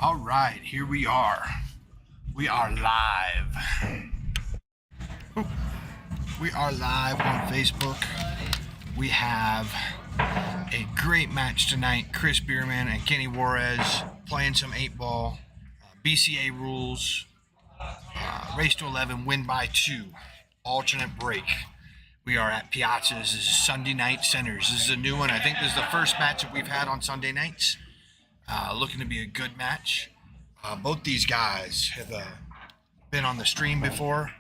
All right, here we are. We are live. We are live on Facebook. We have a great match tonight. Chris Bierman and Kenny Juarez playing some 8-ball. BCA rules. Race to 11, win by 2. Alternate break. We are at Piazza's. This is Sunday Night Centers. This is a new one. I think this is the first match that we've had on Sunday nights. Looking to be a good match. Both these guys have been on the stream before.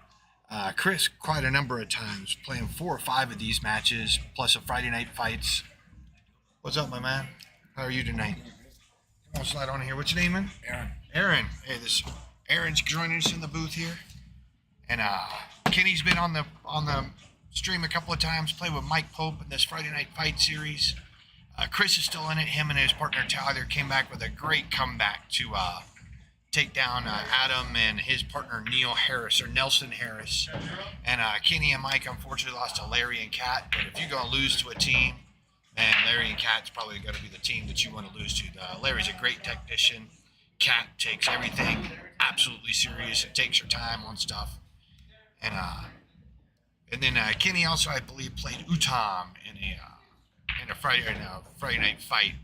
Chris, quite a number of times, playing 4 or 5 of these matches, plus a Friday night fights. What's up, my man? How are you tonight? Come on, slide on here. What's your name, man? Aaron. Aaron. Hey, Aaron's joining us in the booth here. And Kenny's been on the stream a couple of times, played with Mike Pope in this Friday night fight series. Chris is still in it. Him and his partner Tyler came back with a great comeback to take down Adam and his partner Nelson Harris. And Kenny and Mike unfortunately lost to Larry and Kat. But if you're going to lose to a team, then Larry and Kat's probably going to be the team that you want to lose to. Larry's a great technician. Kat takes everything absolutely serious and takes her time on stuff. And then Kenny also, I believe, played Utam in a Friday night fight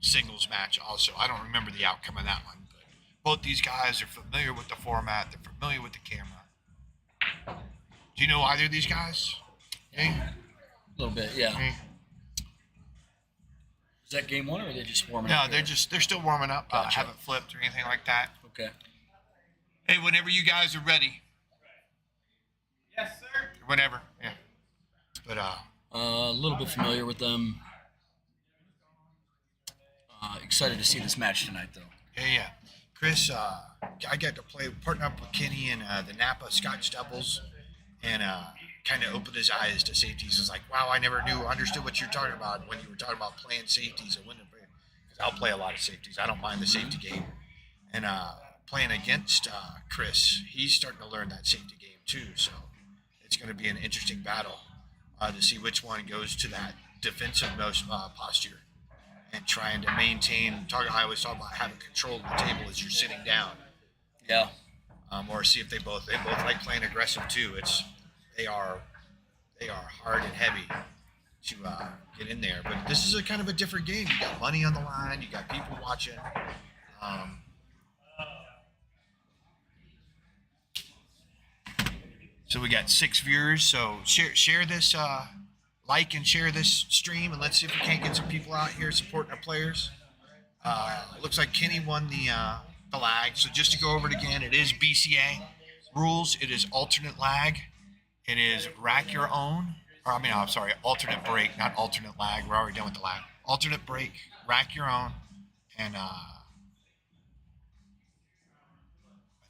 singles match also. I don't remember the outcome of that one. Both these guys are familiar with the format. They're familiar with the camera. Do you know either of these guys? A little bit, yeah. Hey? Is that game one, or are they just warming No, up? they're still warming up. Gotcha. Haven't flipped or anything like that. Okay. Hey, whenever you guys are ready. Yes, sir. Whenever, yeah. But A little bit familiar with them. Excited to see this match tonight, though. yeah. Chris, I got to partner up with Kenny in the Napa Scotch Doubles, and kind of opened his eyes to safeties. It's like, wow, I never understood what you're talking about when you were talking about playing safeties. Because I'll play a lot of safeties. I don't mind the safety game. And playing against Chris, he's starting to learn that safety game too. So it's going to be an interesting battle to see which one goes to that defensive posture. And trying to maintain. I always talk about having control of the table as you're sitting down. Yeah. Or see if they both like playing aggressive too. They are hard and heavy to get in there. But this is a kind of a different game. You got money on the line. You got people watching. So we got 6 viewers. So share this. Like and share this stream, and let's see if we can't get some people out here supporting our players. Looks like Kenny won the lag. So just to go over it again, it is BCA rules. It is alternate lag. It is rack your own. Alternate break, not alternate lag. We're already done with the lag. Alternate break, rack your own, and I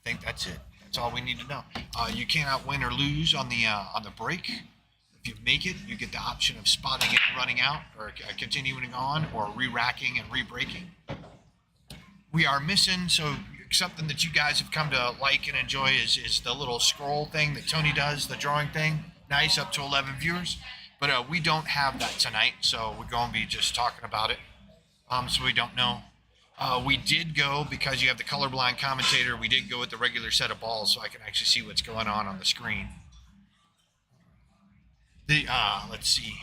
think that's it. That's all we need to know. You cannot win or lose on the break. If you make it, you get the option of spotting it and running out, or continuing on, or re-racking and re-breaking. We are missing, so something that you guys have come to like and enjoy is the little scroll thing that Tony does, the drawing thing. Nice, up to 11 viewers. But we don't have that tonight, so we're going to be just talking about it. So we don't know. We did go, because you have the colorblind commentator, we did go with the regular set of balls, so I can actually see what's going on the screen. Let's see.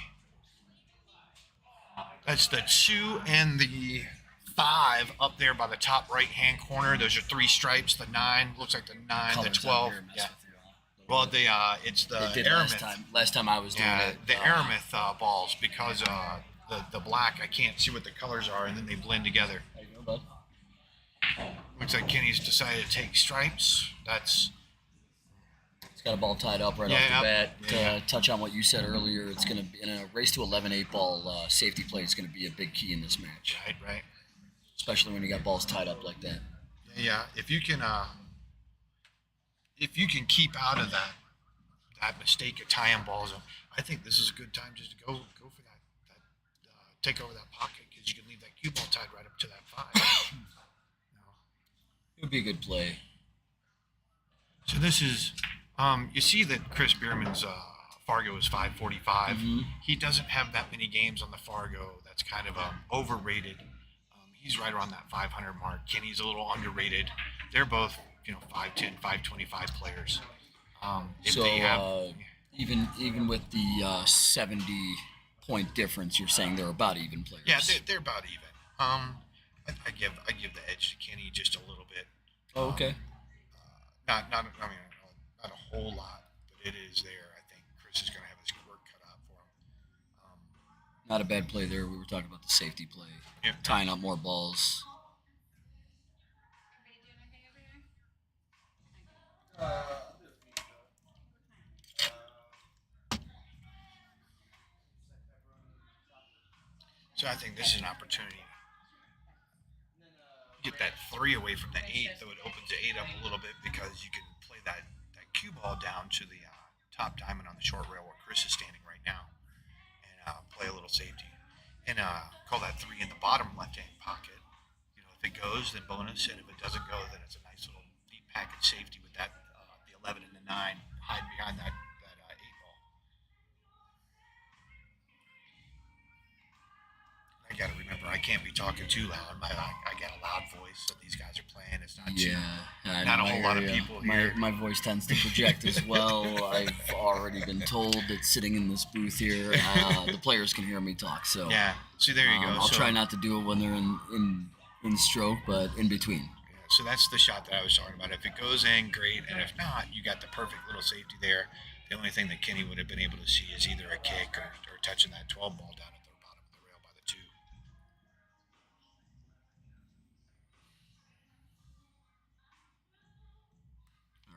That's the 2 and the 5 up there by the top right-hand corner. Those are 3 stripes. The 9 looks like the 9, Colors the 12. out here mess Yeah. with you all. Well, it's the They did Aramith. last time I was doing Yeah, it. the Aramith balls, because the black, I can't see what the colors are, and then they blend together. How you doing, bud? Looks like Kenny's decided to take stripes. It's got a ball tied up right Yeah, off the bat. yeah. To touch on what you said earlier, it's going to be in a race to 11 8-ball safety play is going to be a big key in this match, Right. especially when you got balls tied up like that. Yeah, if you can keep out of that mistake of tying balls, I think this is a good time just to go for that take over that pocket, because you can leave that cue ball tied right up to that 5. It would be a good play. So this is, you see that Chris Bierman's Fargo is 545. Mm-hmm. He doesn't have that many games on the Fargo. That's kind of overrated. he's right around that 500 mark. Kenny's a little underrated. They're both 5'10", 525 players. If So they have, even with the 70-point difference, you're saying they're about even players. yeah, they're about even. I give the edge to Kenny just a little bit. Oh, okay. Not I mean not a whole lot, but it is there. I think Chris is going to have his work cut out for him. Not a bad play there. We were talking about the safety play, Yep. tying up more balls. So I think this is an opportunity to get that 3 away from the 8, though it opens the 8 up a little bit because you can play that cue ball down to the top diamond on the short rail where Chris is standing right now and play a little safety. And call that 3 in the bottom left-hand pocket. If it goes, then bonus, and if it doesn't go, then it's a nice little deep package safety with that the 11 and the 9 hiding behind that 8 ball. I got to remember, I can't be talking too loud. I got a loud voice, so these guys are playing. It's not not a whole lot of people here. My voice tends to project as well. I've already been told that sitting in this booth here, the players can hear me talk. So Yeah. See, there you go. I'll try not to do it when they're in stroke, but in between. Yeah, so that's the shot that I was talking about. If it goes in, great, and if not, you got the perfect little safety there. The only thing that Kenny would have been able to see is either a kick or touching that 12 ball down at the bottom of the rail by the 2.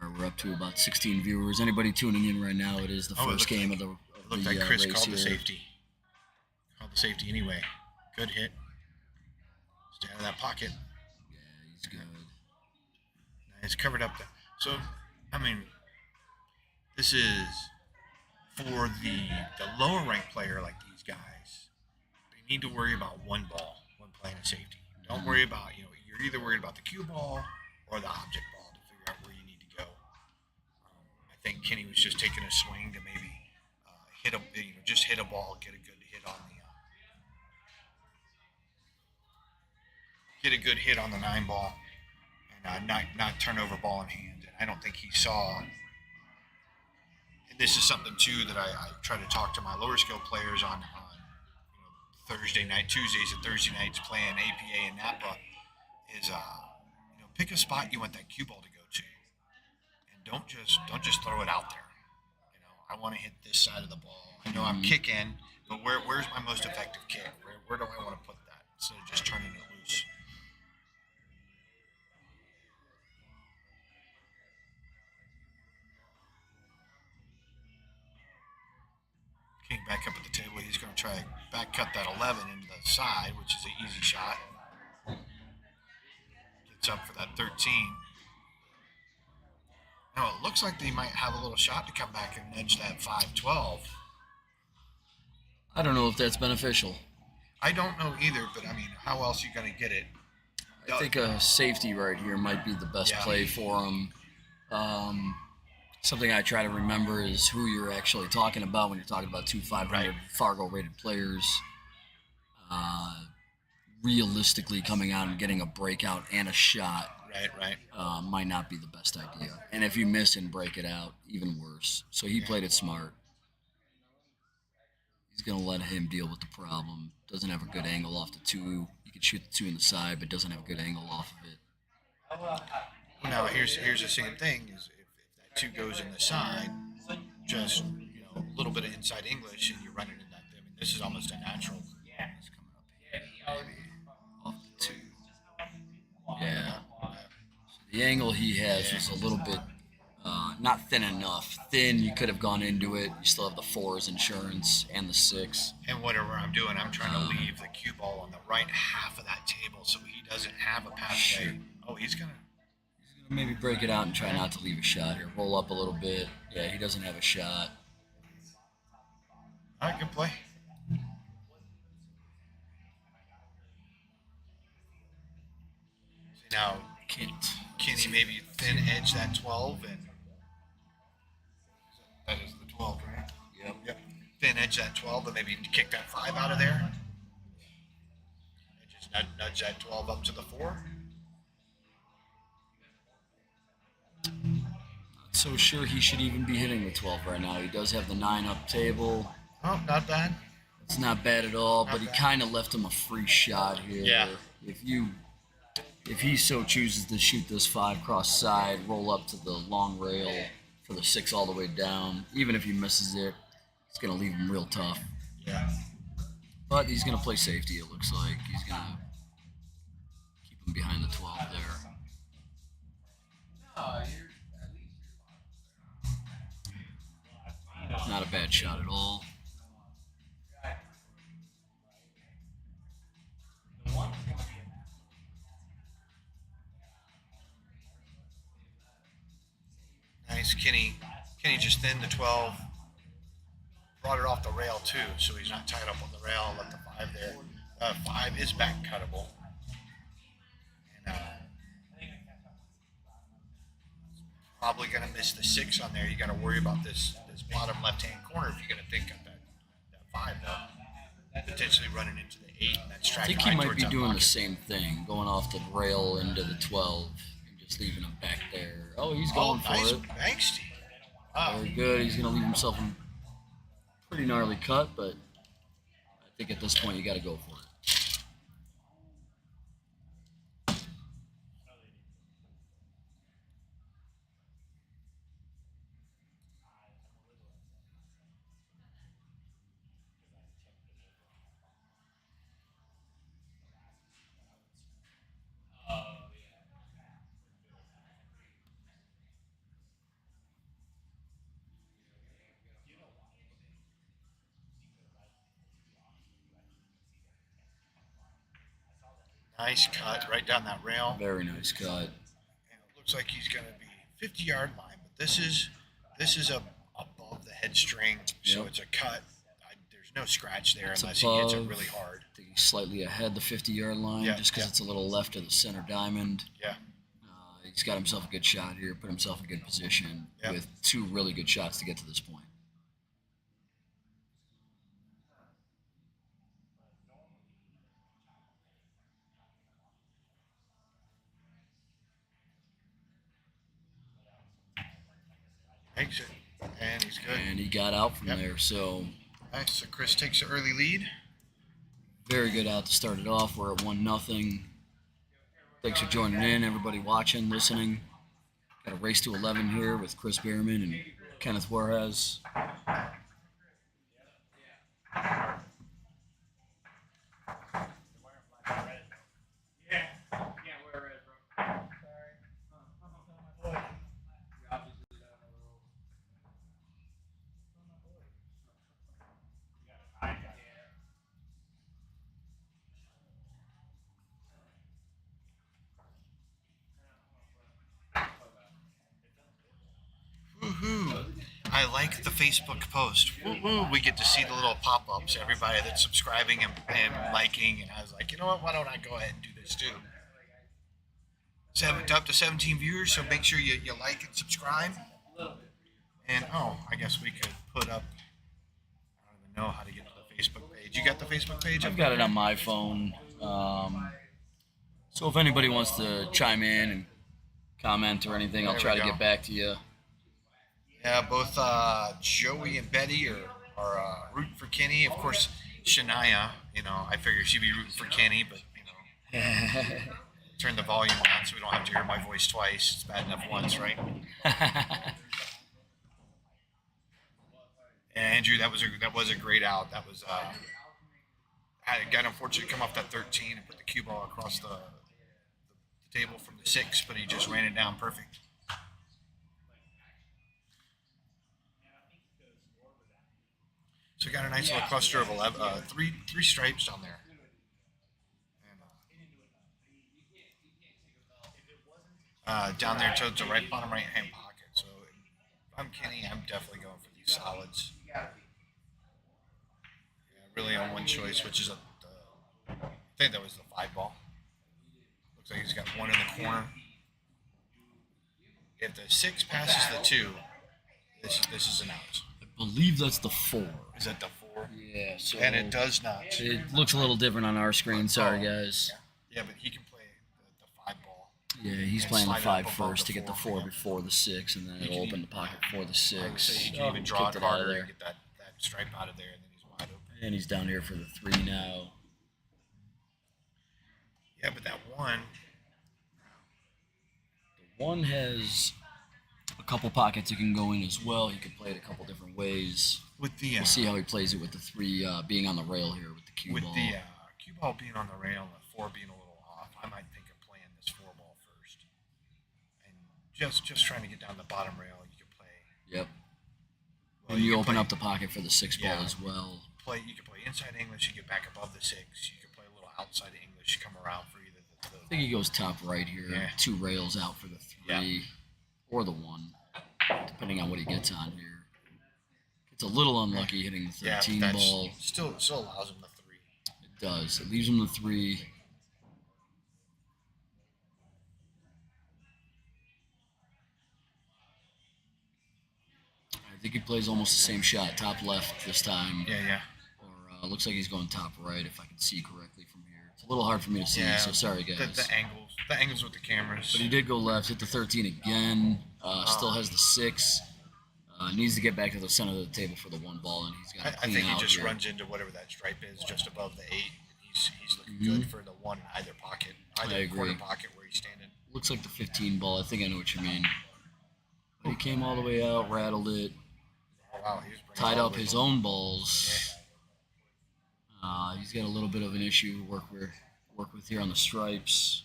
All right, we're up to about 16 viewers. Anybody tuning in right now? It is the first game of the. It looked like Chris race called here. the safety. Called the safety anyway. Good hit. Stay out of that pocket. Yeah, he's good. It's covered up. So, I mean, this is for the lower ranked player like these guys. They need to worry about one ball when playing a safety. Don't worry about, you're either worried about the cue ball or the object ball to figure out where you need to go. I think Kenny was just taking a swing to maybe just hit a ball, get a good hit on the 9 ball, and not turn over ball in hand. And I don't think he saw. And this is something too that I try to talk to my lower skill players on Thursday night, Tuesdays and Thursday nights playing APA and Napa is pick a spot you want that cue ball to go to, and don't just throw it out there. I want to hit this side of the ball. I know I'm kicking, but where's my most effective kick? Where do I want to put that instead of just turning it loose? King back up at the table. He's going to try to back cut that 11 into the side, which is an easy shot. Gets up for that 13. Now it looks like they might have a little shot to come back and edge that 5-12. I don't know if that's beneficial. I don't know either, but I mean, how else are you going to get it? I think a safety right here might be the best play for him. Something I try to remember is who you're actually talking about when you're talking about 2 500 Fargo-rated players. Realistically, coming out and getting a breakout and a shot might not be the best idea. And if you miss and break it out, even worse. So he played it smart. He's going to let him deal with the problem. Doesn't have a good angle off the 2. You can shoot the 2 in the side, but doesn't have a good angle off of it. Well, now here's the same thing: is if that 2 goes in the side, just a little bit of inside English, and you're running in that. I mean, this is almost a natural. He's coming up here, maybe off the 2. Yeah. So the angle he has was a little bit not thin enough. Thin, you could have gone into it. You still have the 4's insurance and the 6. And whatever I'm doing, I'm trying to leave the cue ball on the right half of that table so he doesn't have a pathway. Sure. Oh, he's gonna Maybe break it out and try not to leave a shot here. Roll up a little bit. Yeah, he doesn't have a shot. All right, good play. See, now, can he maybe thin edge that 12 and that is the 12, right? Yep. Thin edge that 12 and maybe kick that 5 out of there. And just nudge that 12 up to the 4. Not so sure he should even be hitting the 12 right now. He does have the 9 up table. Oh, not bad. It's not bad at all, Not but he bad. kind of left him a free shot here. Yeah. If he so chooses to shoot this 5 cross side, roll up to the long rail for the 6 all the way down, even if he misses it, it's going to leave him real tough. Yeah. But he's going to play safety, it looks like. He's going to keep him behind the 12 there. Not a bad shot at all. Nice. Kenny just thinned the 12. Brought it off the rail too, so he's not tied up on the rail. Let the 5 there. 5 is back cuttable. And probably going to miss the 6 on there. You got to worry about this bottom left-hand corner if you're going to think of that 5 though. Potentially running into the 8 and that's I tracking think he right might towards be that doing the pocket. same thing, going off the rail into the 12 and just leaving him back there. Oh, he's Oh, going for nice it. bank steal. Wow. Very good. He's going to leave himself a pretty gnarly cut, but I think at this point you got to go for it. Nice cut right down that rail. Very nice cut. And it looks like he's going to be 50-yard line, but this is above the head string, so Yep. it's a cut. There's no scratch there It's unless he hits it above. really hard. I think he's slightly ahead the 50-yard line Yeah, just because yeah. it's a little left of the center diamond. Yeah. He's got himself a good shot here, put himself in good position Yep. with 2 really good shots to get to this point. Makes it, and he's good. And he got out from Yep. there, so Nice. So Chris takes an early lead. very good out to start it off. We're at 1-0. Thanks for joining in, everybody watching, listening. Got a race to 11 here with Chris Bierman and Kenneth Juarez. Woohoo! I like the Facebook post. Woo-hoo. We get to see the little pop-ups, everybody that's subscribing and liking, and I was like, you know what? Why don't I go ahead and do this too? Up to 17 viewers, so make sure you like and subscribe. And I guess we could put up. I don't even know how to get to the Facebook page. You got the Facebook page? I've got it on my phone. So if anybody wants to chime in and comment or anything, I'll There try we to go. get back to you. Yeah, both Joey and Betty are rooting for Kenny. Of course, Shania, I figure she'd be rooting for Kenny, but, turn the volume on so we don't have to hear my voice twice. It's bad enough once, right? And Andrew, that was a great out. That was got unfortunate to come off that 13 and put the cue ball across the table from the 6, but he just ran it down perfect. So we got a nice little cluster of 11, three stripes down there. And, down there towards the bottom right hand pocket. So if I'm Kenny, I'm definitely going for these solids. Yeah, really on one choice, which is I think that was the 5 ball. Looks like he's got 1 in the corner. If the 6 passes the 2, this is an out. I believe that's the 4. Is that the 4? Yeah, so And it does not. it looks a little different on our screen. Sorry, guys. Yeah. Yeah, but he can play the 5 ball. Yeah, he's And playing the slide it up 5 above first the to get the 4, 4 yeah. before the 6, and then He it'll can open even- the pocket for the I would 6. say he can Oh, even he draw kicked it it out of harder there. and get that stripe out of there, and then he's wide open. And he's down here for the 3 now. Yeah, but that 1, The 1 has a couple pockets it can go in as well. He could play it a couple different ways. with the We'll see how he plays it with the 3 being on the rail here with the cue with ball. the cue ball being on the rail and the 4 being a little off, I might think of playing this 4 ball first, and just trying to get down the bottom rail. You could play. Yep. Well, And you can open play, up the pocket for the 6 ball Yeah. as well. You can play inside English. You get back above the 6. You can play a little outside English. Come around for either the I think he goes top right here. Yeah. 2 rails out for the 3 or the 1, depending on what he gets on here. It's a little unlucky hitting the 13 but ball. still allows him the 3. It does. It leaves him the 3. I think he plays almost the same shot, top left this time. Yeah. Or looks like he's going top right if I can see correctly from here. It's a little hard for me to see, Yeah. so sorry guys. The angles with the cameras. But he did go left, hit the 13 again. Still has the 6. Needs to get back to the center of the table for the 1 ball, and he's got to I clean think he out just here. runs into whatever that stripe is just above the 8. He's looking Mhm. good for the 1 in either pocket, either corner agree. pocket where he's standing. Looks like the 15 ball. I think I know what you mean. But he came all the way out, rattled it, Oh wow, he was bringing tied all up the way his home. own balls. He's got a little bit of an issue to work with here on the stripes.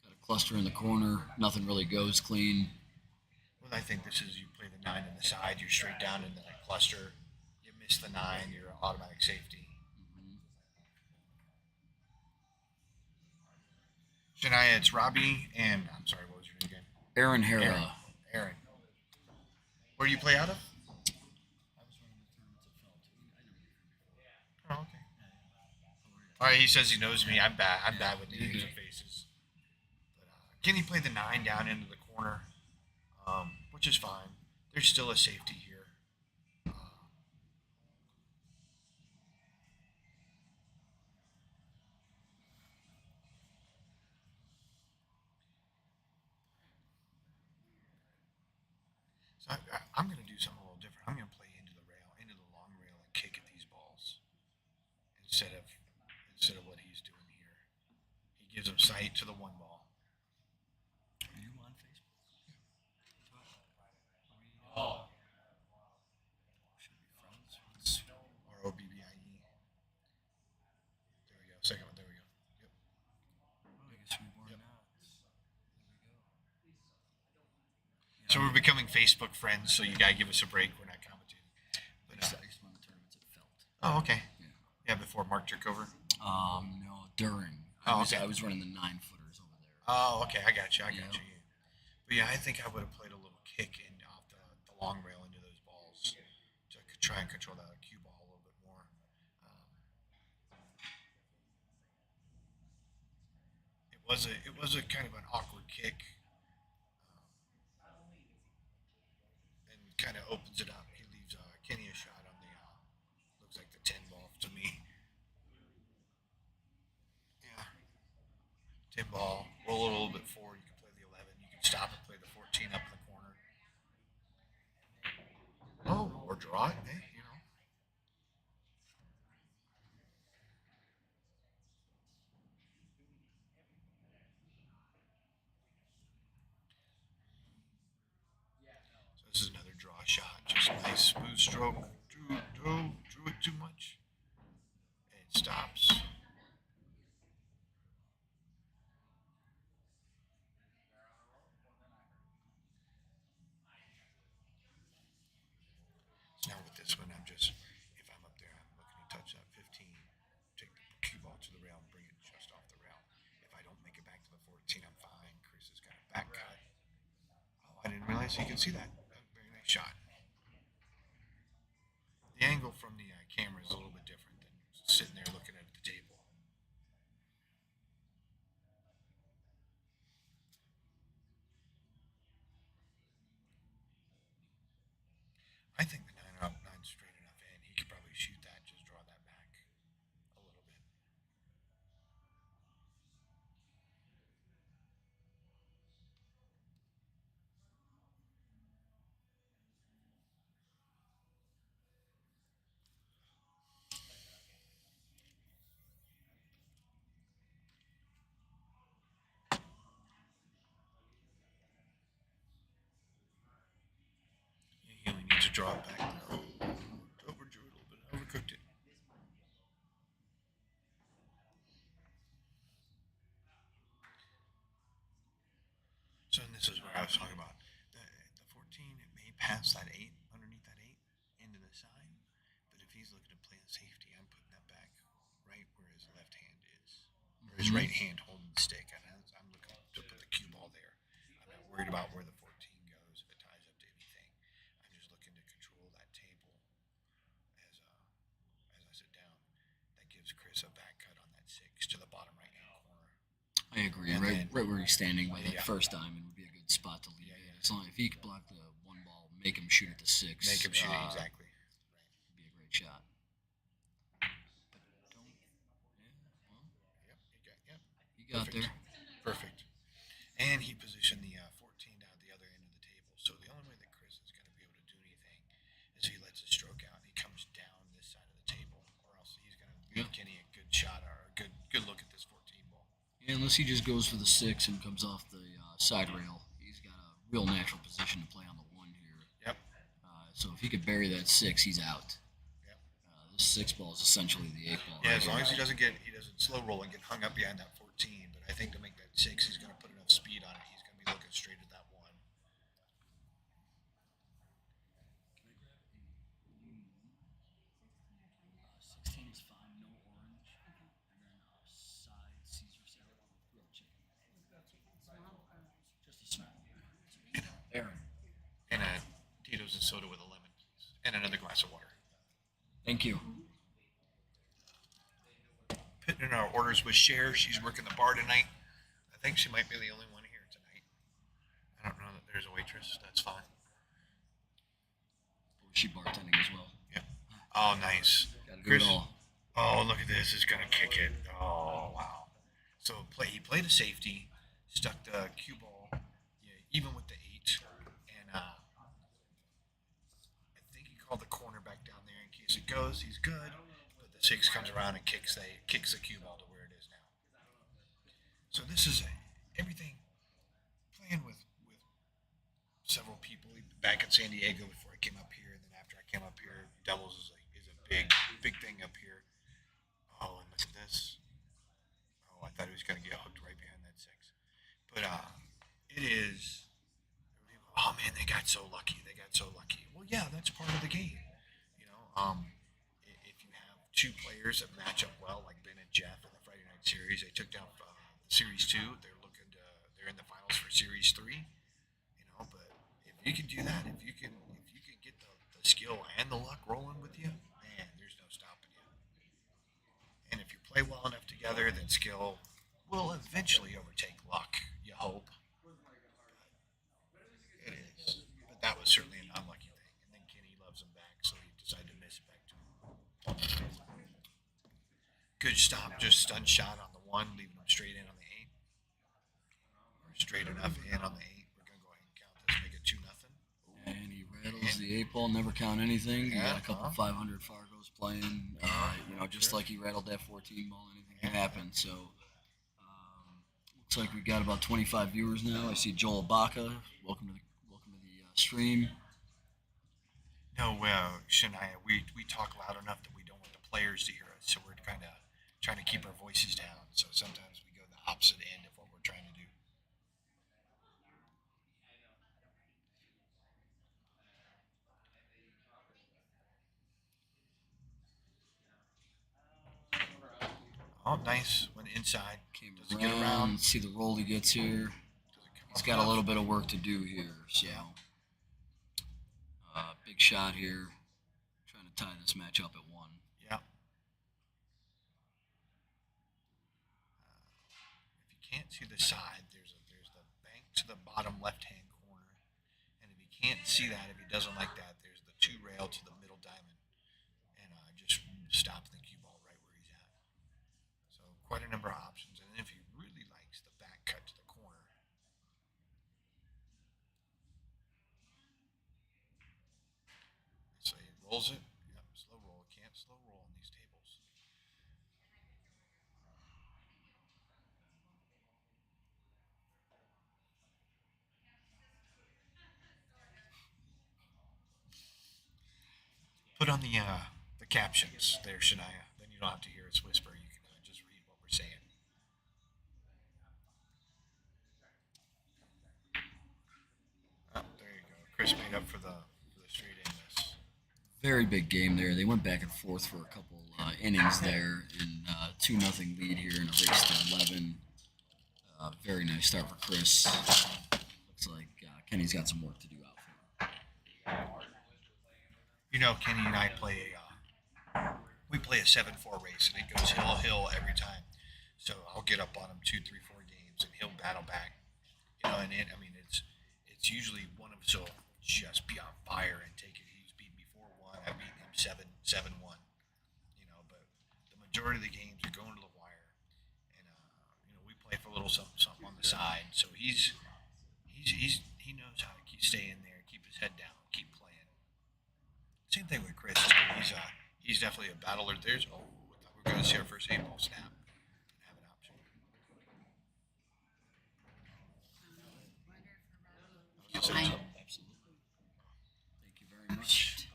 Got a cluster in the corner. Nothing really goes clean. Well, I think this is you play the 9 on the side, you're straight down into that cluster. You miss the 9, you're automatic safety. Shania, it's Robbie and I'm sorry, what was your name again? Aaron Hera. Aaron. Where do you play out of? Oh, okay. All right, he says he knows me. I'm bad. I'm bad with names and faces. But, Kenny played the 9 down into the corner, which is fine. There's still a safety here. So I'm going to do something a little different. I'm going to play into the rail, into the long rail, and kick at these balls instead of what he's doing here. He gives him sight to the 1 ball. Are you on Facebook? Should be friends. ROBBIE. There we go. Second one. There we go. Yep. I guess we were not. So we're becoming Facebook friends. So you gotta give us a break. We're not commentating. But, I used to run the tournaments at Felt. oh, okay. Yeah. Yeah, before Mark took over. No, during. Oh, okay. I was running the 9-footers over there. Oh, okay. I got you. I got Yeah. you. But yeah, I think I would have played a little kick in off the long rail into those balls to try and control that cue ball a little bit more. It was a kind of an awkward kick, and kind of opens it up. He leaves Kenny a shot on the looks like the 10 ball to me. Yeah, 10 ball. Roll it a little bit forward. You can play the 11. You can stop and play the 14 up in the corner. Oh, or draw it. Hey, you know. So this is another draw shot. Just a nice smooth stroke. Drew it too much. And it stops. So now with this one, I'm just, if I'm up there, I'm looking to touch that 15, take the cue ball to the rail and bring it just off the rail. If I don't make it back to the 14, I'm fine. Chris has got a back cut. Oh, I didn't realize you could see that. Very nice shot. The angle from the camera is a little bit different than sitting there looking at the table. I think the 9 up, 9 straight enough in. He could probably shoot that, just draw that back a little bit. draw it back. No. Overdrew it a little bit. Overcooked it. So this is what I was talking about. The 14, it may pass that 8, underneath that 8, into the side. But if he's looking to play the safety, I'm putting that back right where his left hand is. Or his right hand holding the stick. And I'm looking to put the cue ball there. I'm not worried about where the 14 goes if it ties up to anything. I'm just looking to control that table as I sit down. That gives Chris a back cut on that 6 to the bottom right hand corner. I agree. And Right, then- right where he's standing by that Yeah. first diamond would be a good spot to leave Yeah, it. yeah. As long if he could block the one ball, make him shoot at the 6. Make him shoot it exactly. Would be a great shot. But don't. Yeah, well, Yep. he got Perfect. there. Perfect. And he positioned the 14 down at the other end of the table. So the only way that Chris is going to be able to do anything is if he lets it stroke out and he comes down this side of the table, or else he's going to give Yeah. Kenny a good shot or a good look at this 14 ball. Yeah, unless he just goes for the 6 and comes off the side rail, he's got a real natural position to play on the 1 here. Yep. So if he could bury that 6, he's out. Yep. This 6 ball is essentially the 8 ball. Yeah, right as long here. as he doesn't slow roll and get hung up behind that 14. But I think to make that 6, he's going to put enough speed on it. He's going to be looking straight at that 1. 16 is fine, no orange. And then side Caesar salad with grilled chicken. Just a small. Aaron. And a Tito's and soda with a lemon, please. And another glass of water. Thank you. Putting in our orders with Cher. She's working the bar tonight. I think she might be the only one here tonight. I don't know that there's a waitress. That's fine. Or is she bartending as well? Yeah. Oh, nice. Gotta do it all. Oh, look at this. He's going to kick it. Oh, wow. So he played a safety, stuck the cue ball, even with the 8. And I think he called the corner back down there in case it goes. He's good. But the 6 comes around and kicks the cue ball to where it is now. So this is everything playing with several people back in San Diego before I came up here, and then after I came up here, doubles is a big thing up here. Oh, and look at this. Oh, I thought he was going to get hooked right behind that 6, but it is. Oh man, they got so lucky. Well, yeah, that's part of the game. If you have 2 players that match up well, like Ben and Jeff in the Friday night series, they took down Series 2. They're in the finals for Series 3. But if you can do that, if you can get the skill and the luck rolling with you, man, there's no stopping you. And if you play well enough together, then skill will eventually overtake luck. You hope. It is. But that was certainly an unlucky thing. And then Kenny loves him back, so he decided to miss it back to him. Good stop, just stun shot on the 1, leaving him straight in on the 8. Or straight enough in on the 8. We're gonna go ahead and count this, make it 2-0. And he rattles the 8 ball, never count anything. You got a couple Yeah. 500 Fargos playing, just like he rattled that 14 ball, anything can Yeah. happen. So, looks like we got about 25 viewers now. I see Joel Baca. Welcome to the stream. No, Shania, we talk loud enough that we don't want the players to hear us, so we're kind of trying to keep our voices down. So sometimes we go the opposite end of what we're trying to do. Oh, nice. Went inside. Came Does it get around? around. See the roll he gets here. Does it come He's up got a enough? little bit of work to do here. So, big shot here. Trying to tie this match up at 1. Yeah. If you can't see the side, there's the bank to the bottom left-hand corner, and if you can't see that, if he doesn't like that, there's the 2 rail to the middle diamond, and just stop the cue ball right where he's at. So quite a number of options, and then if he really likes the back cut to the corner. So he rolls it. Yep, slow roll. Can't slow roll on these tables. Put on the captions there, Shania. Then you don't have to hear us whisper. You can just read what we're saying. Oh, there you go. Chris made up for the straight in this. Very big game there. They went back and forth for a couple innings there, in 2-0 lead here in a race to 11. Very nice start for Chris. Looks like Kenny's got some work to do out for him. You know, Kenny and I play we play a 7-4 race, and it goes hill every time. So I'll get up on him 2, 3, 4 games, and he'll battle back. You know, and it's usually one of us will just be on fire and take it. He's beaten me 4-1. I've beaten him 7-1. You know, but the majority of the games are going to the wire, and you know, we play for a little something on the side. So he knows how to stay in there, keep his head down, keep playing. Same thing with Chris. He's definitely a battler. I thought we're going to see our first 8-ball snap and have an option. Absolutely. Thank you very much.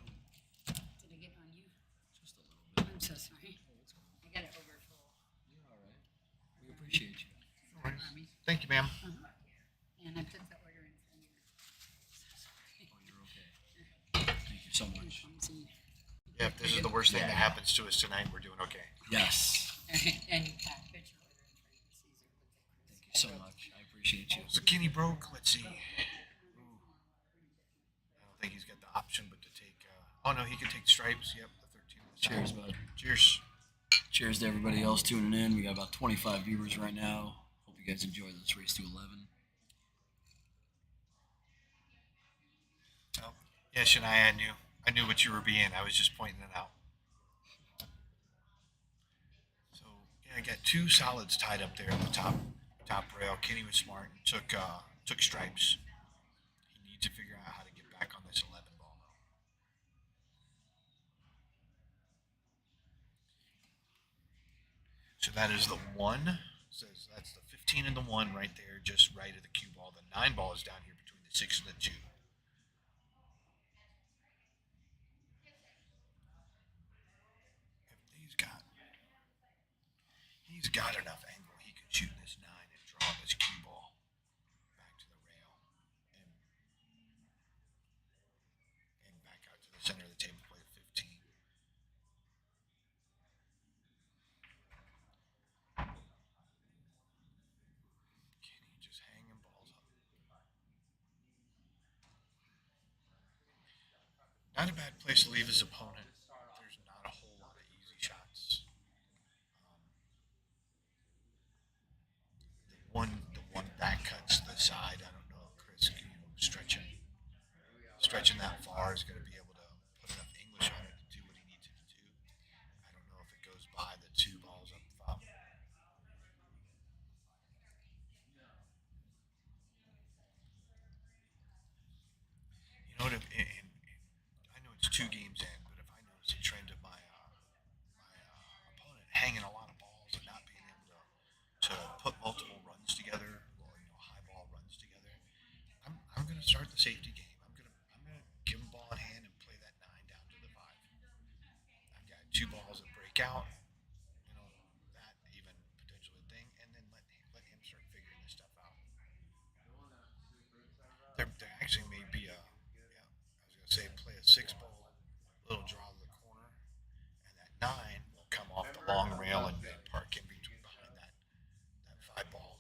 Did I get on you? Just a little bit. I'm so sorry. I got it overfull. You're all right. We appreciate you. Mommy. Thank you, ma'am. And I put the order in for you. So sorry. Oh, you're okay. Thank you so much. Yeah, if this is the worst thing that happens to us tonight, we're doing okay. Yes. And you put your order in for you, Caesar. Thank you so much. I appreciate you. So Kenny broke. Let's see. Ooh. I don't think he's got the option, but to take. Oh no, he can take stripes. Yep, the 13. Cheers, bud. Cheers. Cheers to everybody else tuning in. We got about 25 viewers right now. Hope you guys enjoy this race to 11. Oh, yeah, Shania, I knew what you were being. I was just pointing it out. So yeah, I got 2 solids tied up there at the top rail. Kenny was smart and took stripes. He needs to figure out how to get back on this 11 ball though. So that is the 1. Says that's the 15 and the 1 right there, just right of the cue ball. The 9 ball is down here between the 6 and the 2. He's got enough angle. He can shoot this 9 and draw this cue ball back to the rail and back out to the center of the table, play 15. Kenny just hanging balls up. Not a bad place to leave his opponent. There's not a whole lot of easy shots. The one back cuts to the side. I don't know if Chris, stretching that far is going to be able to put enough English on it to do what he needs it to do. I don't know if it goes by the 2 balls up top. You know what? And I know it's 2 games in, but if I notice a trend of my opponent hanging a lot of balls and not being able to put multiple runs together, or high ball runs together, I'm going to start the safety game. I'm gonna give him ball in hand and play that 9 down to the 5. I've got 2 balls that break out, that even potentially thing, and then let him start figuring this stuff out. There actually may be I was gonna say play a 6 ball, little draw to the corner, and that 9 will come off the long rail and park in between behind that 5 ball.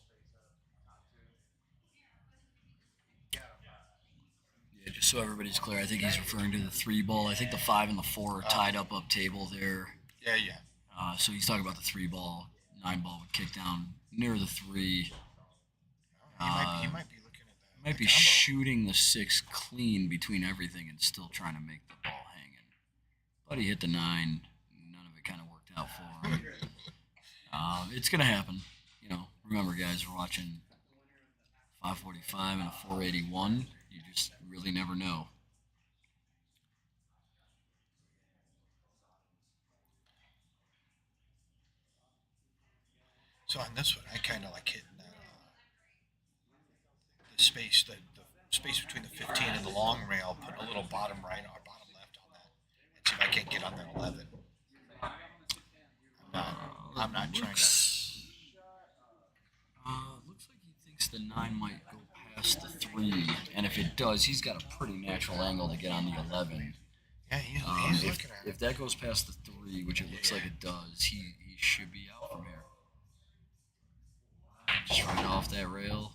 Yeah, just so everybody's clear, I think he's referring to the 3 ball. I think the 5 and the 4 are tied up table there. Yeah. So he's talking about the 3 ball. 9 ball would kick down near the 3. He might be looking at that. Might be shooting the 6 clean between everything and still trying to make the ball hanging. But he hit the 9. None of it kind of worked out for him. It's going to happen. Remember, guys, we're watching 545 and a 481. You just really never know. So on this one, I kind of like hitting that the space between the 15 and the long rail, putting a little bottom right or bottom left on that, and see if I can't get on that 11. I'm not trying to. Looks like he thinks the 9 might go past the 3, and if it does, he's got a pretty natural angle to get on the 11. Yeah, he's looking at it. If that goes past the 3, which it looks like it does, he should be out from here. Just right off that rail.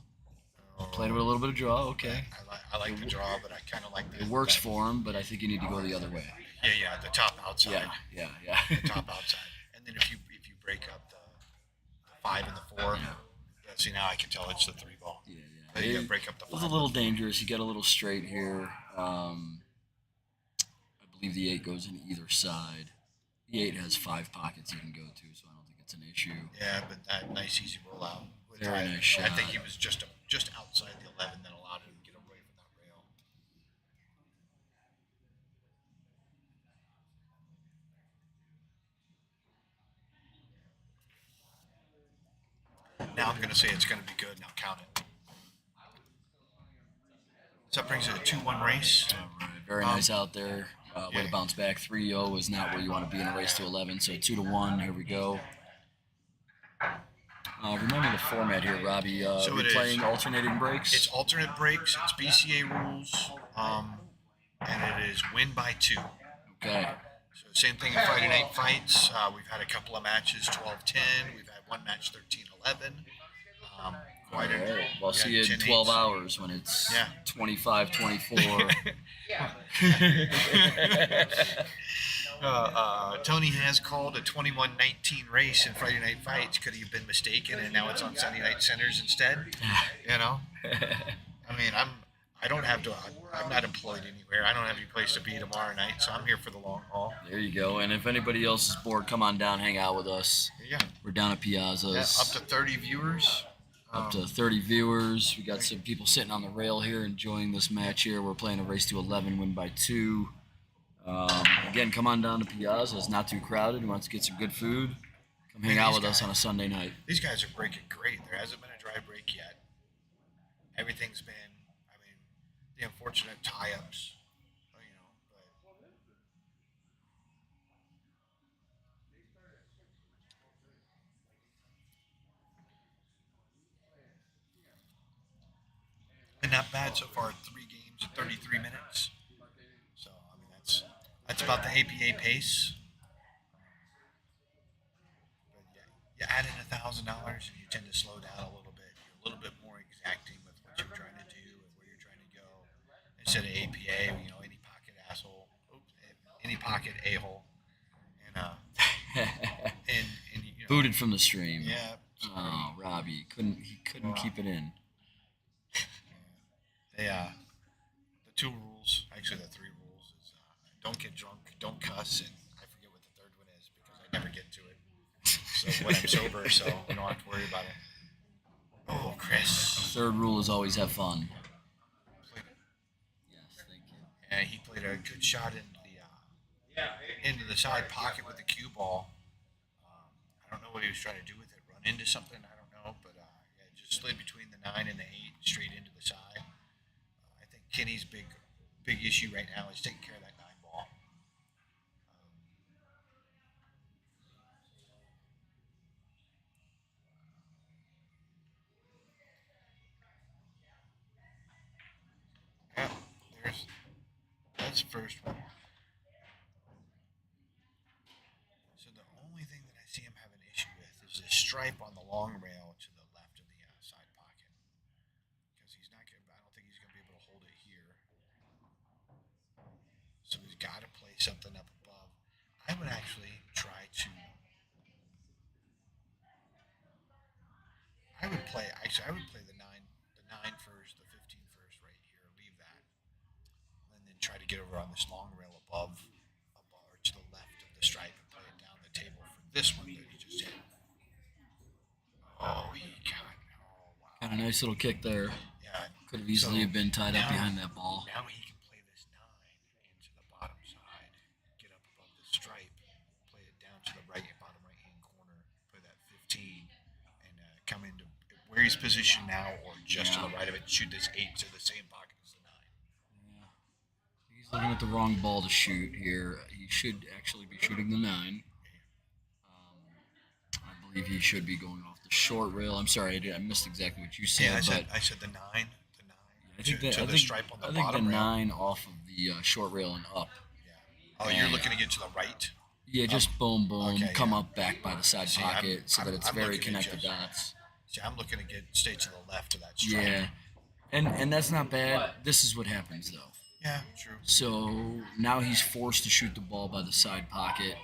Played with a little bit of draw. Okay, I like the draw, but I kind of like the. it works for him, but I think you need to go the other way. Yeah, the top outside. Yeah. The top outside, and then if you break up the 5 and the 4, see now I can tell it's the 3 ball. Yeah. But you gotta break up the It was 5. a little dangerous. You get a little straight here. I believe the 8 goes in either side. The 8 has 5 pockets you can go to, so I don't think it's an issue. Yeah, but that nice easy rollout. Very nice I shot. think he was just outside the 11 that allowed him to get away from that rail. Now I'm going to say it's going to be good. Now count it. So that brings it a 2-1 race. Very nice out there. Way to bounce back. 3-0 is not where you want to be in a race to 11. So 2-1. Here we go. Remember the format here, Robbie. So we're it is. playing alternating breaks. It's alternate breaks. It's BCA rules, and it is win by 2. Okay. So same thing in Friday night fights. We've had a couple of matches 12-10. We've had one match 13-11. Quite All a right. Well, see you in 10-8s. 12 hours when it's 25-24. Tony has called a 21-19 race in Friday night fights. Could he have been mistaken, and now it's on Sunday night centers instead? You know, I mean, I'm not employed anywhere. I don't have any place to be tomorrow night, so I'm here for the long haul. There you go. And if anybody else is bored, come on down, hang out with us. Yeah, We're down at Piazza's. up to 30 viewers. Up to 30 viewers. We got some people sitting on the rail here enjoying this match here. We're playing a race to 11, win by 2. Again, come on down to Piazza. It's not too crowded. Who wants to get some good food? Come hang out with us on a Sunday night. These guys are breaking great. There hasn't been a dry break yet. Everything's been, I mean, the unfortunate tie-ups, you know. And not bad so far. 3 games in 33 minutes. So I mean that's about the APA pace. But yeah, you add in $1,000 and you tend to slow down a little bit. You're a little bit more exacting with what you're trying to do and where you're trying to go. Instead of APA, you know, any pocket asshole, any pocket a-hole, and you know, Booted from the stream. yeah. Oh, Robbie couldn't keep it in. The 2 rules, actually the 3 rules, is don't get drunk, don't cuss, and I forget what the 3rd one is because I never get to it. So when I'm sober, so we don't have to worry about it. Oh, Chris. 3rd rule is always have fun. Yes, thank you. And he played a good shot into the side pocket with the cue ball. I don't know what he was trying to do with it. Run into something? I don't know. But it just slid between the 9 and the 8 straight into the side. I think Kenny's big issue right now is taking care of that 9 ball. Yeah, that's the first one. So the only thing that I see him have an issue with is this stripe on the long rail to the left of the side pocket, because he's not gonna. I don't think he's gonna be able to hold it here. So he's got to play something up above. I would actually try to. I would play the 9 first, the 15 first right here. Leave that, and then try to get over on this long rail above or to the left of the stripe and play it down the table for this one that he just hit. Oh, he got. Oh, wow. Got a nice little kick there. Yeah. Could have easily have been tied up now- behind that ball. Now he can play this 9 into the bottom side, get up above the stripe, play it down to the bottom right hand corner, play that 15, and come into where he's positioned now, or just to the right of it, shoot this 8 to the same pocket as the 9. Yeah. He's He's looking at the wrong ball to shoot here. He should actually be shooting the 9. I believe he should be going off the short rail. I'm sorry, I missed exactly what you said. Yeah, but I said the 9. The 9. I think to the stripe on the I think bottom the rail. 9 off of the short rail and up. Yeah. Oh, you're looking to get to the right? Yeah, just boom, okay, come yeah. up back by the side See, pocket so that it's I'm very looking at connected just- dots. See, I'm looking to stay to the left of that stripe. Yeah, and that's not bad. This is what happens though. Yeah, true. So now he's forced to shoot the ball by the side pocket.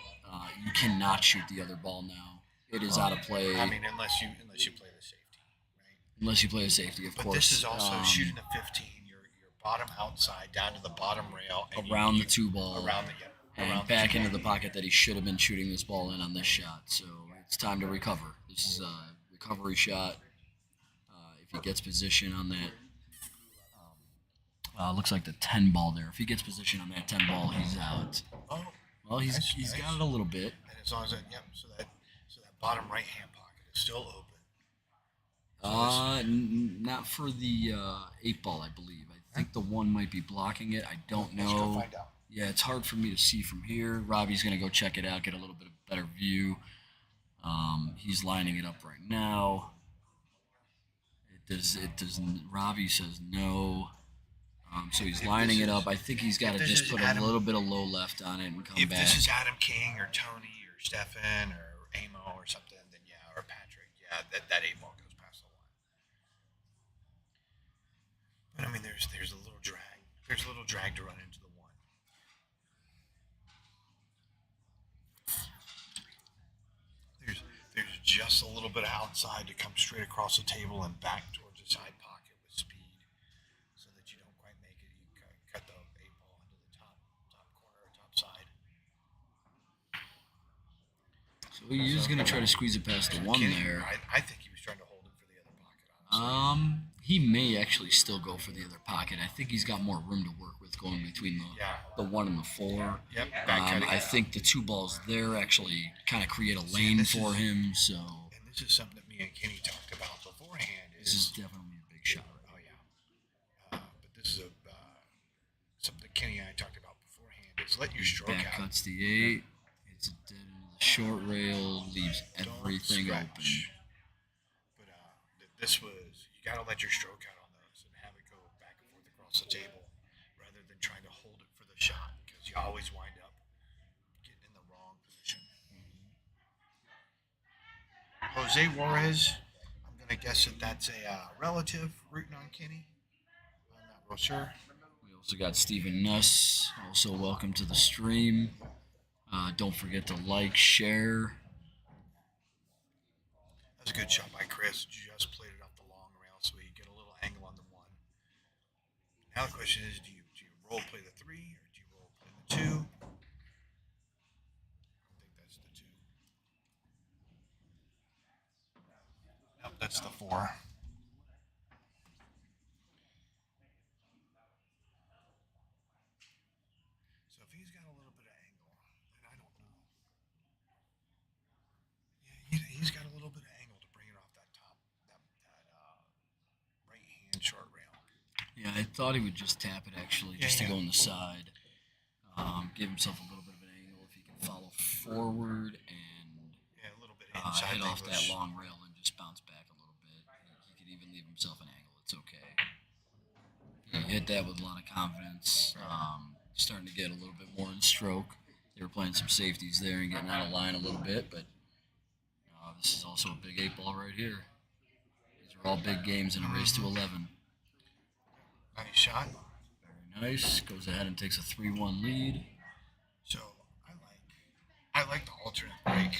You cannot shoot the other ball now. It is out of play I mean, unless you play the safety, right? unless you play a safety, of But course. this is also shooting a 15. Your bottom outside down to the bottom rail and around the 2 ball. around the and around back the two into the ball. pocket that he should have been shooting this ball in on this shot. So it's time to recover. This is a recovery shot. If he gets position on that, looks like the 10 ball there. If he gets position on that 10 ball, he's out. Oh, Well, he's Nice. got it a little bit. and as long as so that bottom right hand pocket is still open. Not for the 8 ball, I believe. I think the 1 might be blocking it. I don't Let's go know. find out. Yeah, it's hard for me to see from here. Robbie's gonna go check it out, get a little bit of better view. He's lining it up right now. It doesn't. Robbie says no. So he's If lining this it is- up. I think he's got to this just is put Adam- a little bit of low left on it and come If back. this is Adam King or Tony or Stefan or Amo or something, then yeah, or Patrick, yeah, that 8 ball goes past the line. But I mean, there's a little drag. There's a little drag to run into the 1. There's just a little bit of outside to come straight across the table and back towards the side pocket with speed, so that you don't quite make it. You cut the 8 ball into the top corner or top side. So he is going to try to squeeze it past the 1 Kenny, there. I think he was trying to hold it for the other pocket, honestly. He may actually still go for the other pocket. I think he's got more room to work with going between the 1 and the 4. Yep, back cutting. I think the 2 balls there actually kind of create a lane this for is- him. So And this is something that me and Kenny talked about beforehand. this is definitely a big shot. oh yeah, but this is something that Kenny and I talked about beforehand. Is let your stroke Back out. cuts the 8. It's a dead into the short rail. Leaves Don't everything open. scratch. But this was you got to let your stroke out on those and have it go back and forth across the table, rather than trying to hold it for the shot, because you always wind up getting in the wrong position. Jose Juarez, I'm gonna guess that's a relative rooting on Kenny. I'm not real sure. We also got Stephen Nuss. Also, welcome to the stream. Don't forget to like, share. That was a good shot by Chris. Just played it off the long rail so he get a little angle on the 1. Now the question is, do you role play the 3 or do you role play the 2? I think that's the 2. Nope, that's the 4. So if he's got a little bit of angle, then I don't know. Yeah, he's got a little bit of angle to bring it off that top, that right hand short rail. Yeah, I thought he would just tap it actually, just Yeah, to go yeah. on the side. Give himself a little bit of an angle if he can follow forward and Yeah, a little bit inside hit off that English. long rail and just bounce back a little bit. He could even leave himself an angle. It's okay. He hit that with a lot of confidence. Starting to get a little bit more in stroke. They were playing some safeties there and getting out of line a little bit, but this is also a big 8 ball right here. These are all big games in a race to 11. Nice shot. Very nice. Goes ahead and takes a 3-1 lead. So I like the alternate break,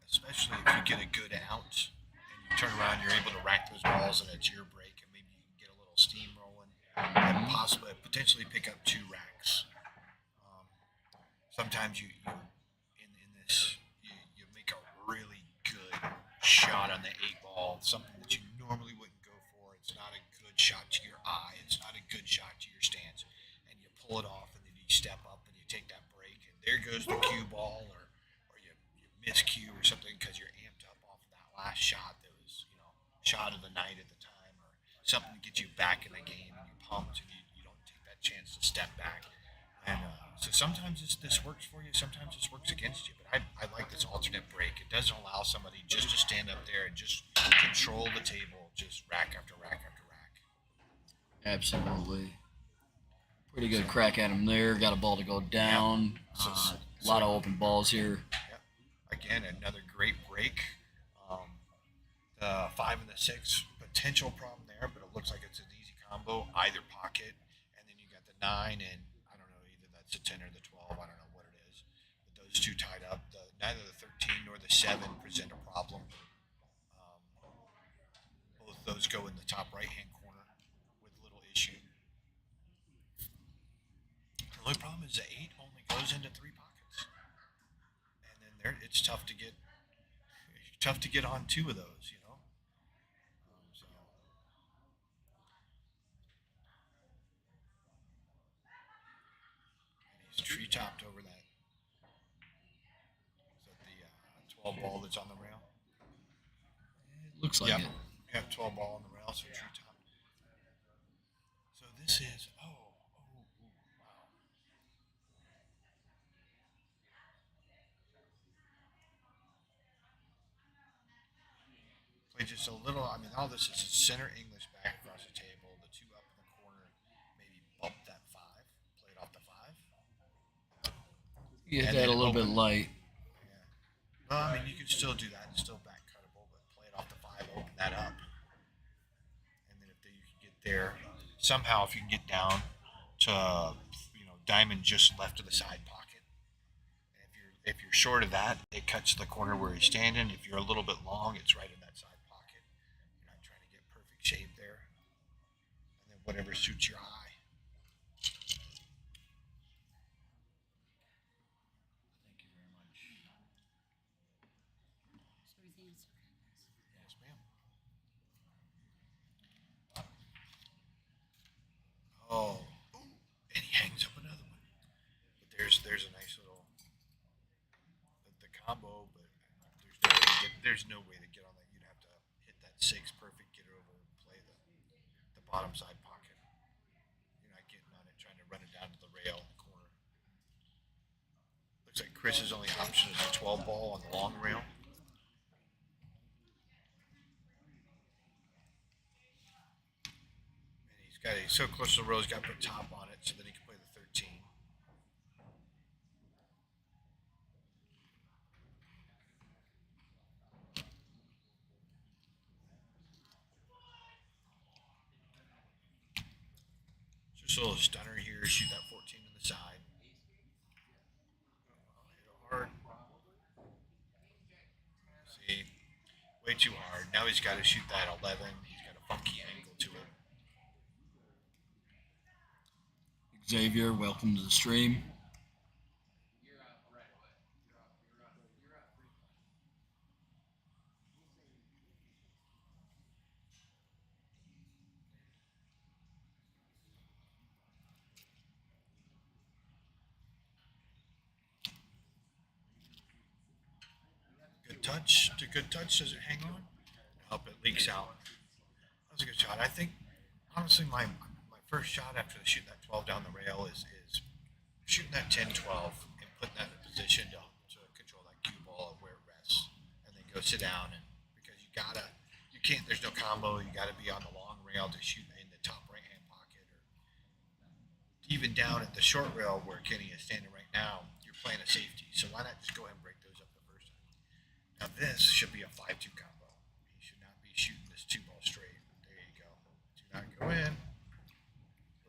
especially if you get a good out and you turn around, you're able to rack those balls and it's your break, and maybe you can get a little steam rolling and possibly potentially pick up 2 racks. Sometimes you in this you make a really good shot on the 8 ball, something that you normally wouldn't go for. It's not a good shot to your eye. It's not a good shot to your stance, and you pull it off, and then you step up and you take that break, and there goes the cue ball, or you miss cue or something because you're amped up off of that last shot that was shot of the night at the time, or something to get you back in the game and you pumped and you don't take that chance to step back. sometimes this works for you, sometimes this works against you. But I like this alternate break. It doesn't allow somebody just to stand up there and just control the table, just rack after rack after rack. Absolutely. Pretty good crack at him there. Got a ball to go down. A lot of open balls here. Yep. Again, another great break. The 5 and the 6 potential problem there, but it looks like it's an easy combo either pocket, and then you got the 9 and I don't know, either that's the 10 or the 12. I don't know what it is, but those two tied up. Neither the 13 nor the 7 present a problem. Both those go in the top right hand corner with little issue. The only problem is the 8 only goes into 3 pockets, and then it's tough to get on 2 of those. So and he's tree topped over that. Is that the 12 ball that's on the rail? Looks like Yep. it. Yep, 12 ball on the rail, so tree topped. So this is wow. Play just a little. I mean, all this is center English back across the table. The 2 up in the corner. Maybe bump that 5. Play it off the 5. Get And that then a little bit open. light. Yeah. Well, I mean, you can still do that. It's still back cuttable, but play it off the 5. Open that up. And then if you can get there somehow, if you can get down to diamond just left of the side pocket. And if you're short of that, it cuts to the corner where he's standing. If you're a little bit long, it's right in that side pocket. You're not trying to get perfect shape there. And then whatever suits your eye. Thank you very much. So everything's okay. Yes, ma'am. Oh, and he hangs up another one. But there's a nice little the combo, but there's no way to get on that. You'd have to hit that 6 perfect, get it over, and play the bottom side pocket. You're not getting on it, trying to run it down to the rail in the corner. Looks like Chris's only option is a 12 ball on the long rail. He's so close to the row, he's got to put top on it so that he can play the 13. Just a little stunner here, shoot that 14 to the side. Hit it hard. See, way too hard. Now he's got to shoot that 11. He's got a funky angle to it. Xavier, welcome to the stream. Good touch. To good touch. Does it hang on? Help it leaks out. That was a good shot. I think, honestly, my first shot after shooting that 12 down the rail is shooting that 10-12 and putting that in a position to control that cue ball where it rests, and then go sit down. And because you can't. There's no combo. You got to be on the long rail to shoot in the top right hand pocket, or even down at the short rail where Kenny is standing right now. You're playing a safety, so why not just go ahead and break those up the first time? Now this should be a 5-2 combo. He should not be shooting this 2 ball straight. There you go. Do not go in.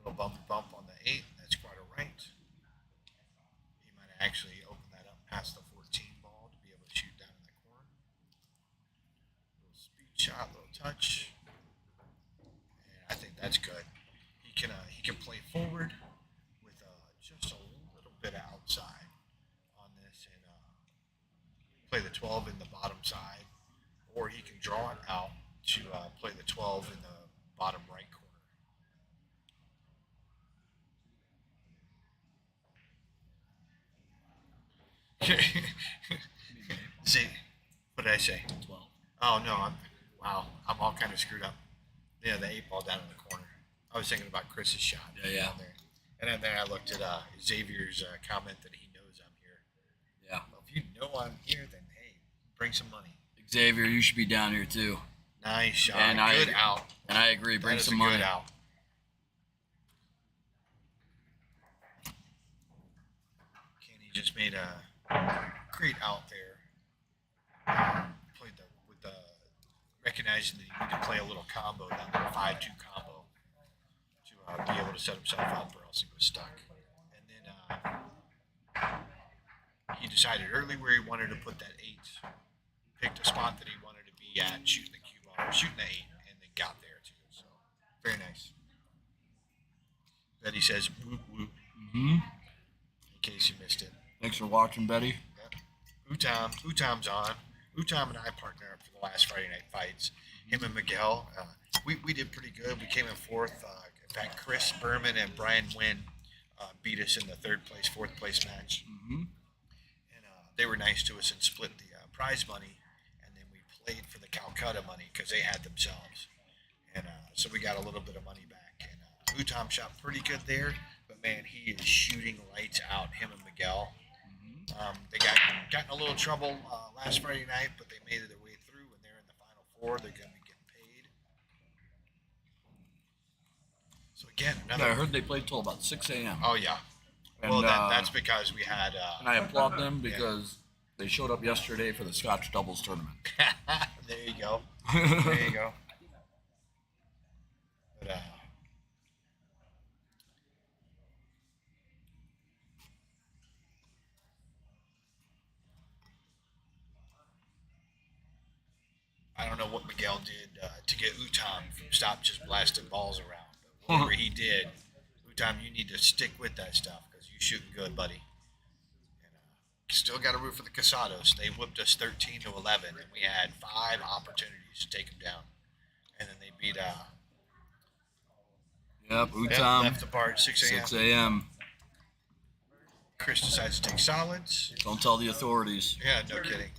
Little bump on the 8. That's quite a right. He might actually open that up past the 14 ball to be able to shoot down in that corner. Little speed shot, little touch. And I think that's good. He can play forward with just a little bit outside on this and play the 12 in the bottom side, or he can draw it out to play the 12 in the bottom right corner. See, what did I say? 12. Oh no, I'm all kind of screwed up. Yeah, the 8 ball down in the corner. I was thinking about Chris's shot Yeah. down there. And then I looked at Xavier's comment that he knows I'm here. Yeah. Well, if you know I'm here, then hey, bring some money. Xavier, you should be down here too. Nice shot. And Good out. And I agree. Bring That is some a money. good out. Kenny just made a great out there. Played with the recognizing that he needed to play a little combo, that little 5-2 combo, to be able to set himself up, or else he was stuck. And then he decided early where he wanted to put that 8. Picked a spot that he wanted to be at, shooting the cue ball, shooting the 8, and then got there too. So very nice. Betty says whoop whoop. Mm-hmm. In case you missed it. Thanks for watching, Betty. Utom's on. Utom and I partnered up for the last Friday night fights. Him and Miguel, we did pretty good. We came in fourth. In fact, Chris Berman and Brian Wynn beat us in the fourth place match. Mm-hmm. And they were nice to us and split the prize money. And then we played for the Calcutta money because they had themselves. And so we got a little bit of money back. And Utom shot pretty good there. But man, he is shooting lights out, him and Miguel. They got in a little trouble last Friday night, but they made it their way through, and they're in the final 4. They're going to be getting paid. So again, Yeah, I heard they played till about 6 a.m. Oh yeah. And, Well, that's because we had. And I applaud them because they showed up yesterday for the Scotch doubles tournament. There you go. There you go. But I don't know what Miguel did to get Utom from stop just blasting balls around. But whatever he did, Utom, you need to stick with that stuff because you're shooting good, buddy. And, still got a root for the Casados. They whipped us 13-11, and we had 5 opportunities to take them down. And then they beat Yep, Utom. left apart 6 a.m. 6 a.m. Chris decides to take solids. Don't tell the authorities. Yeah, no kidding.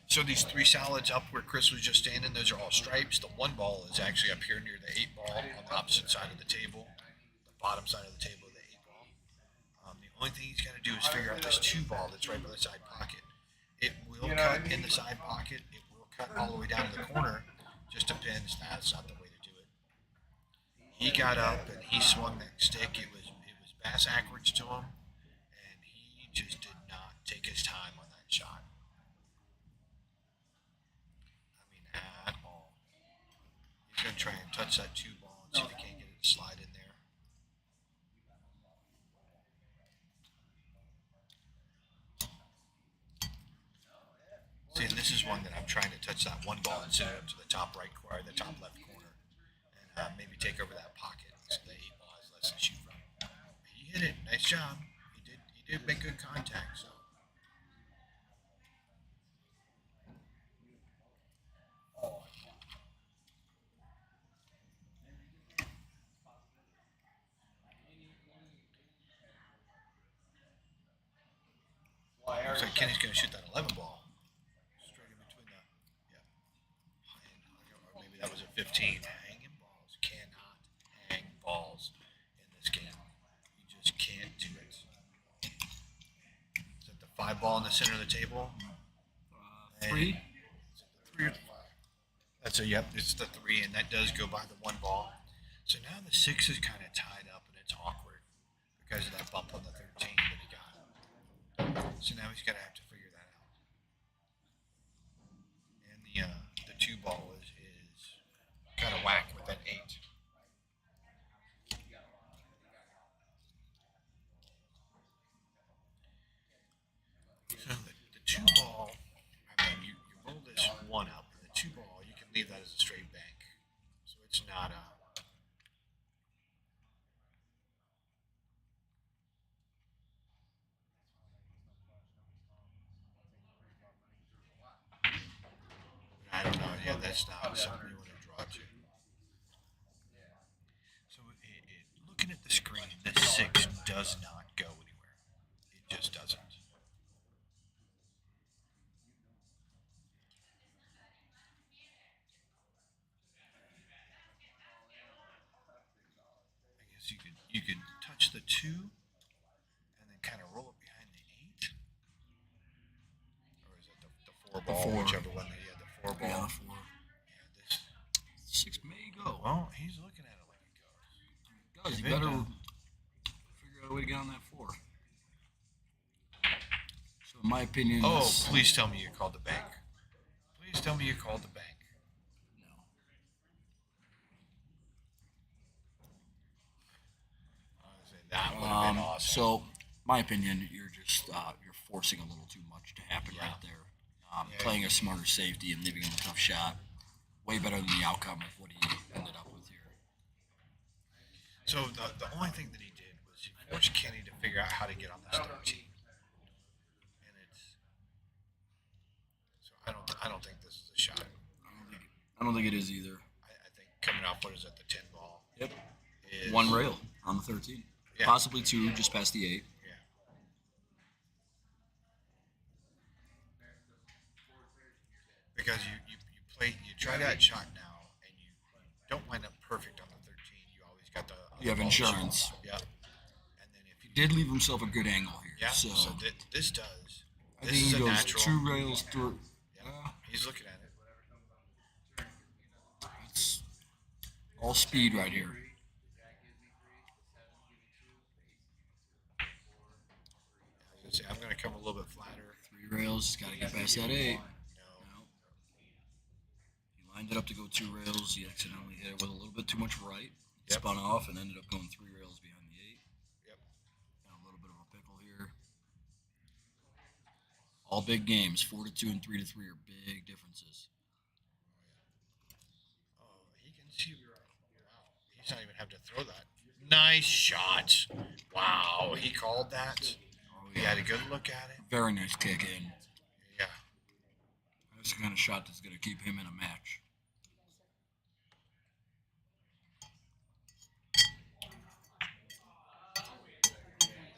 So these 3 solids up where Chris was just standing, those are all stripes. The 1 ball is actually up here near the 8 ball on the opposite side of the table, the bottom side of the table of the 8 ball. The only thing he's got to do is figure out this 2 ball that's right by the side pocket. It will cut in the side pocket. It will cut all the way down to the corner. Just depends. That's not the way to do it. He got up and he swung that stick. It was bass backwards to him, and he just did not take his time on that shot. I mean, at all. He's going to try and touch that 2 ball and see if he can't get it to slide in there. See, and this is one that I'm trying to touch that 1 ball and send it up to the top right corner, the top left corner, and maybe take over that pocket so the 8 ball has less to shoot from. He hit it. Nice job. He did make good contact. So. Looks like Kenny's going to shoot that 11 ball. Straight in between the, or maybe that was a 15. Hanging balls. Cannot hang balls in this game. You just can't do it. Is it the 5 ball in the center of the table? 3. Is it the 3 or the 5? That's a, yep, it's the 3, and that does go by the 1 ball. So now the 6 is kind of tied up, and it's awkward because of that bump on the 13 that he got. So now he's going to have to figure that out. And the 2 ball is kind of whack with that 8. So the 2 ball, I mean, you roll this 1 up, and the 2 ball, you can leave that as a straight bank. So it's not a. I don't know. Yeah, that's not something you want to draw to. So looking at the screen, this 6 does not go anywhere. It just doesn't. you could touch the 2 and then kind of roll it behind the 8. Or is it the 4 ball? 4. Whichever one. Yeah, the 4 ball. Yeah, 4. Yeah, this. 6 may go. Well, he's looking at it like it goes. Does he If it better does. figure out a way to get on that 4? So in my opinion, Oh, this- please tell me you called the bank. Please tell me you called the bank. no. Honestly, that would have been awesome. So, my opinion, you're just you're forcing a little too much to happen Yeah. right there. Yeah. Playing a smarter safety and leaving him a tough shot, way better than the outcome of what he ended up with here. So the only thing that he did was he forced Kenny to figure out how to get on this 13. And it's so I don't think this is a shot. I don't think it is either. I think coming off what is it, the 10 ball? Yep. Is, 1 rail on the 13. Yeah. Possibly 2, just past the 8. Yeah. Because you try that shot now and you don't wind up perfect on the 13. You always got the other You have ball. insurance. Yeah. And then if you Did leave himself a good angle here. yeah, So, this does. I This think is he a goes natural. 2 rails through. Yeah, he's looking at it. It's all speed right here. I was gonna say, I'm going to come a little bit flatter. 3 rails, he's got to get past that 8. No. No. He lined it up to go 2 rails. He accidentally hit it with a little bit too much right. Yep. Spun off and ended up going 3 rails behind the 8. Yep. Got a little bit of a pickle here. All big games. 4-2 and 3-3 are big differences. Oh, he can see. Wow. He's not even having to throw that. Nice shot. Wow. He called that. Oh, He had a good look at it. Very nice kick in. Yeah. That's the kind of shot that's going to keep him in a match.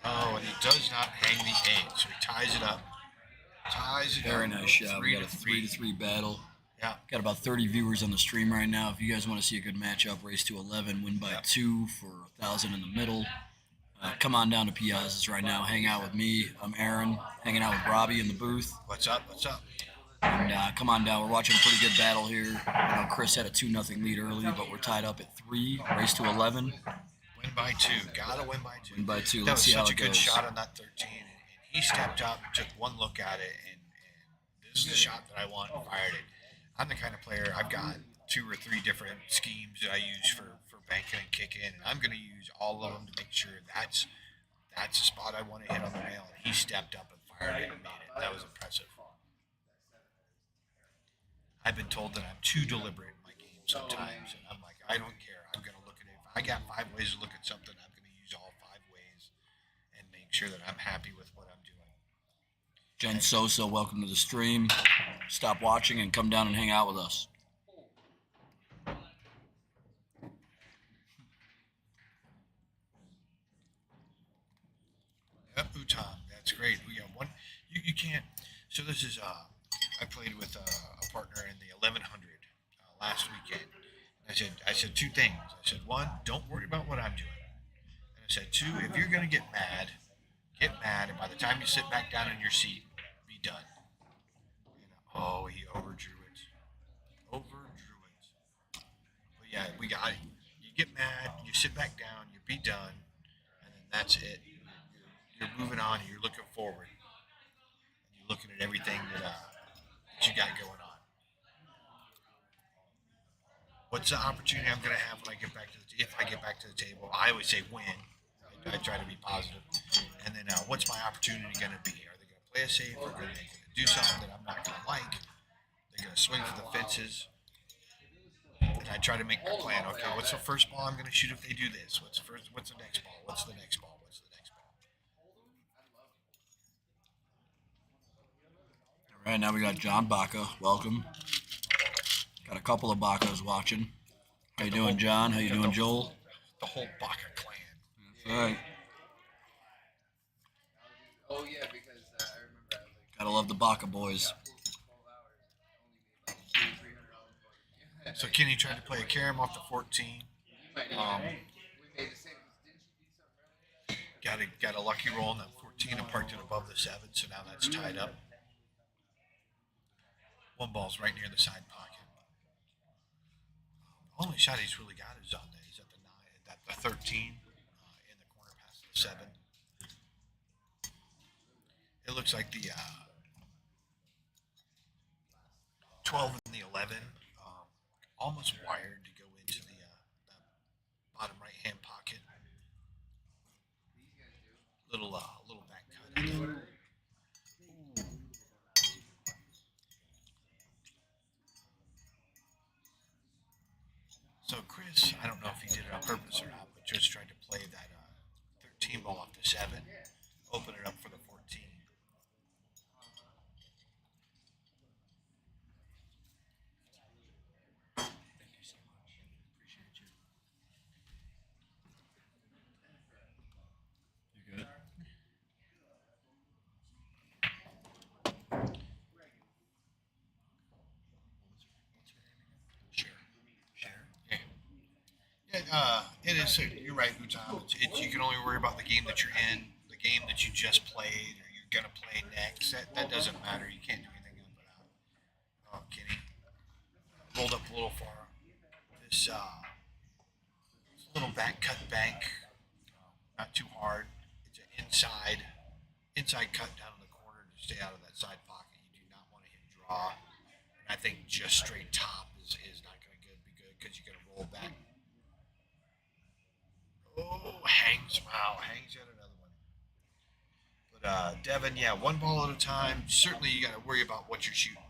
Oh, and he does not hang the 8, so he ties it up. Ties it Very up. nice shot. We 3 got a to 3. 3-3 battle. Yeah. Got about 30 viewers on the stream right now. If you guys want to see a good matchup, race to 11, win by 2 for 1,000 in the middle. Come on down to Piazza's right now. Hang out with me. I'm Aaron, hanging out with Robbie in the booth. What's up? What's up? And come on down. We're watching a pretty good battle here. I know Chris had a 2-0 lead early, but we're tied up at 3. Race to 11. Win by 2. Gotta win by 2. Win by 2. That Let's was see how such a it good goes. shot on that 13, and he stepped up, took one look at it, and this is the shot that I want, and fired it. I'm the kind of player, I've got 2 or 3 different schemes that I use for banking and kicking, and I'm going to use all of them to make sure that's the spot I want to hit on the nail. And he stepped up and fired it and made it. That was impressive. I've been told that I'm too deliberate in my game sometimes, and I'm like, I don't care. I'm going to look at it. If I got 5 ways to look at something, I'm going to use all 5 ways and make sure that I'm happy with what I'm doing. Jen Sosa, welcome to the stream. Stop watching and come down and hang out with us. Yep, Utam. That's great. We got one. You can't. So this is. I played with a partner in the 1100 last weekend. I said 2 things. I said 1, don't worry about what I'm doing. And I said 2, if you're gonna get mad, and by the time you sit back down in your seat, be done. Oh, he overdrew it. But yeah, we got it. You get mad, you sit back down, you be done, and then that's it. You're moving on. You're looking forward. And you're looking at everything that you got going on. What's the opportunity I'm going to have when I get back to if I get back to the table? I always say win. I try to be positive. And then what's my opportunity going to be? Are they going to play a safe? Or are they going to do something that I'm not going to like? They're going to swing for the fences. And I try to make my plan. Okay, what's the first ball I'm going to shoot if they do this? What's the next ball? What's the next ball? What's the next ball? All right, now we got John Baca. Welcome. Got a couple of Bacas watching. How you doing, John? How you doing, Joel? The whole Baca clan. That's right. Oh yeah, because I remember I was like Gotta love the Baca boys. 12 hours, only made like $200-$300. So Kenny tried to play a carom off the 14. We made the same. Didn't you Got a lucky roll on that 14 and parked it above the 7, so now that's tied up. One ball's right near the side pocket. Only shot he's really got is on the he's at the 9, at the 13 in the corner past the 7. It looks like the 12 and the 11 almost wired to go into the bottom right hand pocket. Little back cut. So Chris, I don't know if he did it on purpose or not, but just tried to play that 13 ball off the 7, open it up for the 14. Thank you so much. Appreciate you. You good? Sure. Yeah. It is. You're right, Utam. You can only worry about the game that you're in, the game that you just played, or you're gonna play next. That doesn't matter. You can't do anything up and out. Oh, Kenny rolled up a little far. This little back cut bank, not too hard. It's an inside cut down in the corner to stay out of that side pocket. You do not want to hit draw. And I think just straight top is not going to be good because you're going to roll back. Oh, hangs yet another one. But Devin, yeah, one ball at a time. Certainly, you got to worry about what you're shooting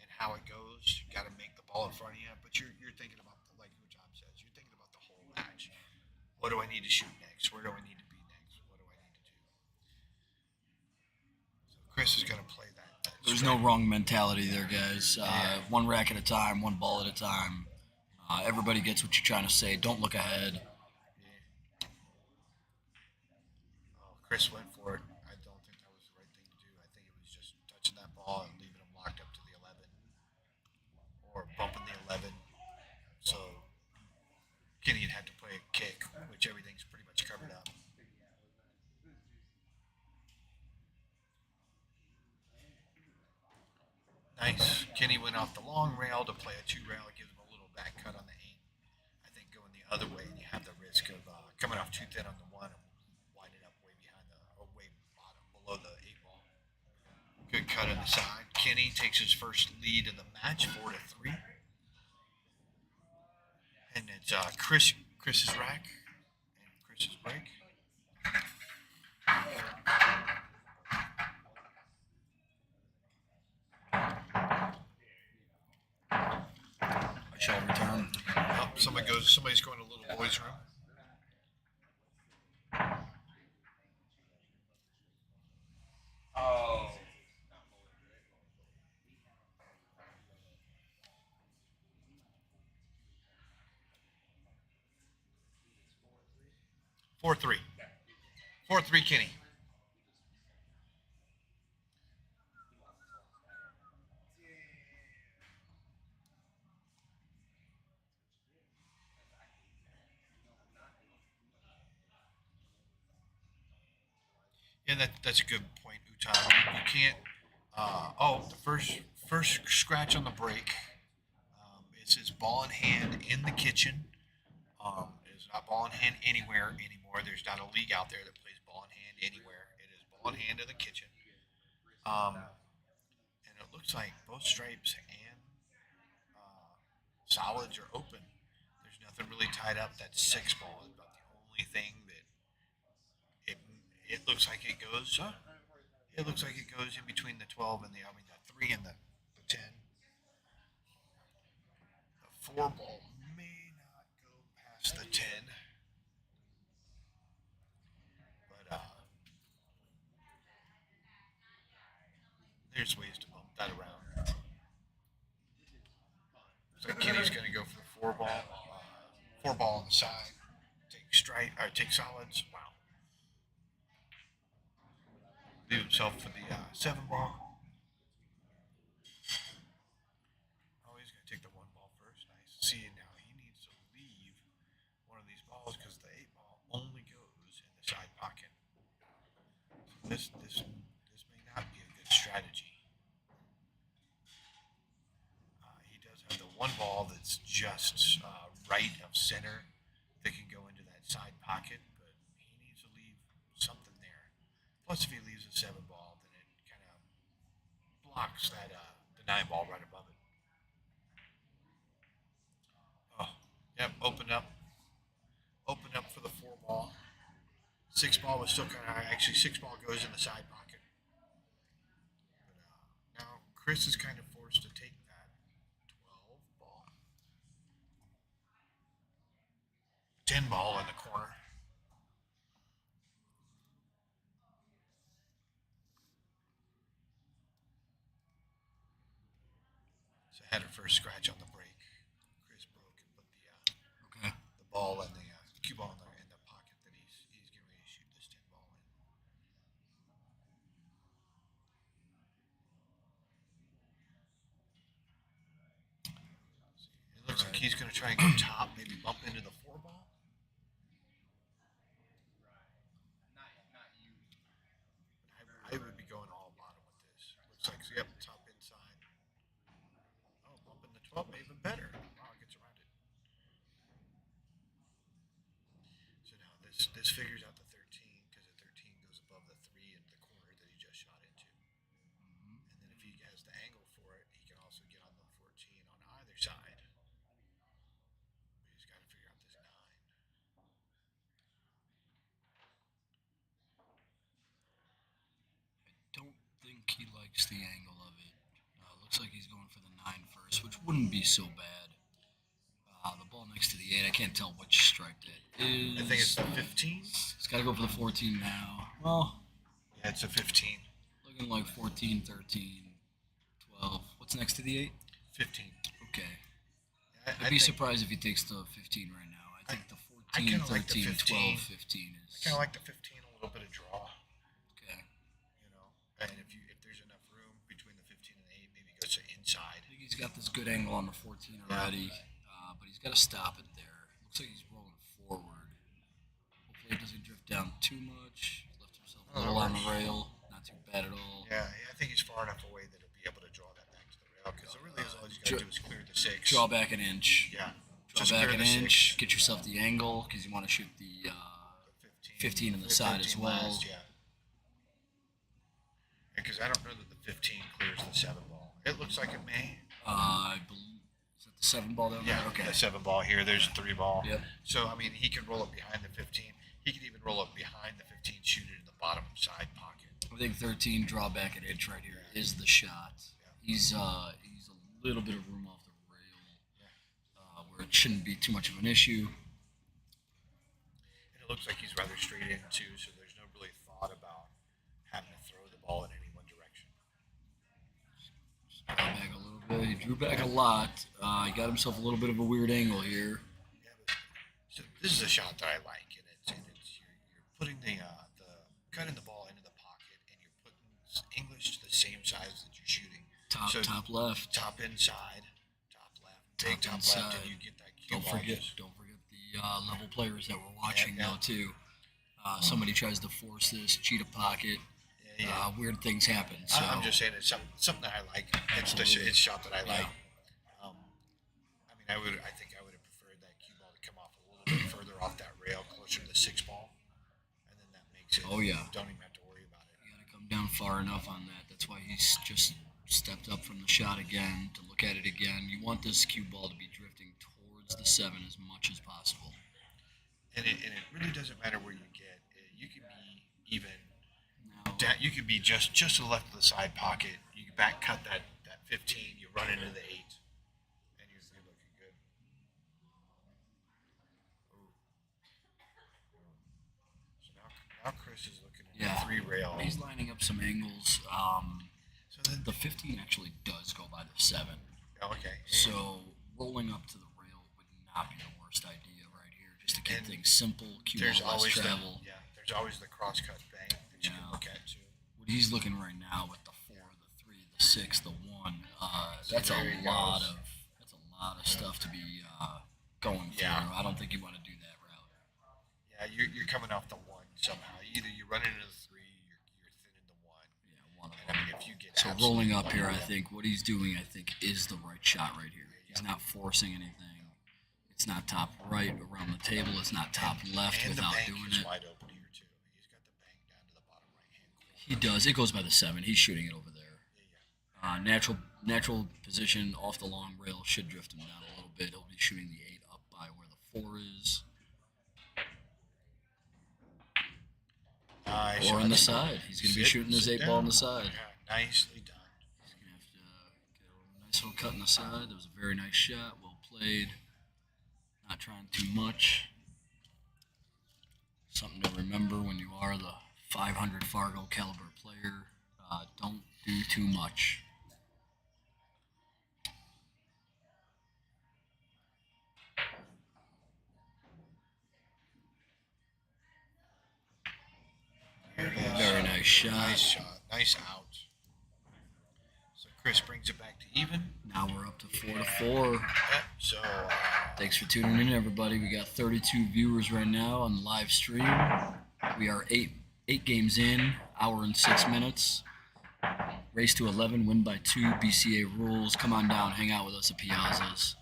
and how it goes. You got to make the ball in front of you, but you're thinking about like what John says. You're thinking about the whole match. What do I need to shoot next? Where do I need to be next? What do I need to do? So Chris is going to play that. There's no wrong mentality there, guys. One rack at a time, one ball at a time. Everybody gets what you're trying to say. Don't look ahead. Yeah. Oh, Chris went for it. I don't think that was the right thing to do. I think it was just touching that ball and leaving him locked up to the 11, or bumping the 11. So Kenny had to play a kick, which everything's pretty much covered up. Nice. Kenny went off the long rail to play a 2 rail. It gives him a little back cut on the 8. I think going the other way, you have the risk of coming off too thin on the 1 and winding up way behind or way bottom below the 8 ball. Good cut on the side. Kenny takes his first lead of the match, 4-3. And it's Chris's rack and Chris's break. I shall return. Oh, somebody's going to little boy's room. Oh. 4-3. 4-3 Kenny. Yeah, that's a good point, Utam. You can't. The first scratch on the break. It says ball in hand in the kitchen. It's not ball in hand anywhere anymore. There's not a league out there that plays ball in hand anywhere. It is ball in hand in the kitchen. And it looks like both stripes and solids are open. There's nothing really tied up. That 6 ball is about the only thing that it looks like it goes. It looks like it goes in between the 12 and the 3 and the 10. The 4 ball may not go past the 10. But there's ways to bump that around. So Kenny's going to go for the 4 ball. 4 ball on the side. Take solids. Wow. Leave himself for the 7 ball. Oh, he's going to take the 1 ball first. Nice. See, now he needs to leave one of these balls because the 8 ball only goes in This may not be a good strategy. He does have the one ball that's just right of center that can go into that side pocket, but he needs to leave something there. Plus, if he leaves a seven ball, then it kind of blocks that the nine ball right above it. Oh, yep, open up for the four ball. Six ball was still kind of actually six ball goes in the side pocket. But now Chris is kind of forced to take that 12 ball, 10 ball in the corner. So had her first scratch on the break. Chris broke and put Okay. the ball in the cue ball in the pocket that he's getting ready to shoot this 10 ball in. It looks like he's going to try and go top, maybe bump into the four ball. Not you. I would be going all bottom with this. Looks like, yep, top inside. Oh, bumping the 12, even better. Wow, it gets around it. So now this figures out the 13 because the 13 goes above the 3 in the corner that he just shot into. And then if he has the angle for it, he can also get on the 14 on either side. But he's got to figure out this 9. Don't think he likes the angle of it. Looks like he's going for the 9 first, which wouldn't be so bad. The ball next to the 8, I can't tell which stripe that is. I think it's the 15. He's got to go for the 14 now. Well, Yeah, it's a 15. looking like 14, 13, 12. What's next to the 8? 15. Okay. I I'd be think- surprised if he takes the 15 right now. I think the I 14, kinda like the 13, 15. 12, 15 I is. kind of like the 15, a little bit of draw. Okay. You know, and if there's enough room between the 15 and the 8, maybe go to inside. I think he's got this good angle on the 14 already, but he's got to stop it there. Looks like he's rolling forward. Hopefully it doesn't drift down too much. Left himself a little on the rail. Not too bad at all. Yeah, I think he's far enough away that he'll be able to draw that back to the rail because really all he's got to do is clear the 6. Draw back an inch. Yeah, Draw just back clear an the inch. 6. Get yourself the angle because you want to shoot the 15 on the side as 15 well. last, yeah. Because I don't know that the 15 clears the 7 ball. It looks like it may. I believe. Is that the 7 ball down Yeah, there? Okay. the 7 ball here. There's a 3 ball. Yep. So I mean, he can roll it behind the 15. He can even roll it behind the 15, shoot it in the bottom side pocket. I think 13 draw back an inch right here is the shot. He's a little bit of room off the rail where it shouldn't be too much of an issue. And it looks like he's rather straight in too, so there's no really thought about having to throw the ball in any one direction. Draw back a little bit. He drew back a lot. He got himself a little bit of a weird angle here. Yeah, but, so this is a shot that I like, and it's you're putting the cutting the ball into the pocket, and you're putting English to the same size that you're shooting. Top So left. top inside, top left, big top left, inside. and you get that cue Don't ball. forget the level players that we're watching Yeah, yeah. now too. Somebody tries to force this, cheat a pocket. Yeah. Weird things happen. So I'm just saying it's something that I like. It's Absolutely. it's a shot that I like. Yeah. I mean, I think I would have preferred that cue ball to come off a little bit further off that rail, closer to the 6 ball, and then that makes it. Oh, yeah. You don't even have to worry about it. you got to come down far enough on that. That's why he's just stepped up from the shot again to look at it again. You want this cue ball to be drifting towards the 7 as much as possible. And it really doesn't matter where you get. You can be even. Now, You could be just to the left of the side pocket. You can back cut that 15. You run into the 8, and you're looking good. Ooh. So now Chris is looking at Yeah. the 3 rail. he's lining up some angles. So then The 15 actually does go by the 7. okay. So rolling up to the rail would not be the worst idea right here. Just to keep And things simple, cue there's ball less always travel. there's always the cross cut bank that you can Yeah. look at too. What he's looking right now with the 4, the 3, the 6, the 1. That's there a he lot goes. of stuff to be going through. Yeah. I don't think you want to do that route. Yeah, you're coming off the 1 somehow. Either you run into the 3, you're you get So rolling up here, I think what he's doing, I think, is the right shot right here. He's not forcing anything. It's not top right around the table. It's not top left and without the bank doing is it. wide open here too. He's got the bank down to the bottom right hand corner. He does. It goes by the 7. He's shooting it over there. Natural position off the long rail should drift him down a little bit. He'll be shooting the 8 up by where the 4 is. Nice. Or on the side. He's going to be shooting his 8 ball on the side. Yeah, nicely done. He's going to have to get a nice little cut on the side. That was a very nice shot. Well played. Not trying too much. Something to remember when you are the 500 Fargo caliber player. Don't do too much. Very nice shot. Nice shot. Nice out. So Chris brings it back to even. Now we're up to 4-4. Yep. So Thanks for tuning in, everybody. We got 32 viewers right now on the live stream. We are eight games in, hour and 6 minutes. Race to 11, win by 2, BCA rules. Come on down, hang out with us at Piazza's.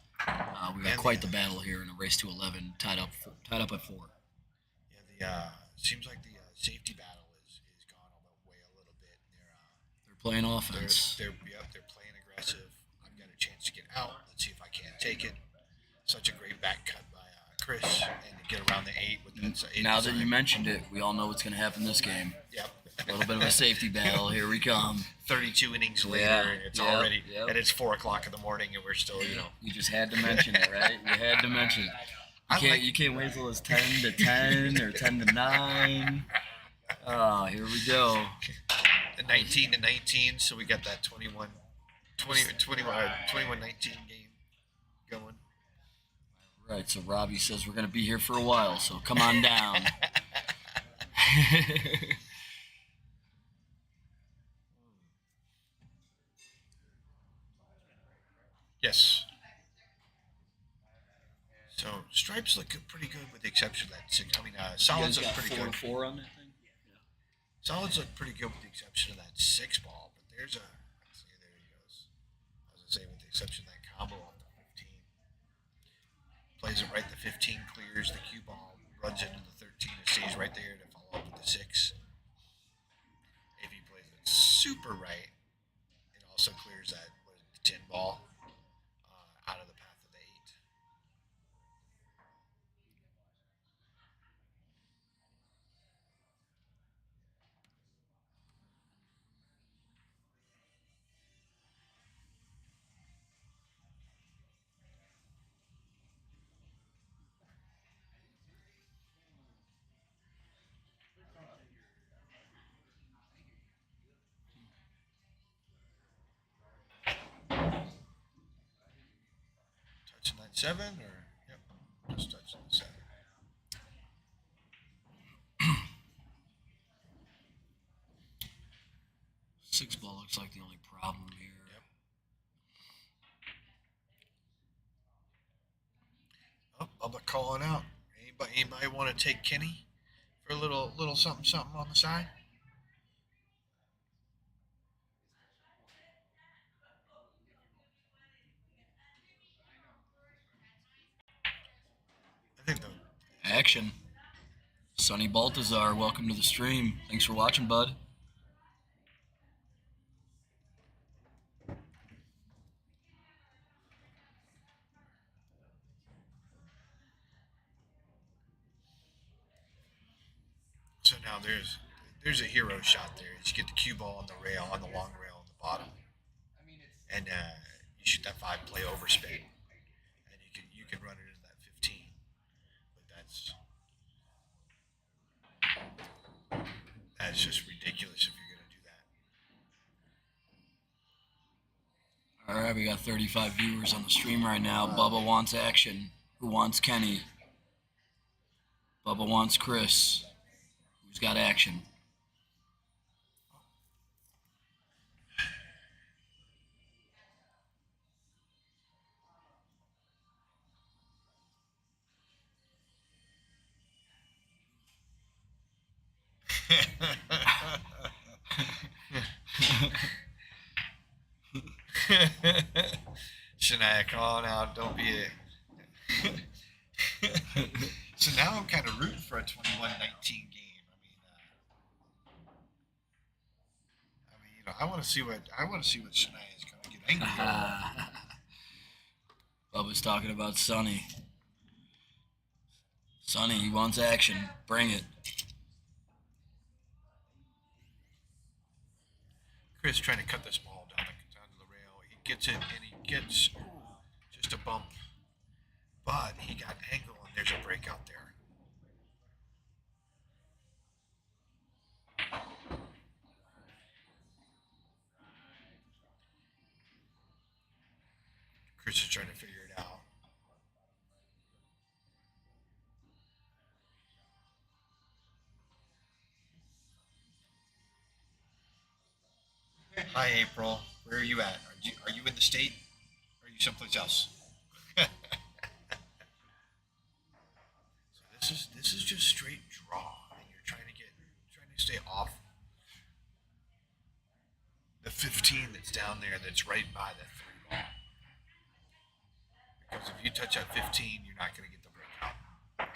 We got quite the battle here in a race to 11, tied up at 4. yeah, seems like the safety battle is gone away a little bit. They're playing offense. They're playing aggressive. I've got a chance to get out. Let's see if I can't take it. Such a great back cut by Chris, and to get around the 8 with that. Now that you mentioned it, we all know what's going to happen this game. Yep. A little bit of a safety battle. Here we come. 32 innings later, Yeah, and it's yep, already yep. and it's 4:00 in the morning, and we're still, You just had to mention it, right? You had to mention it. You can't wait till it's 10 to 10 or 10 to 9. Oh, here we go. 19 to 19. So we got that 21-19 game going. Right, so Robbie says we're going to be here for a while, so come on down. Yes. So stripes look pretty good with the exception of that 6. I mean, solids look pretty good. 4 on that thing? Solids look pretty good with the exception of that 6 ball, but there's a. Let's see, there he goes. I was gonna say with the exception of that combo off the 15. Plays it right. The 15 clears the cue ball, runs into the 13. It stays right there to follow up with the 6. If he plays it super right, it also clears that the 10 ball out of the path of the 8. Touching that 7, or yep, just touching the 7. Six ball looks like the only problem here. Yep. Oh, Bubba calling out. Anybody want to take Kenny for a little something on the side? I think the Action. Sonny Baltazar, welcome to the stream. Thanks for watching, bud. So now there's a hero shot there. You get the cue ball on the rail, on the long rail on the bottom, and you shoot that 5 play overspin, and you can run it into that 15. But that's just ridiculous if you're gonna do that. All right, we got 35 viewers on the stream right now. Bubba wants action. Who wants Kenny? Bubba wants Chris. Who's got action? Shania, come on out. Don't be a. So now I'm kind of rooting for a 21-19 game. I want to see what Shania is going to get angry over. Bubba's talking about Sonny. Sonny, he wants action. Bring it. Chris trying to cut this ball down the rail. He gets it and he gets just a bump, but he got angle and there's a break out there. Chris is trying to figure it out. Hi, April. Where are you at? Are you in the state? Or are you someplace else? So this is just straight draw, and you're trying to stay off the 15 that's down there that's right by the 3 ball. Because if you touch that 15, you're not going to get the breakout.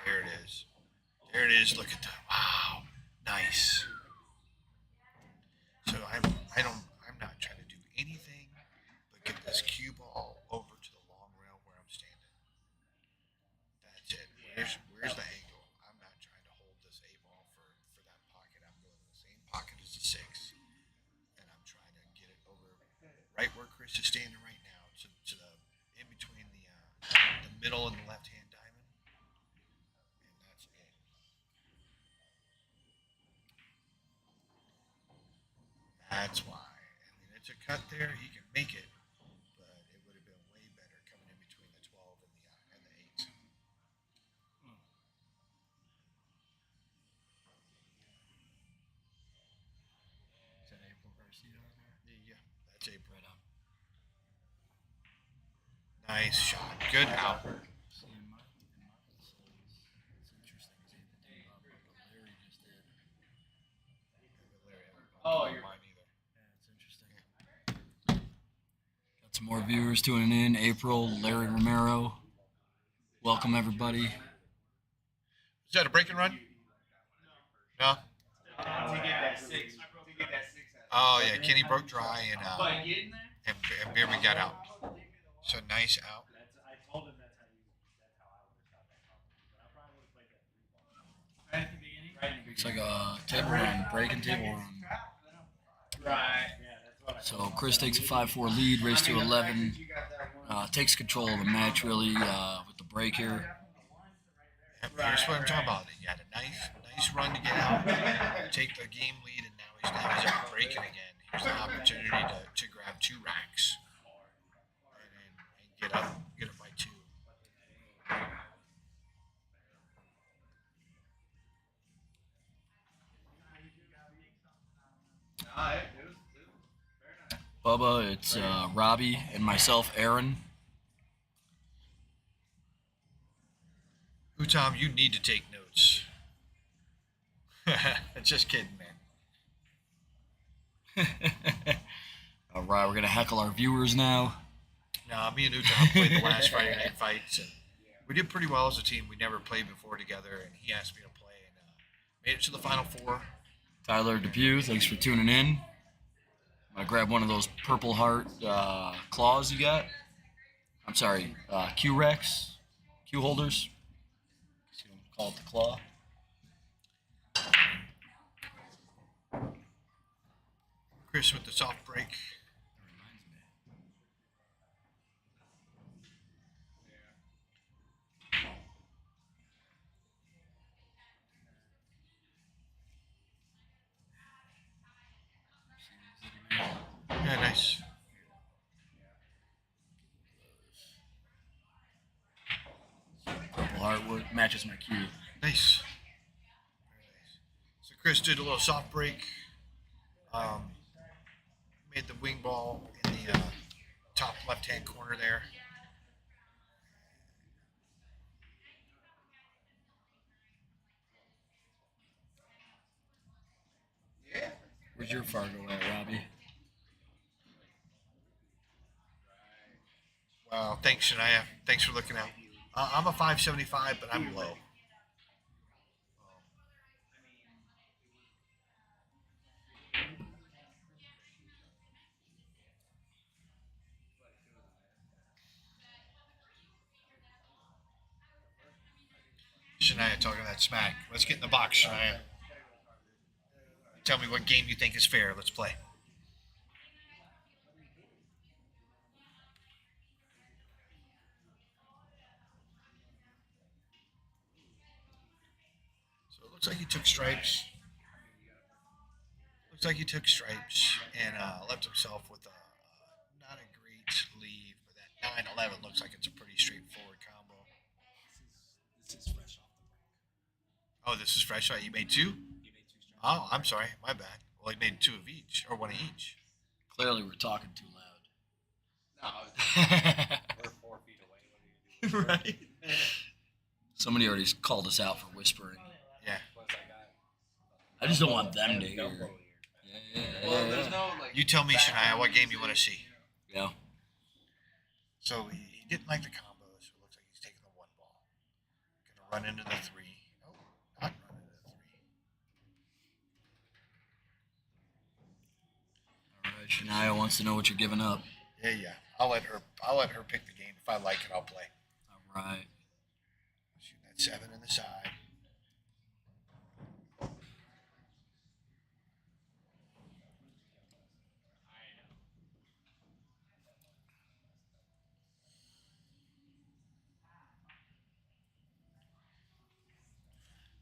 There it is. There it is. Look at that. Wow. Nice. So I'm not trying to do anything but get this cue ball over to the long rail where I'm standing. That's it. Where's the angle? I'm not trying to hold this A ball for that pocket. I'm going in the same pocket as the 6. And I'm trying to get it over right where Chris is standing right now to the in between the middle and the left hand diamond. And that's it. That's why. I mean, it's a cut there. He can make it, but it would have been way better coming in between the 12 and the 8. Is that April Garcia on there? Yeah, that's April. Right on. Nice shot. Good out. See, in my it's interesting. He had the team up, but Larry just did. Oh, you're- mine either. Yeah, it's interesting. Got some more viewers tuning in. April, Larry Romero. Welcome, everybody. Is that a break and run? No. To get that 6. Oh yeah, Kenny broke dry and But getting there? and Beerman got out. So nice out. I told him that's how I would have shot that compliment. But I probably would have played that 3 ball. Right at the beginning? It's like a table run, breaking table run. Right. Yeah, that's what I So Chris takes a 5-4 lead, race to 11. Takes control of the match really with the break here. Yep, here's what I'm talking about. He had a nice run to get out, take the game lead, and now he's out breaking again. Here's the opportunity to grab 2 racks and get up by 2. It was very nice. Bubba, it's Robbie and myself, Aaron. Ooh, Tom, you need to take notes. Just kidding, man. All right, we're gonna heckle our viewers now. No, me and Utom played the last Friday night fights, and we did pretty well as a team. We never played before together, and he asked me to play, and made it to the final 4. Tyler Depew, thanks for tuning in. I'm gonna grab one of those Purple Heart claws you got. I'm sorry, Q Rex, Q holders. You don't call it the claw. Chris with the soft break. Yeah, nice. Purple Heart matches my Q. Nice. Very nice. So Chris did a little soft break. Made the wing ball in the top left-hand corner there. Where's your Fargo at, Robbie? Well, thanks, Shania. Thanks for looking out. I'm a 575, but I'm low. Shania talking that smack. Let's get in the box, Shania. Tell me what game you think is fair. Let's play. So it looks like he took stripes. Looks like he took stripes and left himself with a not a great lead, but that 9-11 looks like it's a pretty straightforward combo. This is fresh off the break. Oh, this is fresh. Right, you made two? You made 2 strikes. Oh, I'm sorry. My bad. Well, he made two of each, or one of each. Clearly, we're talking too loud. No, We're 4 feet away. What are you gonna do? Right. Somebody already called us out for whispering. Yeah. Plus, I got I just don't want them to hear. Dumbo here. well, there's no like. You tell me, Shania, what game you want to see. Yeah. So he didn't like the combo, so it looks like he's taking the one ball. Gonna run into the three. Oh, not run into the three. All right. Shania wants to know what you're giving up. Yeah. I'll let her pick the game. If I like it, I'll play. All right. Shoot that 7 in the side.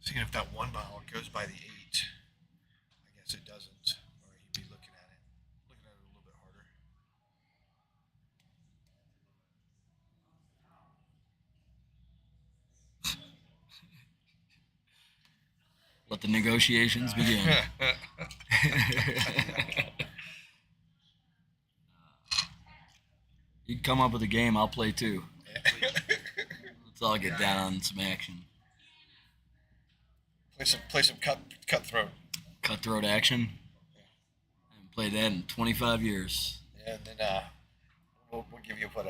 Seeing if that one ball goes by the 8. I guess it doesn't, or he'd be looking at it a little bit harder. Let the negotiations begin. You can come up with a game, I'll play too. Let's all get down on some action. play some cutthroat. Cutthroat action. I haven't played that in 25 years. Yeah, and then we'll give you what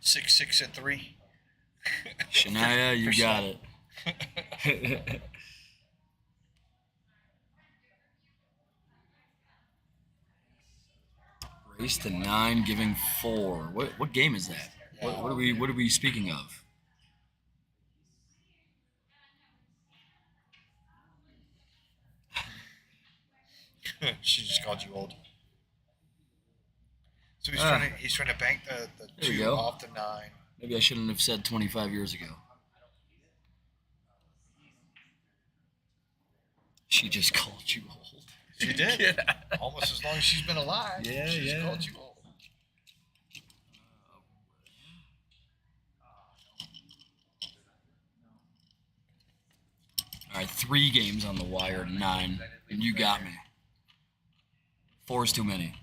6, and 3. Shania, you got it. Race to 9, giving 4. What game is that? What are we speaking of? She just called you old. So he's trying to bank the There you 2 go. off the 9. Maybe I shouldn't have said 25 years ago. She just called you old. She did. Yeah. Almost as long as she's been alive. Yeah, she just yeah. called you old. All right, 3 games on the wire, 9, and you got me. 4's too many.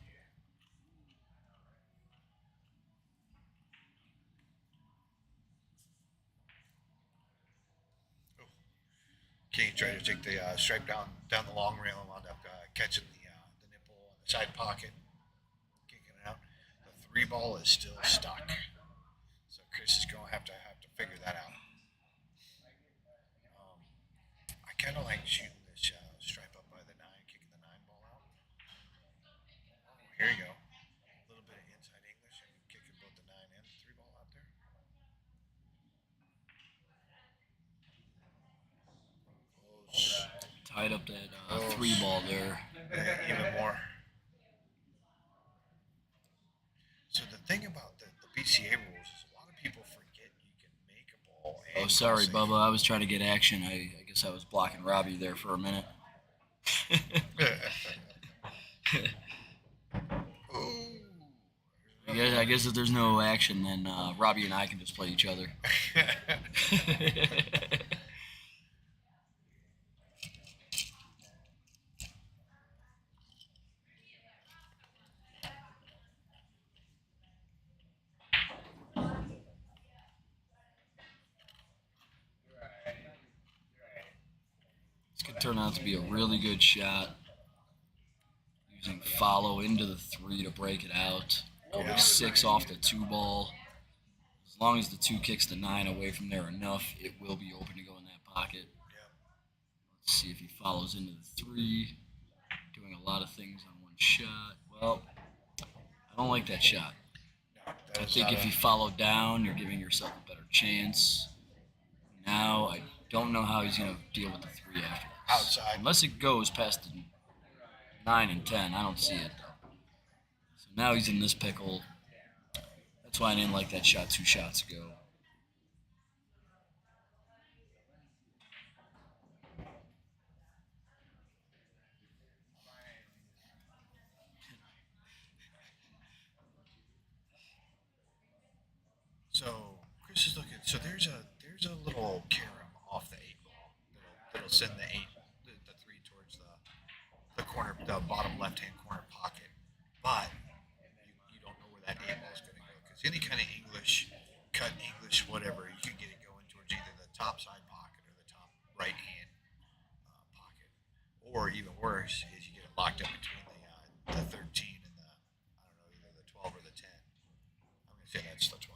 Kane tried to take the stripe down the long rail and wound up catching the nipple on the side pocket, kicking it out. The 3 ball is still stuck, so Chris is going to have to figure that out. I kind of like shooting this stripe up by the 9, kicking the 9 ball out. Oh, here you go. A little bit of inside English and kicking both the 9 and the 3 ball out there. Close. Tied up that 3 ball there. Even more. So the thing about the BCA rules is a lot of people forget you can make a ball. Oh, And sorry, save. Bubba. I was trying to get action. I guess I was blocking Robbie there for a minute. Ooh. I guess if there's no action, then Robbie and I can just play each other. This could turn out to be a really good shot. Using follow into the 3 to break it out. Go Yeah. to 6 off the 2 ball. As long as the 2 kicks the 9 away from there enough, it will be open to go in that pocket. Let's see if he follows into the 3. Doing a lot of things on one shot. Well, I don't like that shot. No, I think if you follow down, you're giving yourself a better chance. Now, I don't know how he's going to deal with the 3 after this. Outside. Unless it goes past the 9 and 10. I don't see it, though. So now he's in this pickle. That's why I didn't like that shot 2 shots ago. So Chris is looking. So there's a little carom off the 8 ball that'll send the 3 towards the corner, the bottom left hand corner pocket. But you don't know where that 8 ball is going to go because any kind of English cut English whatever you can get it going towards either the top side pocket or the top right hand pocket, or even worse is you get it locked up between the 13 and the I don't know either the 12 or the 10. I'm going to say that's the 12.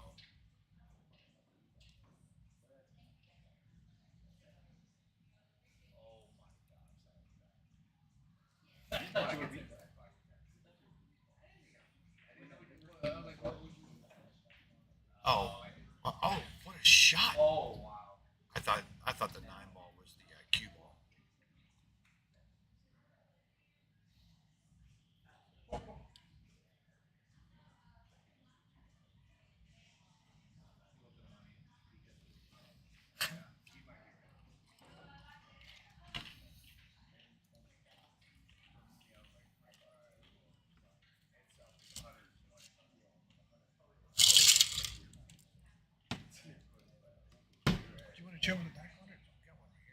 Oh, oh, what a shot! Oh wow. I thought the 9 ball was the cue ball. Do you want to chill in the back on it? Got one here.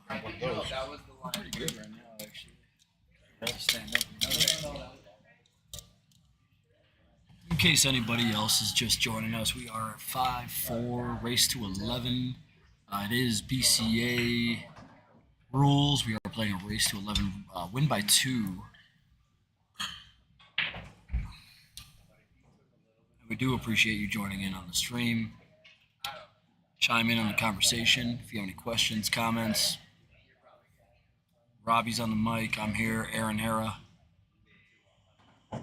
Got one of those. That was the line. Pretty good right now, actually. Stand up. In case anybody else is just joining us, we are at 5-4, race to 11. It is BCA rules. We are playing a race to 11, win by 2. We do appreciate you joining in on the stream. Chime in on the conversation if you have any questions, comments. Robbie's on the mic. I'm here. Aaron Hara. See,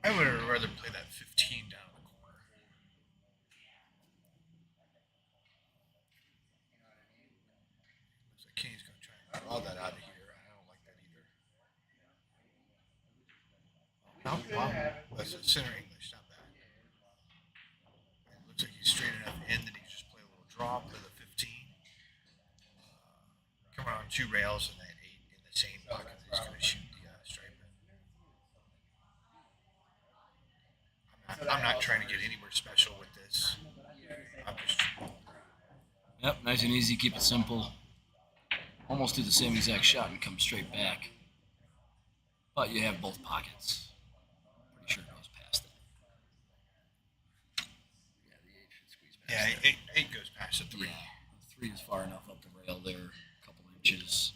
I would have rather play that 15 down in the corner. Looks like Kenny's going to try and draw that out of here. I don't like that either. No, wow. That's a center English, not bad. It looks like he's straight enough in that he can just play a little draw, play the 15. Come around 2 rails and then 8 in the same pocket. He's going to shoot the stripe in. I'm not trying to get anywhere special with this. I'm just Yep, nice and easy. Keep it simple. Almost do the same exact shot and come straight back. But you have both pockets. Pretty sure it goes past that. Yeah, the 8 should squeeze past that. 8 goes past the 3. Yeah, the 3 is far enough up the rail there, a couple inches.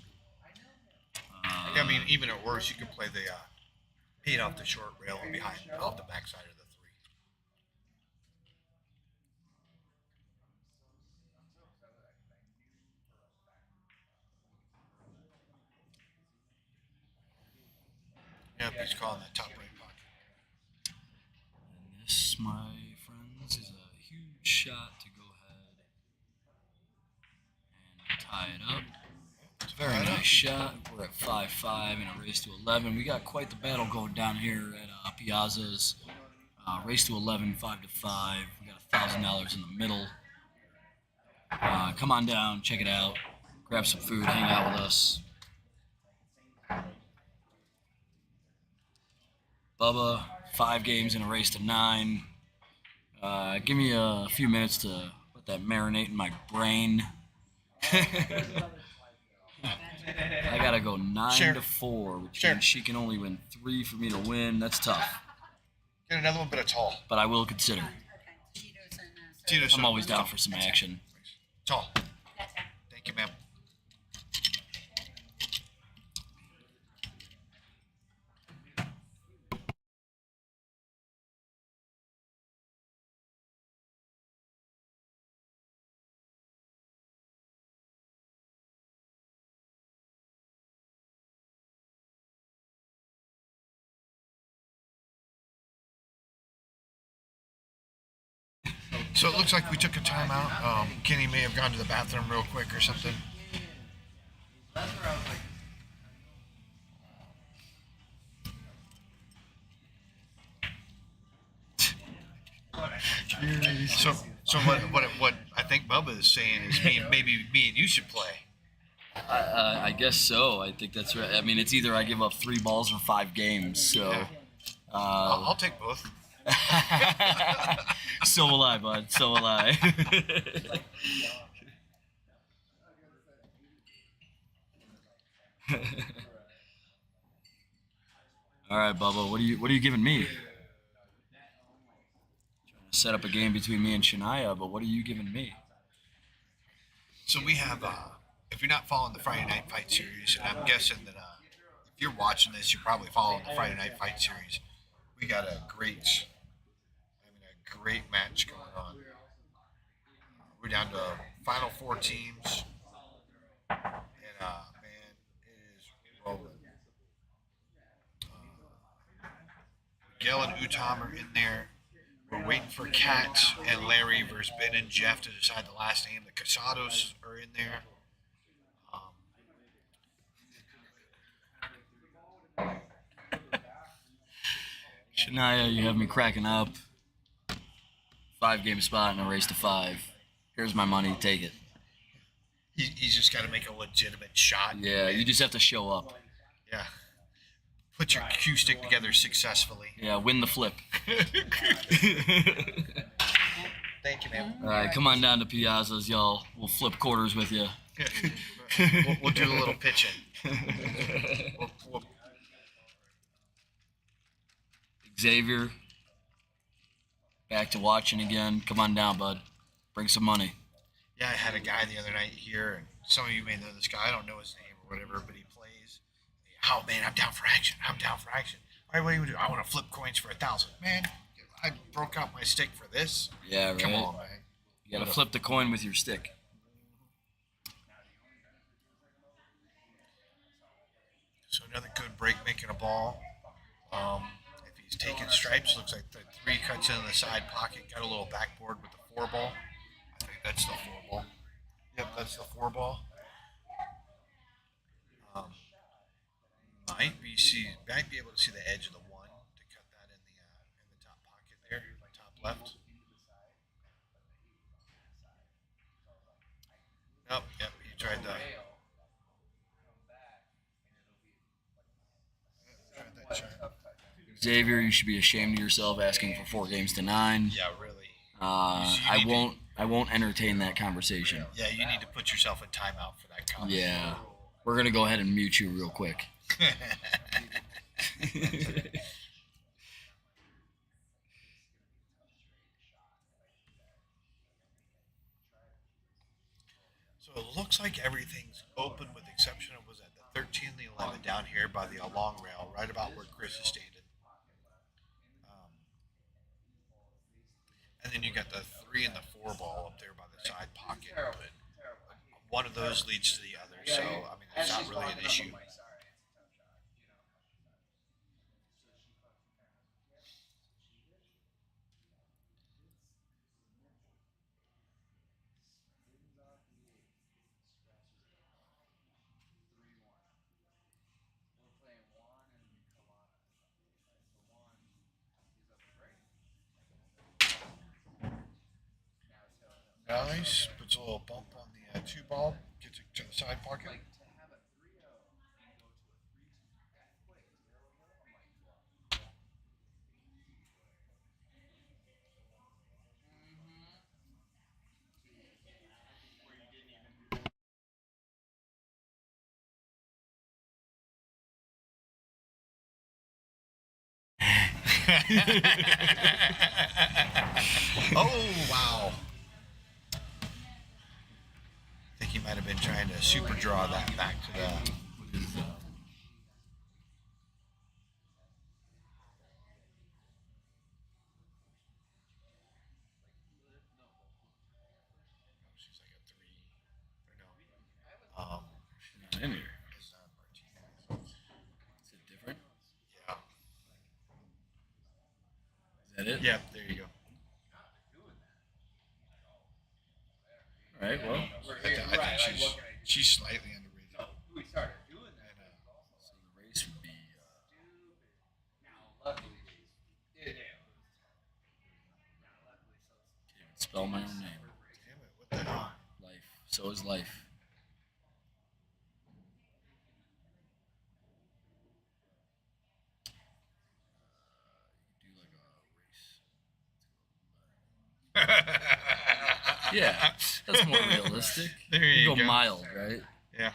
I mean, even at worst, you can play the 8 off the short rail and behind off the backside of the 3. Yep, he's calling that top right pocket. And this, my friends, is a huge shot to go ahead and tie it up. Very nice shot. We're at 5-5 in a race to 11. We got quite the battle going down here at Piazza's. Race to 11, 5-5. We got $1,000 in the middle. Come on down, check it out. Grab some food, hang out with us. Bubba, 5 games in a race to 9. Give me a few minutes to let that marinate in my brain. I gotta go 9-4, which means she can only win 3 for me to win. That's tough, Get another one, but a tall. but I will consider. Okay, Tito's and Tito's I'm always down for some action. Tall. that's it. Thank you, ma'am. So it looks like we took a timeout. Kenny may have gone to the bathroom real quick or something. So what I think Bubba is saying is maybe me and you should play. I guess so. I think that's right. I mean, it's either I give up 3 balls or 5 games. So, Yeah. I'll take both. so will I, bud. So will I. All right, Bubba. What are you giving me? Trying to set up a game between me and Shania, but what are you giving me? So we have, if you're not following the Friday Night Fight series, and I'm guessing that if you're watching this, you're probably following the Friday Night Fight series. We got a great match going on. We're down to final 4 teams, and man, it is rolling. Miguel and Utam are in there. We're waiting for Kat and Larry versus Ben and Jeff to decide the last name. The Casados are in there. Shania, you have me cracking up. 5-game spot and a race to 5. Here's my money. Take it. He's just got to make a legitimate shot. Yeah, you just have to show up. Yeah. Put your cue stick together successfully. Yeah, win the flip. Thank you, man. All right, come on down to Piazza's, y'all. We'll flip quarters with you. We'll do a little pitching. We'll Xavier, back to watching again. Come on down, bud. Bring some money. Yeah, I had a guy the other night here, and some of you may know this guy. I don't know his name or whatever, but he plays. Oh, man, I'm down for action. All right, what do you do? I want to flip coins for 1,000. Man, I broke out my stick for this. Yeah, right. Come on, man. You gotta flip the coin with your stick. So another good break making a ball. If he's taking stripes, looks like the 3 cuts in the side pocket. Got a little backboard with the 4 ball. I think that's the 4 ball. Yep, that's the 4 ball. Might be able to see the edge of the 1 to cut that in the top pocket there, top left. Nope. Yep. He tried that shot. Xavier, you should be ashamed of yourself asking for 4 games to 9. Yeah, really. I won't entertain that conversation. Yeah, you need to put yourself in timeout for that comment. Yeah, we're gonna go ahead and mute you real quick. So it looks like everything's open with the exception of, was that the 13 and the 11 down here by the long rail, right about where Chris is standing. And then you got the 3 and the 4 ball up there by the side pocket. But one of those leads to the other, so I mean that's not really an issue. Nice. Puts a little bump on the 2 ball. Gets it to the side pocket. Oh, wow. I think he might have been trying to super draw that back to the. She's like a 3. Or no. Not in here. It's not Martinez. Is it different? Yeah. Is that it? Yeah, there you go. right. Well, I think she's slightly underrated. We started doing that. And, so the race would be Now, luckily, yeah. can't even spell my own name. damn it, what the hell? Life. So is life. You do like a race. Yeah, that's more realistic. There you go. mild, right? Yeah.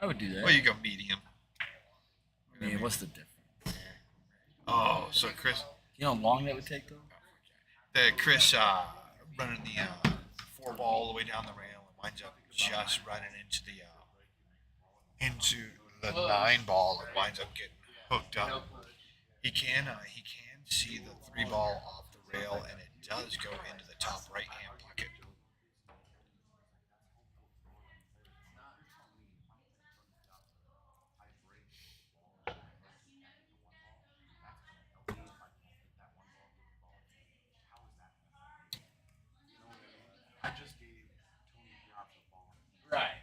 I would do that. Well, you go medium. I mean, what's the difference? Oh, so Chris, You know how long that would take, though? Chris running the 4 ball all the way down the rail and winds up just running into the 9 ball and winds up getting hooked up. He can see the 3 ball off the rail, and it does go into the top right hand pocket. Right.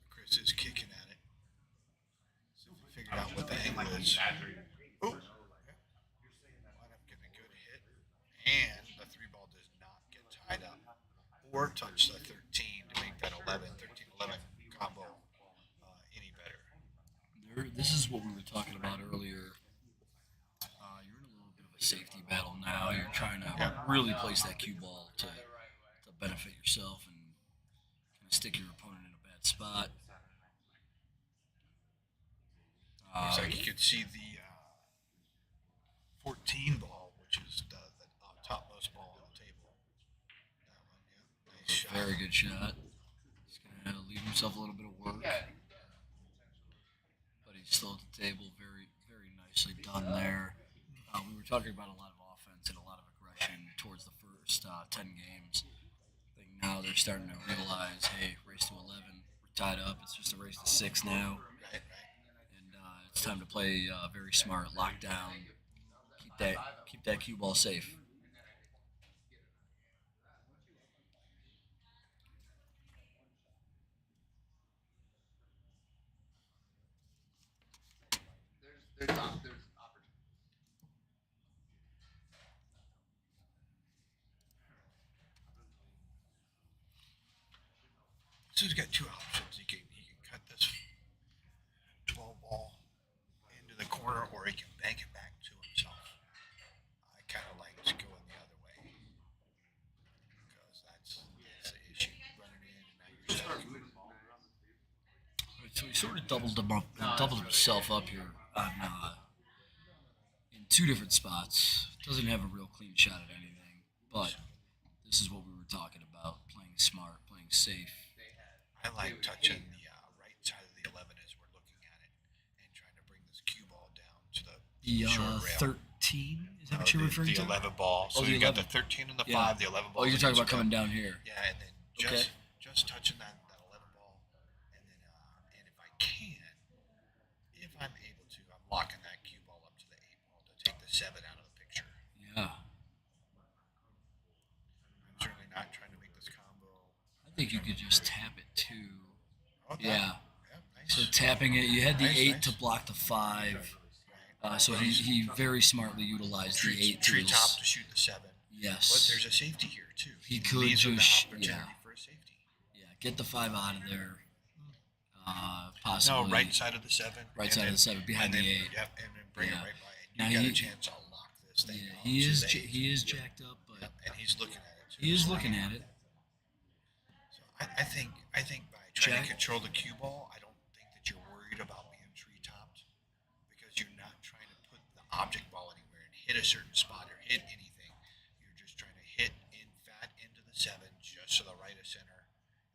Chris is kicking at it. So we figured out what the angle is. Oh, wind up getting a good hit, and the 3 ball does not get tied up or touch the 13 to make that 13-11 combo any better. This is what we were talking about earlier. You're in a little bit of a safety battle now. You're trying to really place that cue ball to benefit yourself and kind of stick your opponent in a bad spot. Looks like you could see the 14 ball, which is the topmost ball on the table. That one, yeah, nice shot. Very good shot. He's going to leave himself a little bit of work. But he's still at the table. Very, very nicely done there. We were talking about a lot of offense and a lot of aggression towards the first 10 games. I think now they're starting to realize, hey, race to 11, we're tied up. It's just a race to 6 now. Right. And it's time to play very smart, lock down, keep that cue ball safe. There's opportunity. So he's got 2 options. He can cut this 12 ball into the corner, or he can bank it back to himself. I kind of like going the other way because that's the issue. Running in and now you're stuck. So he sort of doubled himself up here on, in 2 different spots. Doesn't have a real clean shot at anything, but this is what we were talking about: playing smart, playing safe. I like touching the right side of the 11 as we're looking at it and trying to bring this cue ball down to the short rail. 13? Is that what you're referring the to? 11 ball. So the you got the 11. 13 and the Yeah. 5, the 11 ball. Oh, you're talking about coming down here. Yeah, and then Okay. just touching that 11 ball, and then and if I can, if I'm able to, I'm locking that cue ball up to the 8 ball to take the 7 out of the picture. Yeah. I'm certainly not trying to make this combo. I think you could just tap it too. Oh, that- Yeah. nice. So tapping it, you had the Nice, 8 nice. to block the 5. So he very smartly utilized the 8 to tree his, top to shoot the 7. But yes. there's a safety here too. He could Leaves with an just- opportunity yeah. for a safety. Yeah, get the 5 out of there. Possibly. No, right side of the 7. Right and side of then- the 7, behind and the then- 8. Yep, and then bring Yeah. it right by it. Now You got he- a chance to lock this thing. Yeah, off he to is the 8. he is jacked up, but Yep, and he's looking at it too. he is looking at it. So I think by trying Jack? to control the cue ball, I don't think that you're worried about being tree topped because you're not trying to put the object ball anywhere and hit a certain spot or hit anything. You're just trying to hit in fat into the 7 just to the right of center,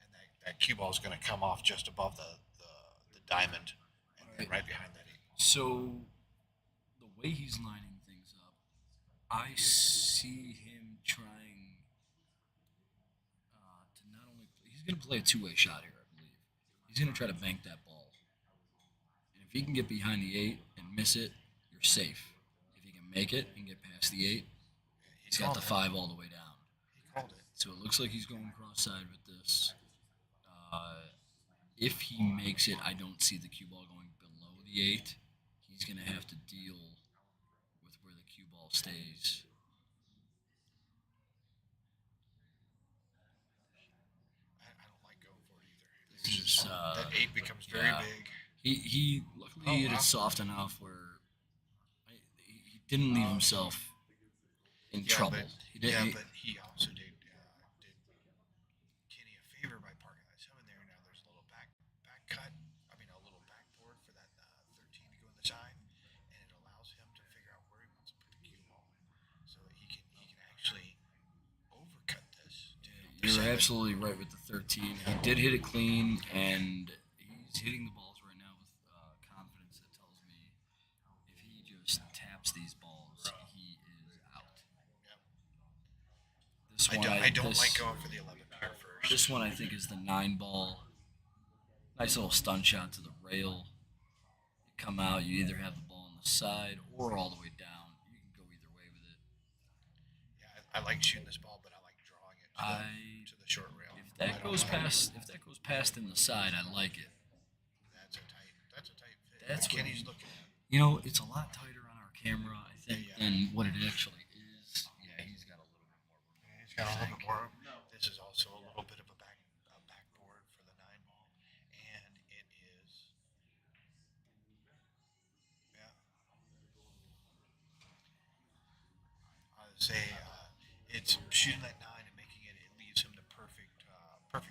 and that cue ball is going to come off just above the diamond and then right behind that 8. So the way he's lining things up, I see him trying to not only he's going to play a 2-way shot here, I believe. He's going to try to bank that ball. And if he can get behind the 8 and miss it, you're safe. If he can make it and get past the 8. He's got called the it. 5 all the way down. He called it. So it looks like he's going cross-side with this. If he makes it, I don't see the cue ball going below the 8. He's going to have to deal with where the cue ball stays. I don't like going for it either. This There's is, just, that 8 becomes very yeah. big. He luckily Oh, hit wow. it soft enough where he didn't leave himself in trouble. But, He did, yeah, he- but he also did Kenny a favor by parking that 7 there. Now there's a little back cut. I mean, a little backboard for that 13 to go in the side, and it allows him to figure out where he wants to put the cue ball, so that he can actually overcut this. To the You're 7. absolutely right with the 13. He did hit it clean, and he's hitting the balls right now with confidence that tells me if he just taps these balls, he is out. Yep. This one, I don't this- like going for the 11 here first. This one I think is the 9 ball. Nice little stun shot to the rail. You come out, you either have the ball on the side or all the way down. You can go either way with it. Yeah, I like shooting this ball, but I like drawing it to the short rail. If that goes past in the side, I like it. That's a tight fit. That's what Kenny's looking at. You know, it's a lot tighter on our camera, I think, Yeah. than what it actually is. Yeah, he's got a little bit more room. He's got a little bit more. This is also a little bit of a backboard for the 9 ball, and it is. Yeah. I would say it's shooting that 9 and making it. It leaves him the perfect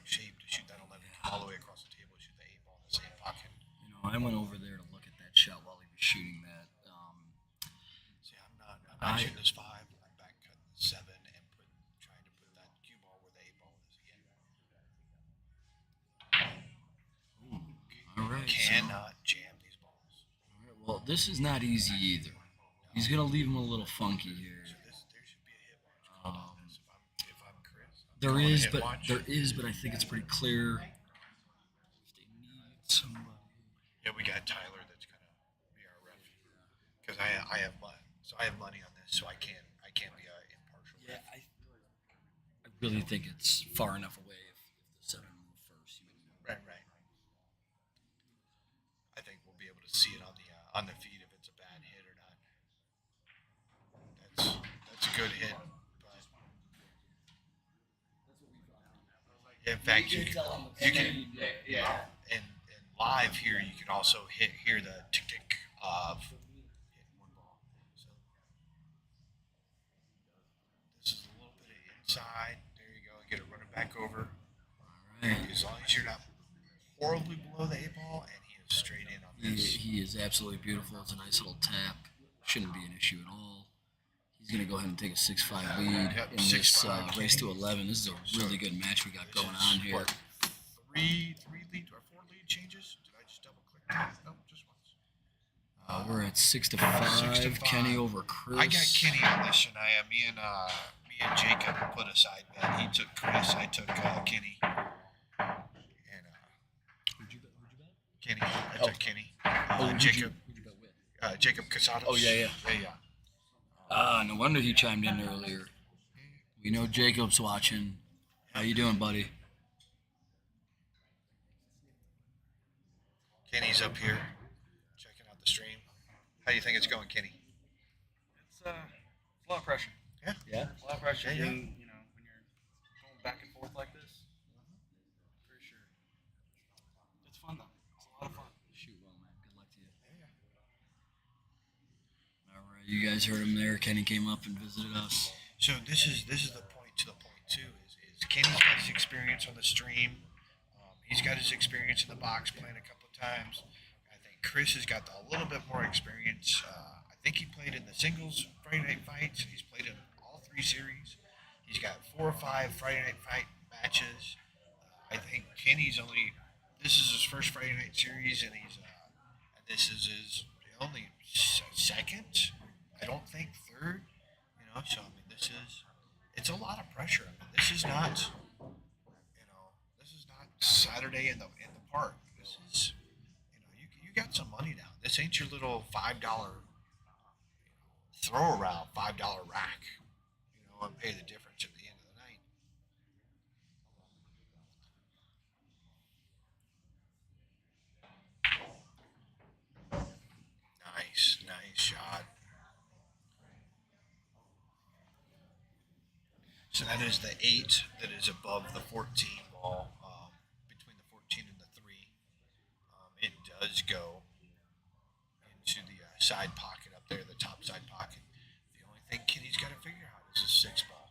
shape to shoot that 11 all the way across the table. Shoot the 8 ball in the same pocket. You know, I went over there to look at that shot while he was shooting that. See, I'm not I- shooting this 5. I'm back cutting the 7 and trying to put that cue ball where the 8 ball is again. All right. Cannot jam these balls. All right, well, this is not easy either. He's going to leave him a little funky here. So there should be a hit watch called on this if I'm Chris. I'm There calling a is, hit but watch. I think it's pretty clear. If they need somebody. Yeah, we got Tyler that's gonna be our ref because I have money, so I have money on this, so I can't be a impartial. Yeah, ref. I really think it's far enough away if the 7 move first. You would know. Right. I think we'll be able to see it on the feed if it's a bad hit or not. That's a good hit. But in fact, you can and live here you can also hear the tick tick of hitting one ball. So this is a little bit of inside. There you go. Get it running back over. All right. As long as you're not horribly below the 8 ball, and he is straight in on this. He is absolutely beautiful. It's a nice little tap. Shouldn't be an issue at all. He's going to go ahead and take a 6-5 lead Yep, in this 6-5 race to Kenny. 11. This is a really good match we got This going is, on here. what, three lead or 4 lead changes? Did I just double click that? Nope, just once. We're at 6-5. 6-5. Kenny over Chris. I got Kenny on this, and me and Jacob put a side bet. He took Chris, I took Kenny. And Who'd you bet? Kenny, I took Kenny. Who'd Jacob, you bet with? Jacob Casados. Oh, yeah. Yeah. No wonder he chimed in earlier. We know Jacob's watching. How you doing, buddy? Kenny's up here checking out the stream. How do you think it's going, Kenny? It's a lot of pressure. Yeah. Yeah. A lot of pressure Yeah, yeah. being, when you're going back and forth like this. For sure. It's fun though. It's a lot of fun. Shoot well, man. Good luck to you. All right, you guys heard him there. Kenny came up and visited us. So this is the point to the point too. Is Kenny's got his experience on the stream. He's got his experience in the box playing a couple of times. I think Chris has got a little bit more experience. I think he played in the singles Friday night fights. He's played in all 3 series. He's got 4 or 5 Friday night fight matches. I think Kenny's this is his first Friday night series, and this is his only second. I don't think third. So I mean, it's a lot of pressure. I mean, this is not Saturday in the park. This is, you got some money down. This ain't your little $5 throw around $5 rack, and pay the difference at the end of the night. Nice shot. So that is the 8 that is above the 14 ball, between the 14 and the 3. It does go into the side pocket up there, the top side pocket. The only thing Kenny's got to figure out is a 6 ball.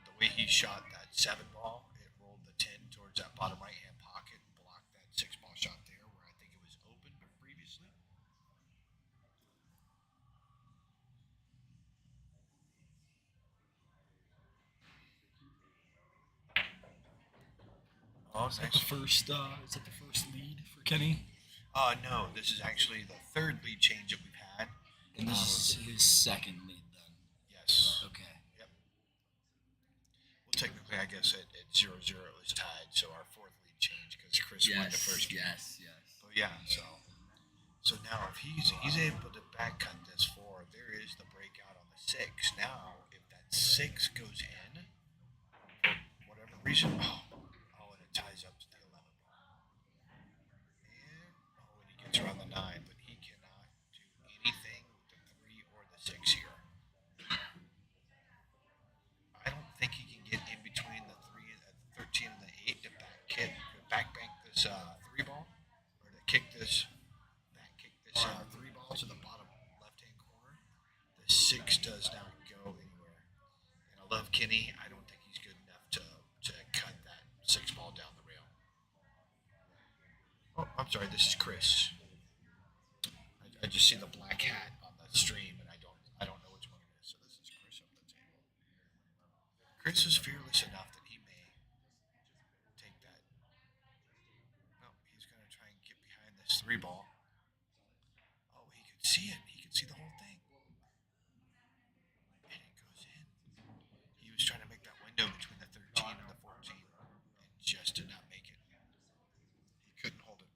The way he shot that 7 ball, it rolled the 10 towards that bottom right hand pocket, blocked that 6 ball shot there where I think it was open previously. Oh, Is that the first? Is that the first lead for Kenny? No, this is actually the 3rd lead change that we've had. And this is his second lead then. Yes. Okay. Yep. Well, technically, I guess at 0-0 it was tied, so our 4th lead change because Chris won the first game. Yes. But yeah, so now if he's able to back cut this 4, there is the breakout on the 6. Now, if that 6 goes in, for whatever reason, and it ties up to the 11 ball. And he gets around the 9, but he cannot do anything with the 3 or the 6 here. I don't think he can get in between the 3 and the 13 and the 8 to back bank this 3 ball, or to kick this 3 ball to the bottom left hand corner. The 6 does not go anywhere, and I love Kenny. I don't think he's good enough to cut that 6 ball down the rail. Oh, I'm sorry. This is Chris. I just see the black hat on the stream, and I don't know which one it is. So this is Chris up the table. Chris is fearless enough that he may take that. No, he's going to try and get behind this 3 ball. Oh, he could see it. He could see the whole thing. And it goes in. He was trying to make that window between the 13 and the 14 and just did not make it. He couldn't hold it.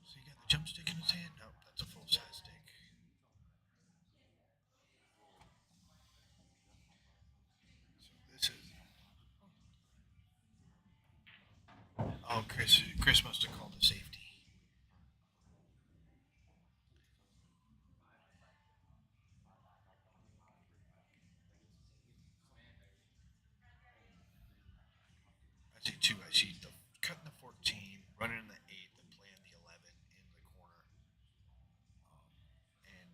So you got the jump stick in his hand? Nope, that's a full size stick. So this is. Oh, Chris must have called a safety. I see 2. I see the cutting the 14, running in the 8, then playing the 11 in the corner. And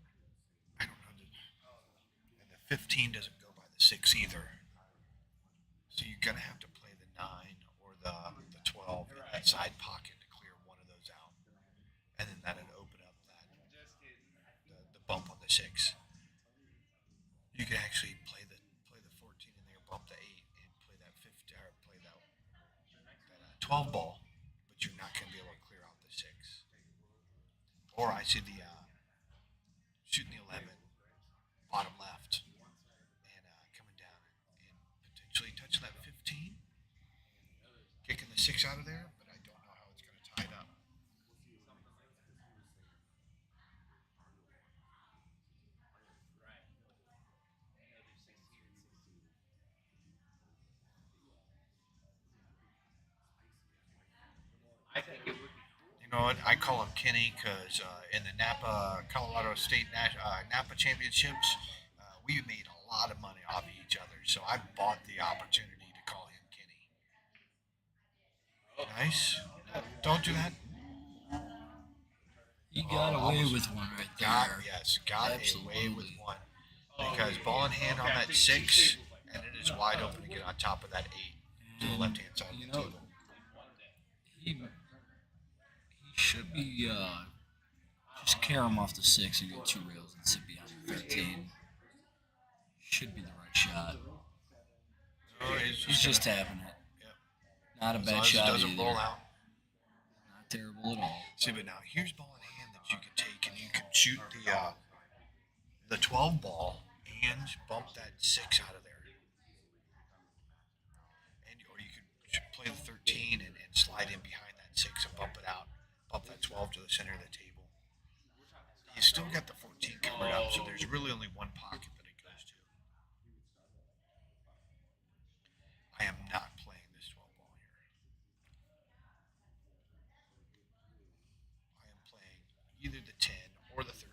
I don't know. And the 15 doesn't go by the 6 either. So you're gonna have to play the 9 or the 12 in that side pocket to clear one of those out, and then that'd open up the bump on the 6. You could actually play the 14 in there, bump the 8, and play that 15 or play that 12 ball, but you're not gonna be able to clear out the 6. Or I see the shooting the 11, bottom left, and coming down and potentially touching that 15, kicking the 6 out of there, but I don't know how it's going to tie it up. I think it would be You know what? I call him Kenny because in the Napa, Colorado State Napa Championships, we made a lot of money off of each other. So I bought the opportunity to call him Kenny. Nice. Don't do that. He got away almost with one right there. Got away Absolutely. with one. Because ball in hand on that 6, and it is wide open to get on top of that 8 to the left hand side of the table. He should be just carry him off the 6 and get 2 rails and sit behind the 13. Should be the right shot. Oh, He's just tapping it. Yep. Not a As bad long as it shot doesn't either. roll out. Not terrible at all. See, but now here's ball in hand that you can take, and you can shoot the 12 ball and bump that 6 out of there. And or you could play the 13 and slide in behind that 6 and bump it out. Bump that 12 to the center of the table. You still got the 14 covered up, so there's really only one pocket that it goes to. I am not playing this 12 ball here. I am playing either the 10 or the 13.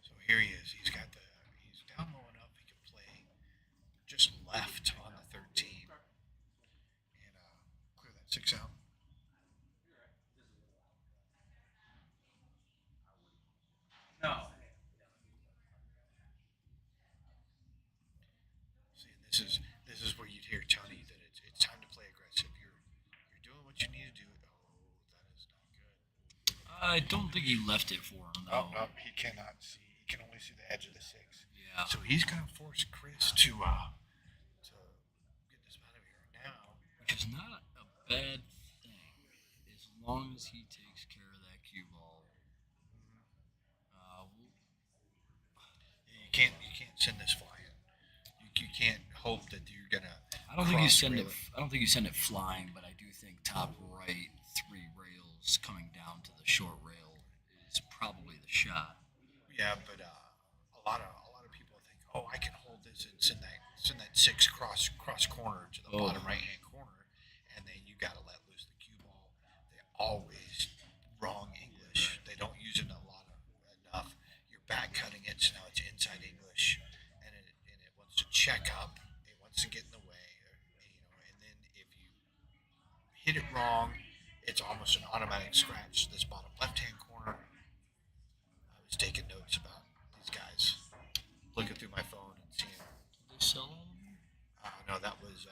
So here he is. He's down low enough he can play just left on the 13 and clear that 6 out. No. See, and this is where you'd hear Tony that it's time to play aggressive. You're doing what you need to do. Oh, that is not good. I don't think he left it for him though. No, he cannot see. He can only see the edge of the 6. Yeah. So he's gonna force Chris to get this out of here now. Which is not a bad thing, as long as he takes care of that cue ball. You can't send this flying. You can't hope that you're gonna. I don't think you cross send rail it. I don't think you send it flying, but I do think top right 3 rails coming down to the short rail is probably the shot. Yeah, but a lot of people think, oh, I can hold this and send that 6 cross corner to the bottom right hand corner, and then you got to let loose the cue ball. They always wrong English. They don't use it enough. You're back cutting it, so now it's inside English, and it wants to check up. It wants to get in the way, and then if you hit it wrong, it's almost an automatic scratch to this bottom left hand corner. I was taking notes about these guys, looking through my phone and seeing. Did they sell all of them? No, that was.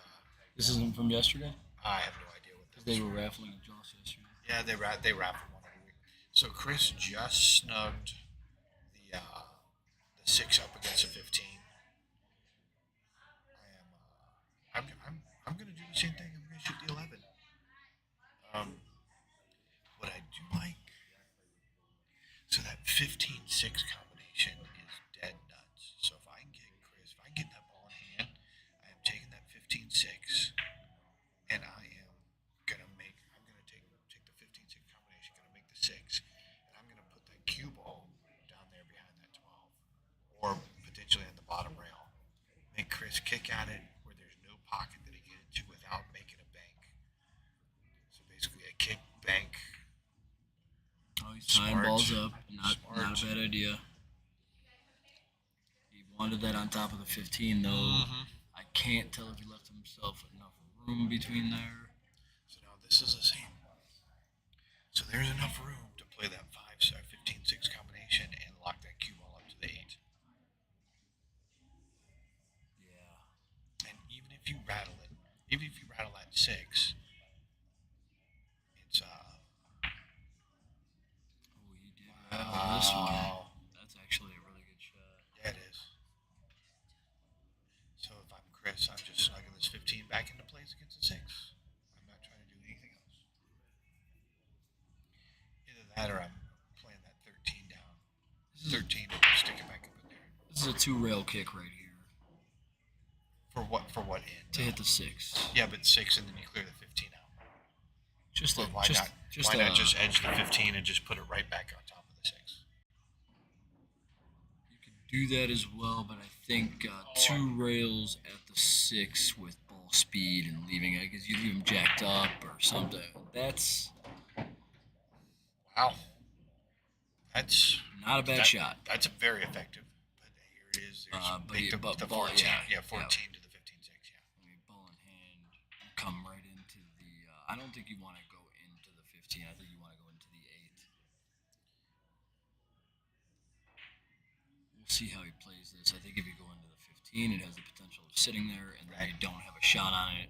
This isn't from yesterday. I have no idea what that They was. were raffling a Joss yesterday. Yeah, they raffle one every week. So Chris just snugged the 6 up against a 15. I'm gonna do the same thing. I'm gonna shoot the 11. What I do like. So that 15-6 combination is dead nuts. So if I can get Chris, if I can get that ball in hand, I am taking that 15-6, and I'm gonna take the 15-6 combination, gonna make the 6, and I'm gonna put that cue ball down there behind that 12, or potentially on the bottom rail. Make Chris kick at it where there's no pocket that he can get into without making a bank. So basically a kick bank. Oh, he's tying Smart. balls up. Not Smart. a bad idea. He wanted that on top of the 15, though. I can't tell if he left himself enough room between there. So now this is the same. So there's enough room to play that 15-6 combination and lock that cue ball up to the 8. Yeah. And even if you rattle that 6, it's Oh, he did rattle this one. wow. That's actually a really good shot. Yeah, it is. So if I'm Chris, I'm just snugging this 15 back into place against the 6. I'm not trying to do anything else. Either that or I'm playing that 13 down. 13 and stick it back up in there. This is a 2-rail kick right here For what end? to hit the 6. Yeah, but 6 and then you clear the 15 out. Just Or a, why just, not? just Why a, not just edge the 15 and just put it right back on top of the 6? You could do that as well, but I think 2 rails at the 6 with ball speed and leaving it because you leave him jacked up or something. That's Wow. That's not a bad shot. That's a very effective. But here it is. There's But make yeah, the, but the ball- 14. yeah, 14 to the 15-6. Yeah. I mean, ball in hand, you come right into the. I don't think you want to go into the 15. I think you want to go into the 8. We'll see how he plays this. I think if you go into the 15, it has the potential of sitting there, and then you don't have a shot on it,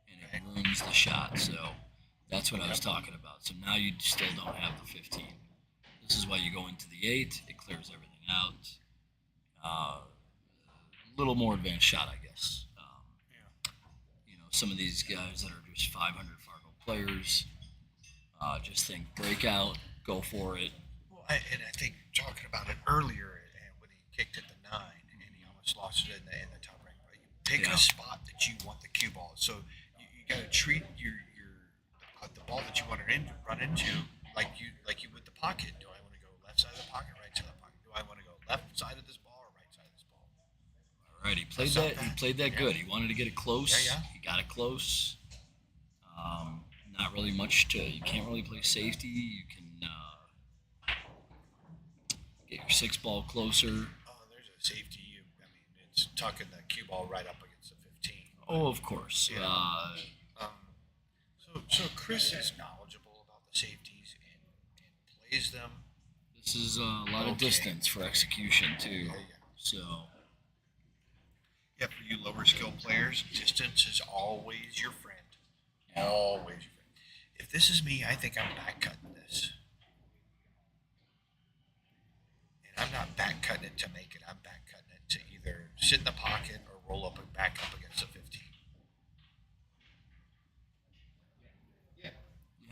and it ruins the shot. So that's what I was talking about. So now you still don't have the 15. This is why you go into the 8. It clears everything out. A little more advanced shot, I guess. Some of these guys that are just 500 Fargo players just think breakout, go for it. Well, and I think talking about it earlier, and when he kicked at the 9, and he almost lost it in the top rank. Right? You pick a spot that you want the cue ball. So you got to treat your the ball that you want to run into like you would the pocket. Do I want to go left side of the pocket, right side of the pocket? Do I want to go left side of this ball or right side of this ball? All right, he played That's not that. He bad. played that Yeah. good. He wanted to get it close. Yeah. He got it close. Not really much to. You can't really play safety. You can get your 6 ball closer. Oh, there's a safety. I mean, it's tucking the cue ball right up against the 15. Oh, of course. Yeah. So Chris is knowledgeable about the safeties and plays them. This is a lot of Okay. distance for execution too. Yeah. So Yeah, for you lower skill players, distance is always your friend. Always your friend. If this is me, I think I'm back cutting this. And I'm not back cutting it to make it. I'm back cutting it to either sit in the pocket or roll up and back up against the 15. yeah,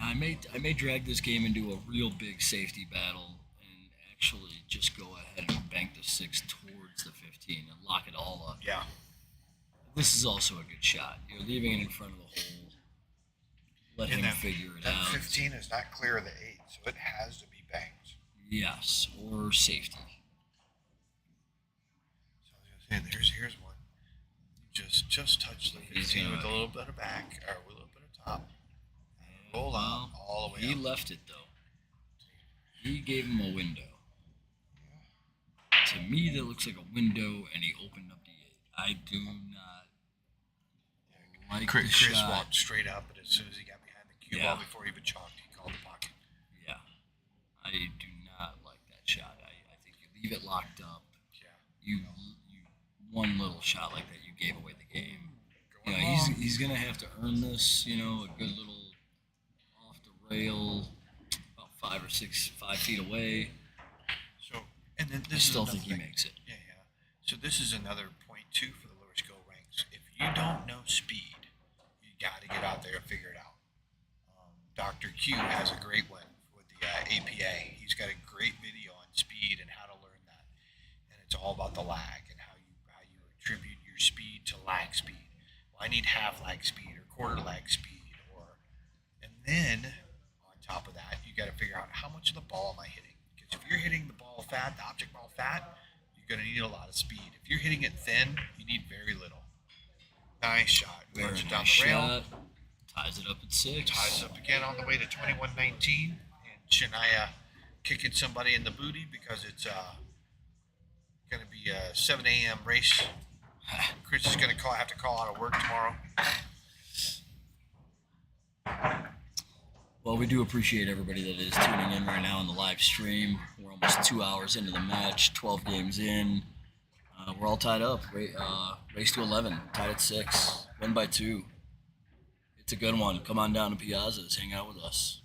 I may drag this game into a real big safety battle and actually just go ahead and bank the 6 towards the 15 and lock it all up. Yeah. This is also a good shot. You're leaving it in front of the hole. Let And him figure it that out. 15 is not clear of the 8, so it has to be banked. Yes, or safety. So I was gonna say, here's one. Just touch the He's 15 gonna- with a little bit of back or with a little bit of top. And roll out all the way He up. left it though. He gave him a window. To me, that looks like a window, and he opened up the 8. I do not like Chris the shot. walked straight up, and as soon as he got behind the cue Yeah. ball before he even chalked, he called the pocket. Yeah, I do not like that shot. I think you leave it locked up. Yeah. You one little shot like that, you gave away the game. Going He's gonna have to earn this. A good little off the rail, about 5 feet away. So, and then I this still is think he another thing. makes it. Yeah. So this is another point too for the lower skill ranks. If you don't know speed, you got to get out there and figure it out. Dr. Q has a great one with the APA. He's got a great video on speed and how to learn that, and it's all about the lag and how you attribute your speed to lag speed. Well, I need half lag speed or quarter lag speed, and then on top of that, you got to figure out how much of the ball am I hitting. Because if you're hitting the ball fat, the object ball fat, you're going to need a lot of speed. If you're hitting it thin, you need very little. Nice shot. Very Runs it down nice the rail. shot. Ties it up at 6. Ties up again on the way to 21-19. And Shania kicking somebody in the booty because it's going to be a 7 a.m. race. Chris is going to have to call out of work tomorrow. Well, we do appreciate everybody that is tuning in right now on the live stream. We're almost 2 hours into the match, 12 games in. We're all tied up. Race to 11, tied at 6, win by 2. It's a good one. Come on down to Piazza's, hang out with us.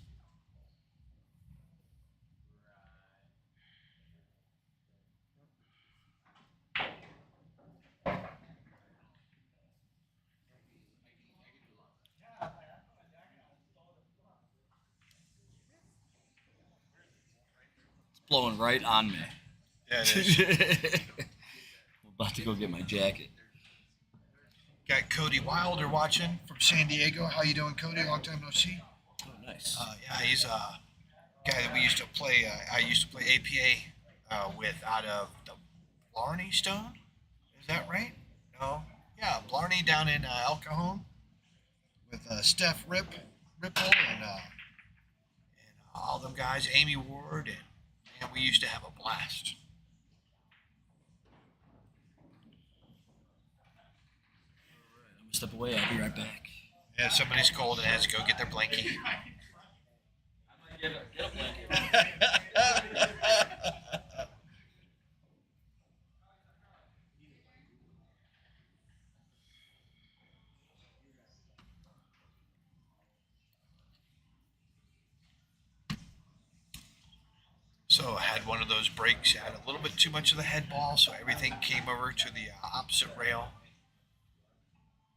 It's blowing right on me. Yeah, it is. I'm about to go get my jacket. Got Cody Wilder watching from San Diego. How you doing, Cody? Long time no see. Oh, nice. Yeah, he's a guy that we used to play. I used to play APA with out of the Blarney Stone. Is that right? No. Yeah, Blarney down in El Cajon with Steph Ripple and all them guys, Amy Ward, and man, we used to have a blast. I'm gonna step away. I'll be right back. Yeah, somebody's cold and has to go get their blankie. So I had one of those breaks. Had a little bit too much of the head ball, so everything came over to the opposite rail.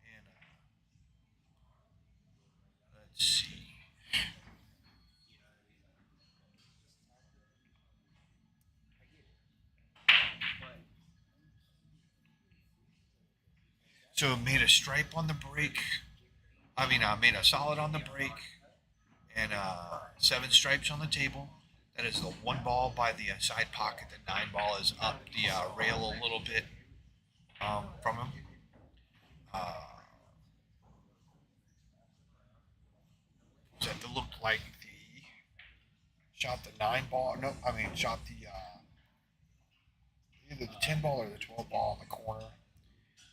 And let's see. So made a stripe on the brake. I mean, I made a solid on the brake, and 7 stripes on the table. That is the 1 ball by the side pocket. The 9 ball is up the rail a little bit from him. Uh, so that looked like the shot the 9 ball. No, I mean shot the either the 10 ball or the 12 ball in the corner.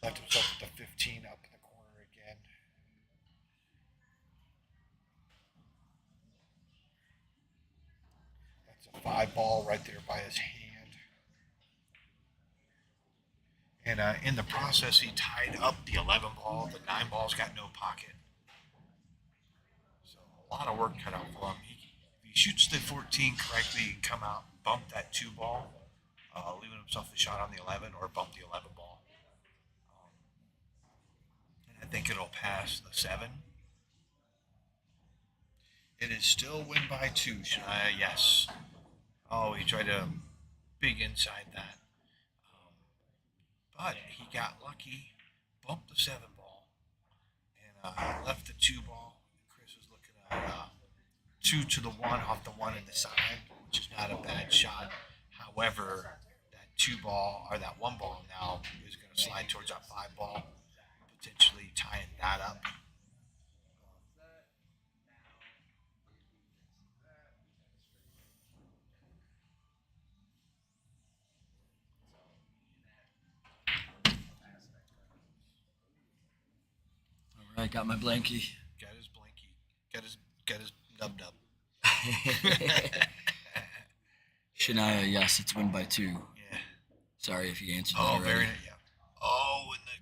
Left himself with the 15 up in the corner again. That's a 5 ball right there by his hand. And in the process, he tied up the 11 ball. The 9 ball's got no pocket. So a lot of work cut out for him. If he shoots the 14 correctly, he can come out, bump that 2 ball, leaving himself the shot on the 11, or bump the 11 ball. And I think it'll pass the 7. It is still win by 2. Yes. Oh, he tried to big inside that. But he got lucky, bumped the 7 ball, and left the 2 ball. Chris was looking at 2 to the 1 off the 1 in the side, which is not a bad shot. However, that 2 ball, or that 1 ball now, is going to slide towards that 5 ball, potentially tying that up. All right, got my blankie. Got his blankie. Got his nub nub. Shania, yes, it's win by 2. Yeah. Sorry if you answered that Oh, already. very nice. Yeah. Oh, and the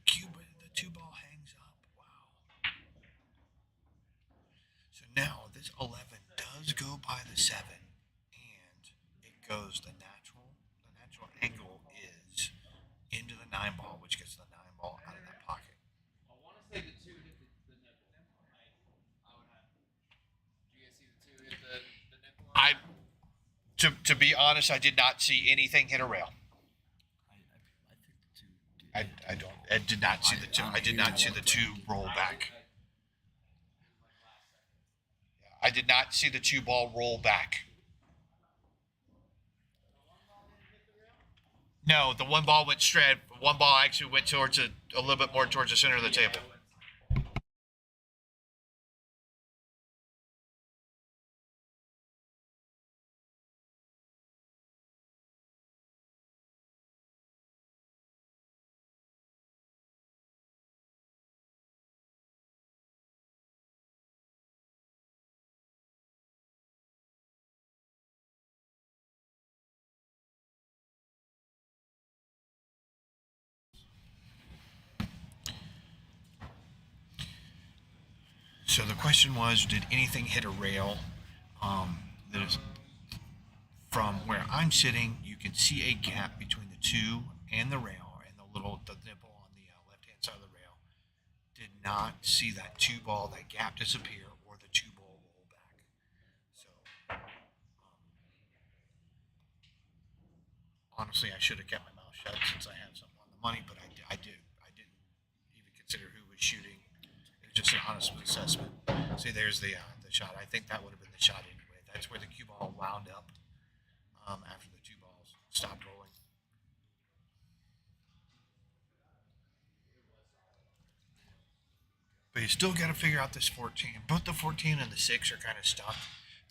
2 ball hangs up. Wow. So now this 11 does go by the 7, and it goes the natural angle is into the 9 ball, which gets the 9 ball out of that pocket. I want to say the 2 hit the nipple. I would have. Do you guys see the 2 hit the nipple? To be honest, I did not see anything hit a rail. I think the 2 did. I don't. I did not see the 2. I did not see the 2 roll back. I did not see the 2 ball roll back. No, the 1 ball went straight. 1 ball actually went towards a little bit more towards the center of the table. So the question was, did anything hit a rail? That is, from where I'm sitting, you can see a gap between the 2 and the rail, and the nipple on the left-hand side of the rail. Did not see that 2 ball, that gap disappear, or the 2 ball roll back. So honestly, I should have kept my mouth shut since I had something on the money, but I didn't even consider who was shooting. It was just an honest assessment. See, there's the shot. I think that would have been the shot anyway. That's where the cue ball wound up after the 2 balls stopped rolling. But you still got to figure out this 14. Both the 14 and the 6 are kind of stuck.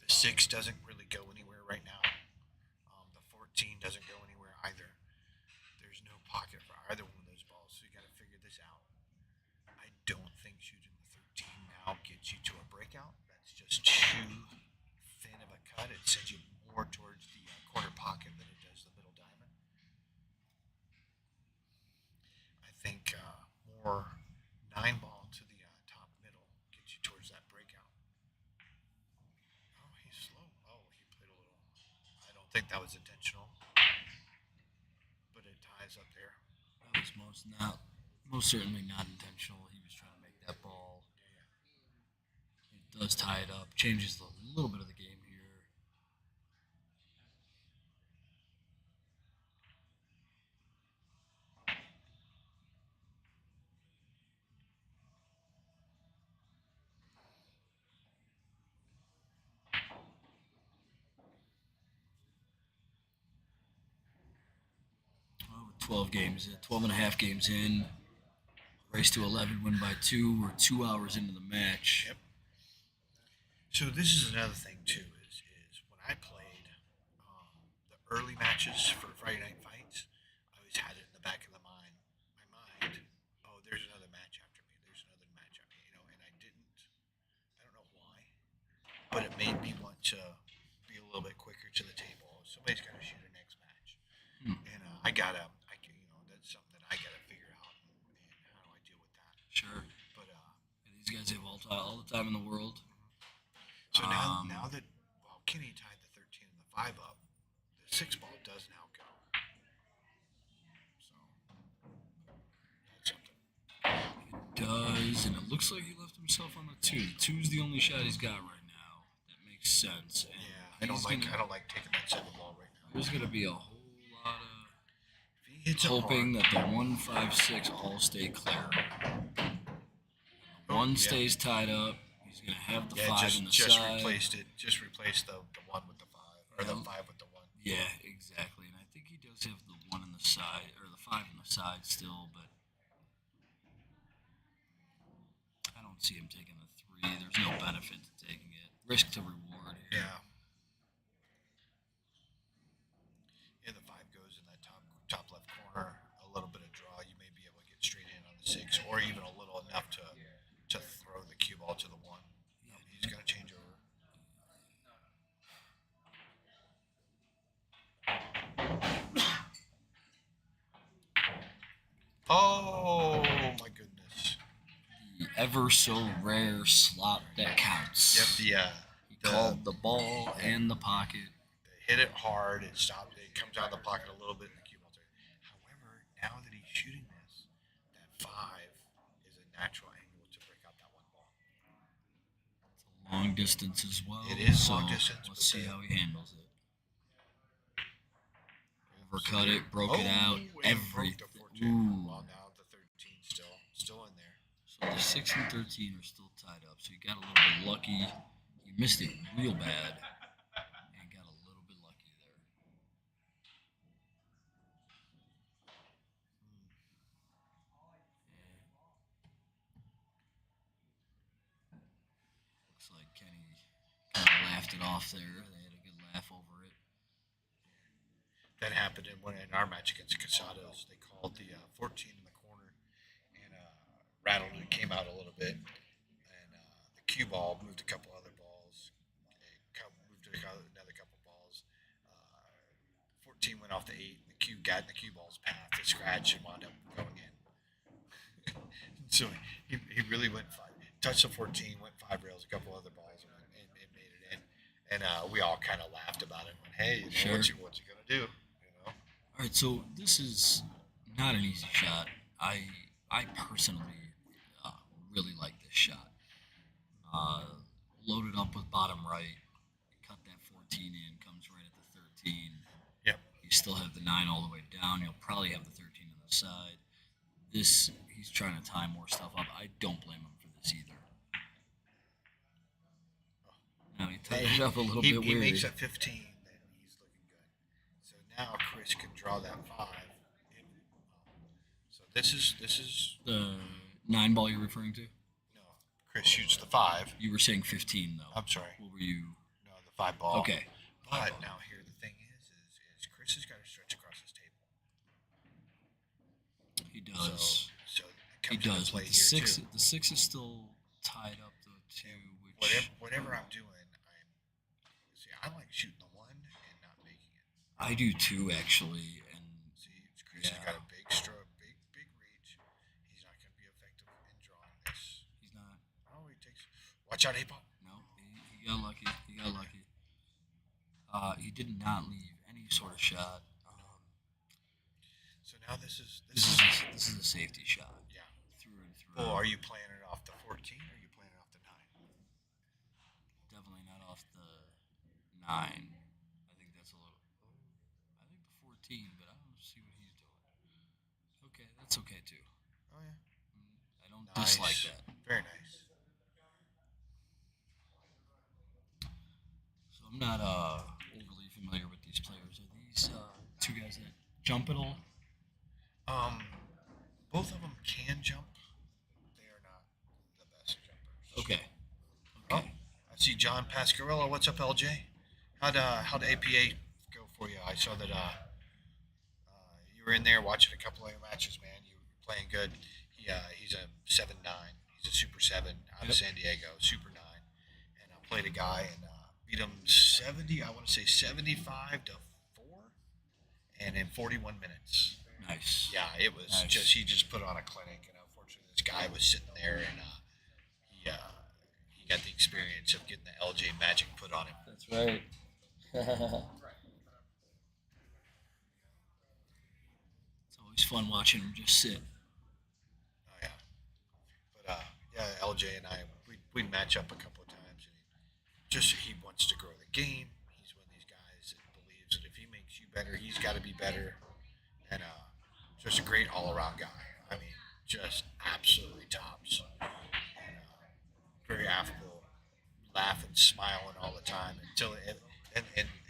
The 6 doesn't really go anywhere right now. The 14 doesn't go anywhere either. There's no pocket for either one of those balls, so you got to figure this out. I don't think shooting the 13 now gets you to a breakout. That's just too thin of a cut. It sends you more towards the corner pocket than it does the middle diamond. I think more 9 ball to the top middle gets you towards that breakout. Oh, he's slow. Oh, he played a little. I don't think that was intentional, but it ties up there. That was most certainly not intentional. He was trying to make that ball. It does tie it up, changes a little bit of the game here. Well, 12 games, 12 and a half games in. Race to 11, win by 2. We're 2 hours into the match. Yep. So this is another thing too. Is when I played the early matches for Friday Night Fights, I always had it in the back of my mind. Oh, there's another match after me. There's another match after me. You know, and I didn't. I don't know why, but it made me want to be a little bit quicker to the table. Somebody's got to shoot a next match, and that's something that I gotta figure out. And how do I deal with that? Sure. But And these guys have all the time in the world. So now that Kenny tied the 13 and the 5 up, the 6 ball does now go. So that's something. It does, and it looks like he left himself on the 2. 2's the only shot he's got right now. That makes sense. And Yeah, I don't like taking that 7 ball right now. There's gonna be a whole lot of If he hits it hoping hard, that the 1, 5, 6 all stay clear. One stays tied up. He's gonna have the 5 just in the just side. replaced it. Just replace the 1 with the 5 or the 5 with the 1. Yeah, exactly. And I think he does have the 1 in the side or the 5 in the side still, but I don't see him taking the 3. There's no benefit to taking it. Risk to reward here. Yeah. Yeah, the 5 goes in that top left corner. A little bit of draw, you may be able to get straight in on the 6, or even a little enough to throw the cue ball to the 1. He's gonna change over. Oh my goodness! The ever so rare slot that counts. Yep, He called the ball and the pocket. they hit it hard. It stopped. It comes out of the pocket a little bit in the cue ball. However, now that he's shooting this, that 5 is a natural angle to break out that 1 ball. It's a long distance as well. It is so long distance, Let's but see how he handles it. Overcut it, broke it out, and broke everything. the 14. Ooh. Well, now the 13 still in there. So the 6 and 13 are still tied up. So he got a little bit lucky. He missed it real bad and got a little bit lucky there. Looks like Kenny kind of laughed it off there. They had a good laugh over it. That happened in our match against Casados. They called the 14 in the corner and rattled it. Came out a little bit, and the cue ball moved a couple other balls. Moved another couple balls. 14 went off the 8. And the cue got in the cue ball's path. It scratched and wound up going in. So he really went 5. Touched the 14, went 5 rails, a couple other balls, and made it in. And we all kind of laughed about it. Went, hey, you know, Sure. what's he gonna do? You know. All right, so this is not an easy shot. I personally really like this shot. Loaded up with bottom right, cut that 14 in, comes right at the 13. Yep. You still have the 9 all the way down. You'll probably have the 13 on the side. This, he's trying to tie more stuff up. I don't blame him for this either. Now he tied it up a little bit He weird. makes a 15, then he's looking good. So now Chris can draw that 5. So this is The 9 ball you're referring to? no. Chris shoots the 5. You were saying 15 though. I'm sorry. What were you? No, the 5 ball. Okay. But now here the thing is Chris has got to stretch across his table. He does. So it He comes into does. play But here too. the 6 is still tied up though too, which Whatever I'm doing, I like shooting the 1 and not making it. I do too actually. And See, Chris has got a big stroke, big reach. He's not going to be effective in drawing this. he's not. Oh, he takes. Watch out, 8 ball. No, he got lucky. He got lucky. He did not leave any sort of shot. So now this is This is a safety shot yeah. through and through. Well, are you playing it off the 14 or are you playing it off the 9? Definitely not off the 9. I think that's a little. I think the 14, but I don't see what he's doing. Okay, that's okay too. Oh yeah. I don't dislike Nice. that. Very nice. So I'm not overly familiar with these players. Are these two guys that jump at all? Both of them can jump. They are not the best jumpers. Okay. Oh, Okay. I see John Pascarella. What's up, LJ? How'd APA go for you? I saw that you were in there watching a couple of matches, man. You were playing good. He's a 7'9". He's a Super 7 out of San Diego, Super 9. And I played a guy and beat him 70, I want to say 75 to 4, and in 41 minutes. Nice. Yeah, it was Nice. he just put on a clinic, and unfortunately, this guy was sitting there, and he got the experience of getting the LJ magic put on him. That's right. It's always fun watching him just sit. Oh yeah, but yeah, LJ and I we'd match up a couple of times, and he wants to grow the game. He's one of these guys that believes that if he makes you better, he's got to be better, and just a great all-around guy. I mean, just absolutely tops. And, very affable, laughing, smiling all the time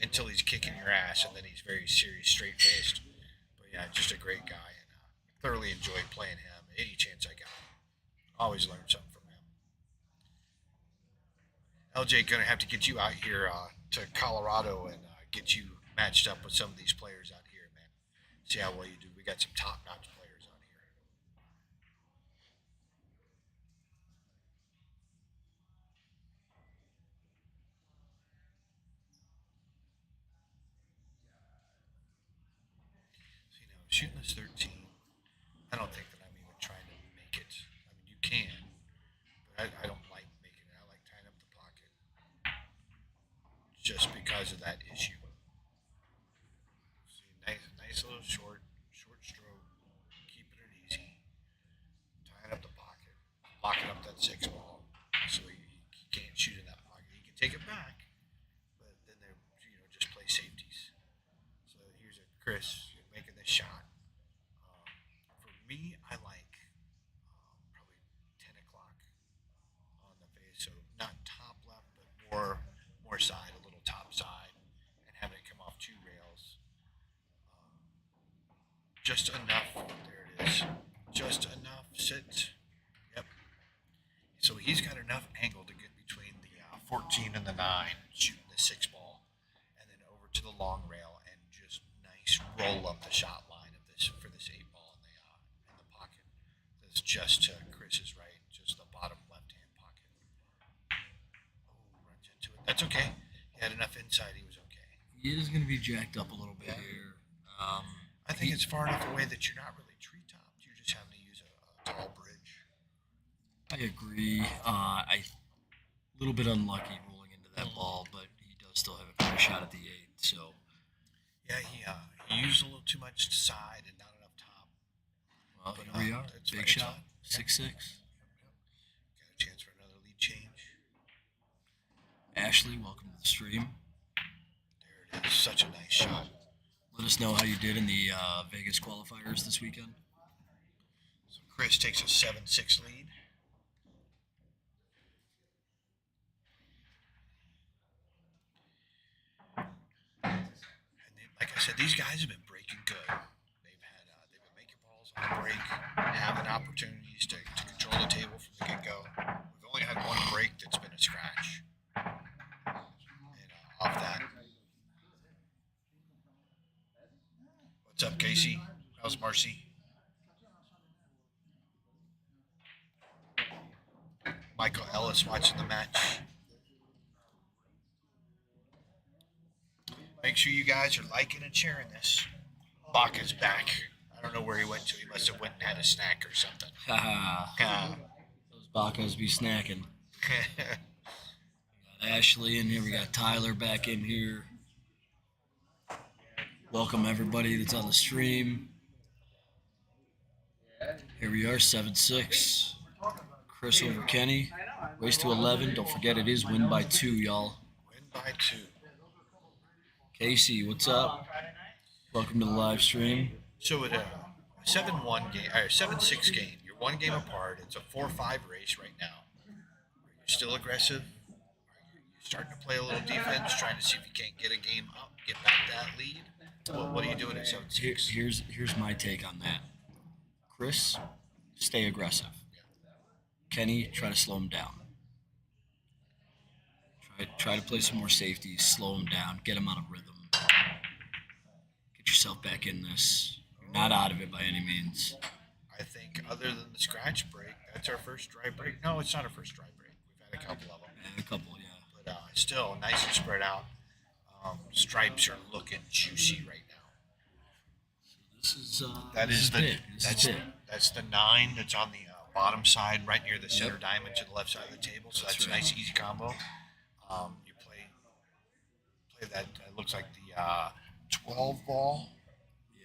until he's kicking your ass, and then he's very serious, straight-faced. But yeah, just a great guy, and thoroughly enjoyed playing him. Any chance I got, always learned something from him. LJ, gonna have to get you out here to Colorado and get you matched up with some of these players out here, man. See how well you do. We got some top-notch players out here. So, shooting this 13, I don't think that I'm even trying to make it. I mean, you can, but I don't like making it. I like tying up the pocket just because of that issue. See, nice little short stroke, keeping it easy, tying up the pocket, locking up that 6 ball, so he can't shoot in that pocket. He can take it back, but then they're just play safeties. So here's a Chris making this shot. For me, I like probably 10 o'clock on the face, so not top left, but more side, a little top side, and having it come off 2 rails. Just enough. There it is. Just enough. Sit. Yep. So he's got enough angle to get between the 14 and the 9, shooting the 6 ball, and then over to the long rail and just nice roll up the shot line of this for this 8 ball in the pocket. That's just to Chris's right, just the bottom left hand pocket. Oh, runs into it. That's okay. He had enough inside. He was okay. He is going to be jacked up a little bit here. I think it's far enough away that you're not really tree-topped. You're just having to use a tall bridge. I agree. A little bit unlucky rolling into that ball, but he does still have a better shot at the 8. So Yeah, he used a little too much side and not enough top. well, But, here we are. it's Big fine, it's shot. fine. 6-6. Got a chance for another lead change. Ashley, welcome to the stream. There it is. Such a nice shot. Let us know how you did in the Vegas qualifiers this weekend. So Chris takes a 7-6 lead. And then, like I said, these guys have been breaking good. They've been making balls on the break, having opportunities to control the table from the get-go. We've only had one break that's been a scratch. And off that. What's up, Casey? How's Marcy? Michael Ellis watching the match. Make sure you guys are liking and sharing this. Baca's back. I don't know where he went to. He must have went and had a snack or something. Haha. Those Bacos be snacking. Got Ashley in here. We got Tyler back in here. Welcome everybody that's on the stream. Here we are, 7-6. Chris over Kenny. Race to 11. Don't forget it is win by 2, y'all. Win by 2. Casey, what's up? Welcome to the live stream. So at a 7-1 game or 7-6 game, you're one game apart. It's a 4-5 race right now. Are you still aggressive? Are you starting to play a little defense, trying to see if you can't get a game up, get back that lead? What are you doing at 7-6? Here's my take on that. Chris, stay aggressive. Kenny, try to slow him down. Try to play some more safety, slow him down, get him out of rhythm. Get yourself back in this. You're not out of it by any means. I think other than the scratch break, that's our first dry break. No, it's not our first dry break. We've had a couple of them. And a couple, yeah. But still nice and spread out. Stripes are looking juicy right now. This is That this is the big. This is big. that's the 9 that's on the bottom side, right near the center Yep. diamond to the left side of the table. So that's That's a right. nice easy combo. You play that. It looks like the 12 ball.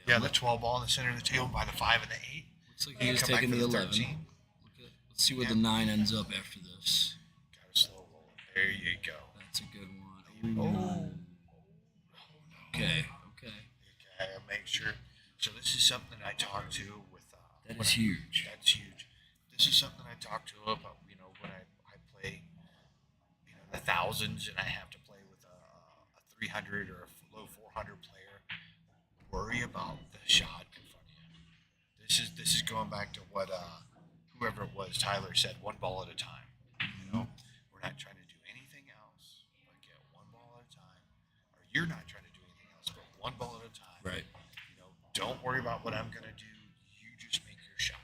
Yeah, the 12 ball in the center of the table by the 5 and the 8. Looks like And he was come back taking for the 11. 13. Let's see where the Yeah. 9 ends up after this. Got a slow roll. There you go. That's a good one. Oh. Okay. Okay, make sure. So this is something I talked to with. That when is huge. That's huge. This is something I talked to about. When I play, the thousands, and I have to play with a 300 or a low 400 player. Worry about the shot in front of you. This is going back to what whoever it was, Tyler said, one ball at a time. We're not trying to do anything else but get one ball at a time, or you're not trying to do anything else but one ball at a time. Right. Don't worry about what I'm gonna do. You just make your shot.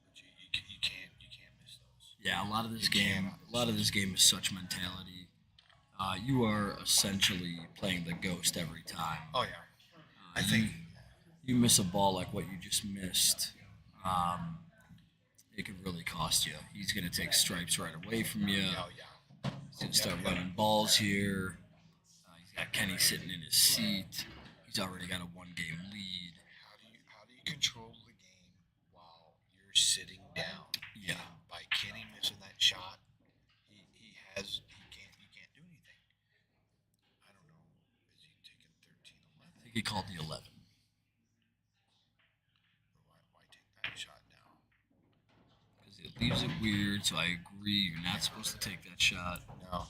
But you can't miss those. Yeah, a lot of this You game. cannot. A lot of this game is such mentality. You are essentially playing the ghost every time. Oh yeah. I think. You miss a ball like what you just missed, it could really cost you. He's going to take stripes right away from you. Oh yeah. He's going to start running balls here. He's got Kenny sitting in his seat. He's already got a 1-game lead. How do you control the game while you're sitting down? Yeah. By Kenny missing that shot, you can't do anything. I don't know. Is he taking 13, 11? I think he called the 11. Why take that shot now? Because it leaves it weird, so I agree. You're not supposed to take that shot. No,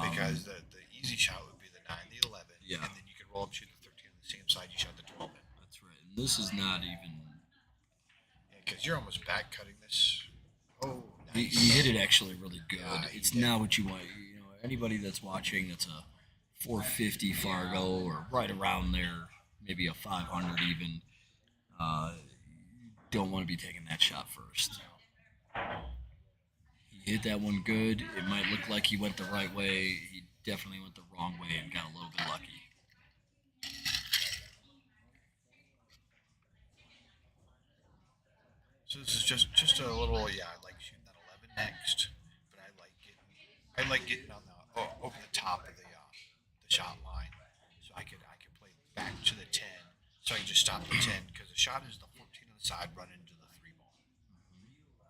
because the easy shot would be the 9, the 11, Yeah. and then you could roll up, shoot the 13 on the same side you shot the 12 in. That's right. And this is not even... Yeah, because you're almost back cutting this. Oh, He nice. hit it actually really good. Yeah, he It's did. not what you want. Anybody that's watching that's a 450 Fargo or right around there, maybe a 500 even, you don't want to be taking that shot first. He hit that one good. It might look like he went the right way. He definitely went the wrong way and got a little bit lucky. So this is just a little, I like shooting that 11 next, but I like getting on the over the top of the shot line, so I could play back to the 10, so I can just stop the 10 because the shot is the 14 on the side, run into the 3 ball,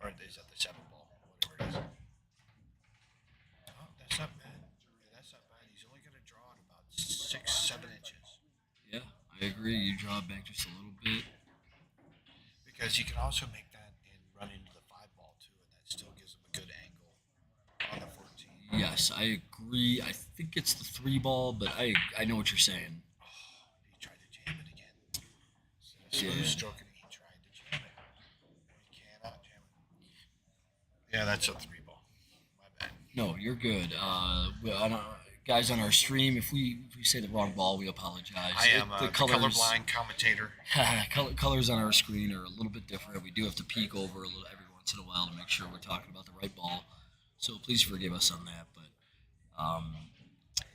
or is that the 7 ball, whatever it is. Oh, that's not bad. Yeah, that's not bad. He's only gonna draw it about 6-7 inches. Yeah, I agree. You draw it back just a little bit. Because he can also make that and run into the 5 ball too, and that still gives him a good angle on the 14. Yes, I agree. I think it's the 3 ball, but I know what you're saying. He tried to jam it again. Instead of smooth Yeah. stroking it, he tried to jam it. He cannot jam it. Yeah, that's a 3 ball. My bad. No, you're good. Guys on our stream, if we say the wrong ball, we apologize. I am the colors, colorblind commentator. colors on our screen are a little bit different. We do have to peek over a little every once in a while to make sure we're talking about the right ball. So please forgive us on that. But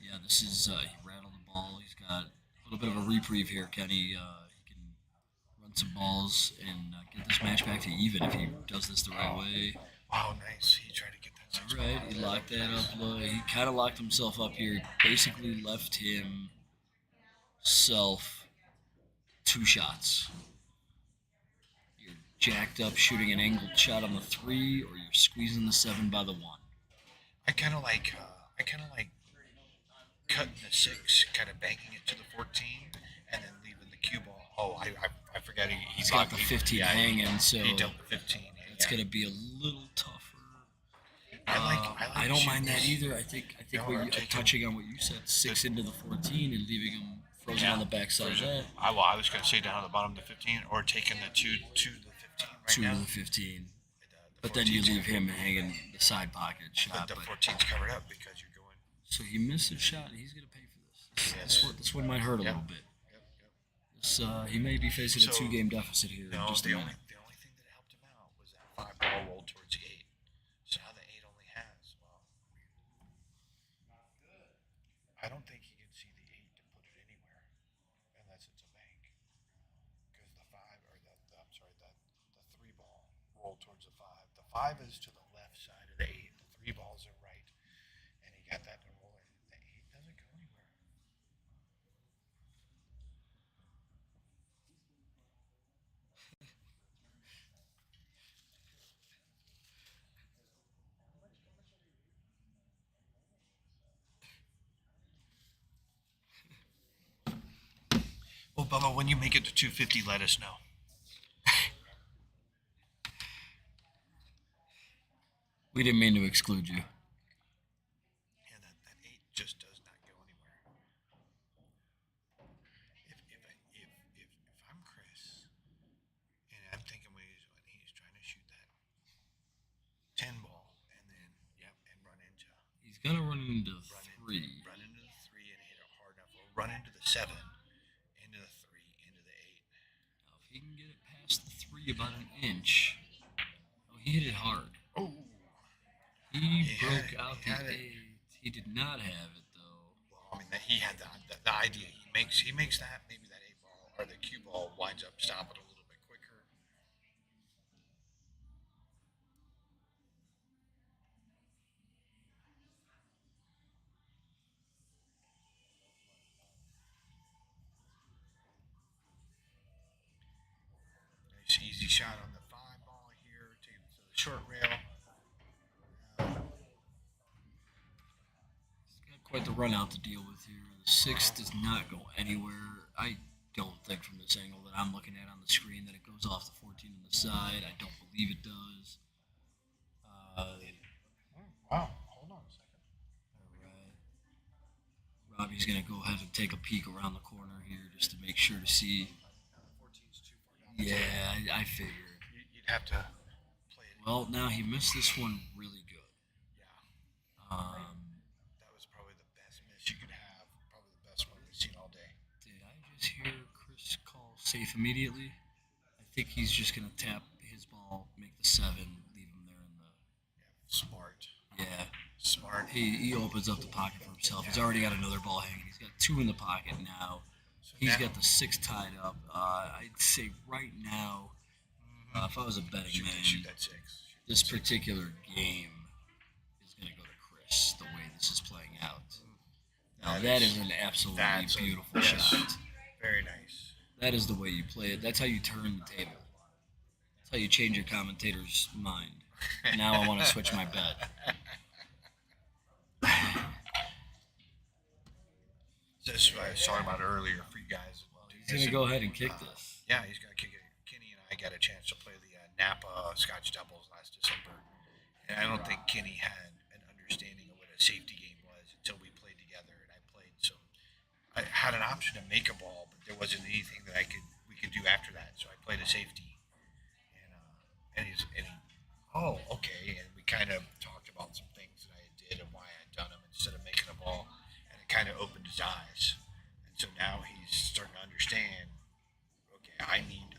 yeah, this is he rattled the ball. He's got a little bit of a reprieve here, Kenny. He can run some balls and get this match back to even if he does this the right way. Wow, nice. He tried to get that Six All right, he locked that up. He kind of locked himself up here. Basically left himself 2 shots. You're jacked up shooting an angled shot on the 3, or you're squeezing the 7 by the 1. I kind of like cutting the 6, kind of banking it to the 14, and then leaving the cue ball. Oh, I forgot He's got the 15 hanging, so he dumped the 15. it's going to be a little tougher. I don't shooting mind that this. either. I think No, what I'm you, taking- touching on what you said, 6 into the 14 and leaving him frozen on the backside of that. I was going to say down at the bottom of the 15, or taking the 2 to the 15 right 2 now. to the 15. The But then you 14's leave him hanging the side pocket shot. The But 14's covered up because you're going. so he missed his shot, and he's going to pay for this. Yes. This one might hurt a Yep. little bit. Yep, yep. This, he may be facing a So- 2-game deficit here in No, just a the minute. only thing that helped him out was that 5 ball rolled towards the 8. So now the 8 only has. Well, I don't think he can see the 8 to put it anywhere unless it's a bank. Because the 5 or the 3 ball rolled towards the 5. The 5 is to the left side of the 8. The 3 balls are right, and he got that to roll in. The 8 doesn't go anywhere. Well, Bubba, when you make it to 250, let us know. We didn't mean to exclude you. Yeah, that 8 just does not go anywhere. If I'm Chris, and I'm thinking when he's trying to shoot that 10 ball, and then and run into He's going to run into run 3. run into the 3 and hit it hard enough, or run into the 7, into the 3, into the 8. Now, if he can get it past the 3 about an inch. Oh, he hit it hard. Oh, He He had broke it. out He the had it. 8. He did not have it, though. well, I mean that he had the idea. He makes that maybe that 8 ball or the cue ball winds up stopping a little bit quicker. Nice easy shot on the 5 ball here to the short rail. He's got quite the run out to deal with here. The 6 does not go anywhere. I don't think from this angle that I'm looking at on the screen that it goes off the 14 on the side. I don't believe it does. Wow, hold on a second. All right. Robbie's going to go ahead and take a peek around the corner here just to make sure to see. Now the 14's too far down. Yeah, I figured. You'd have to play it. Well, now he missed this one really good. Yeah, that was probably the best miss you could have. Probably the best one we've seen all day. Did I just hear Chris call safe immediately? I think he's just going to tap his ball, make the 7, leave him there in the. Smart. Yeah. Smart. He opens up the pocket for himself. He's already got another ball hanging. He's got 2 in the pocket now. He's now- got the 6 tied up. I'd say right now, if I was a betting Shoot, man, shoot that 6. this particular game is going to go to Chris the way this is playing out. Now, that is an absolutely that's a- beautiful yes. shot. Very nice. That is the way you play it. That's how you turn the table. That's how you change your commentator's mind. Now I want to switch my bet. This is what I was talking about earlier for you guys. He's going to go ahead and kick this. Yeah, he's going to kick it. Kenny and I got a chance to play the Napa Scotch doubles last December, and I don't think Kenny had an understanding of what a safety game was until we played together and I played. So I had an option to make a ball, but there wasn't anything that we could do after that. So I played a safety, and he oh, okay, and we kind of talked about some things that I did and why I had done them instead of making a ball, and it kind of opened his eyes. And so now he's starting to understand. Okay,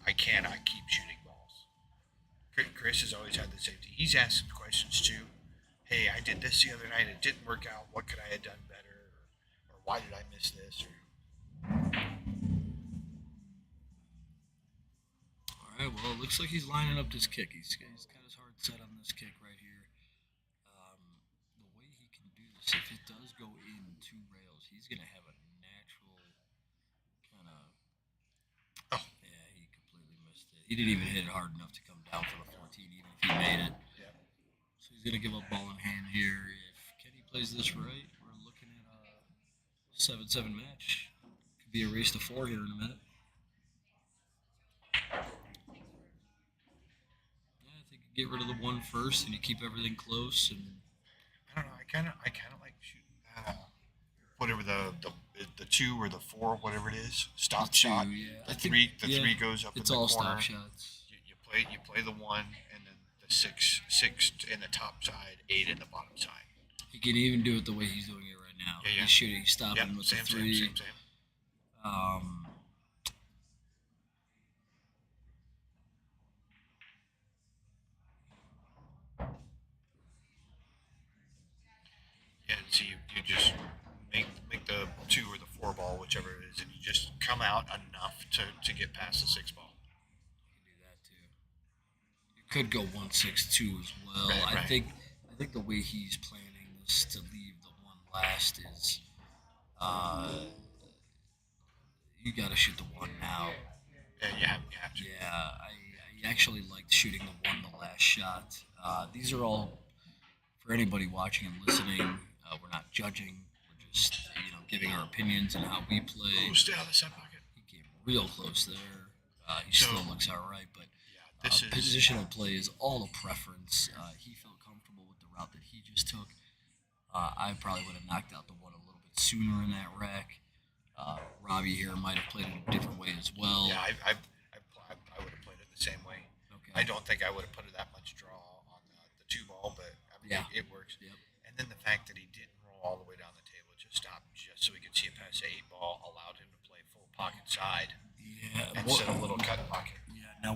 I cannot keep shooting balls. Chris has always had the safety. He's asked some questions too. Hey, I did this the other night. It didn't work out. What could I have done better? Or why did I miss this? All right, well, it looks like he's lining up this kick. He's got his heart set on this kick right here. if it does go in two rails, he's gonna have a natural kind of. Oh. Yeah, he completely missed it. He didn't even hit it hard enough to come down for the 14, even if he made it. Yeah. So he's gonna give up ball in hand here. If Kenny plays this right, we're looking at a 7-7 match. Could be a race to 4 here in a minute. Yeah, I think you get rid of the 1 first, and you keep everything close. And I don't know. I kind of like shooting that. Whatever the 2 or the 4, whatever it is, stop the 2, shot. yeah. The I think- 3, yeah, 3 goes up it's in the all corner. stop shots. You play the 1, and then the 6 in the top side, 8 in the bottom side. He can even do it the way he's doing it right now. Yeah, yeah. He's shooting, he's stopping Yep, with same, the 3. same. Yeah, and so you just make the 2 or the 4 ball, whichever it is, and you just come out enough to get past the 6 ball. You can do that too. You could go 1-6-2 as well. Right, I right. think the way he's planning this to leave the 1 last is, you got to shoot the 1 now. Yeah, you have to. Yeah, I actually liked shooting the 1 the last shot. These are all for anybody watching and listening. We're not judging. We're just giving our opinions and how we play. Oh, stay out of the side pocket. He came real close there. He So- still looks all right, but Yeah, this is positional play is all a preference. He felt comfortable with the route that he just took. I probably would have knocked out the 1 a little bit sooner in that rack. Robbie here might have played it a different way as well. Yeah, I would have played it the same way. Okay. I don't think I would have put it that much draw on the 2 ball, but I mean, Yeah. it works. Yep. And then the fact that he didn't roll all the way down the table, just stopped just so he could see it past the 8 ball, allowed him to play full pocket side Yeah. instead of a little cut pocket. Yeah. Now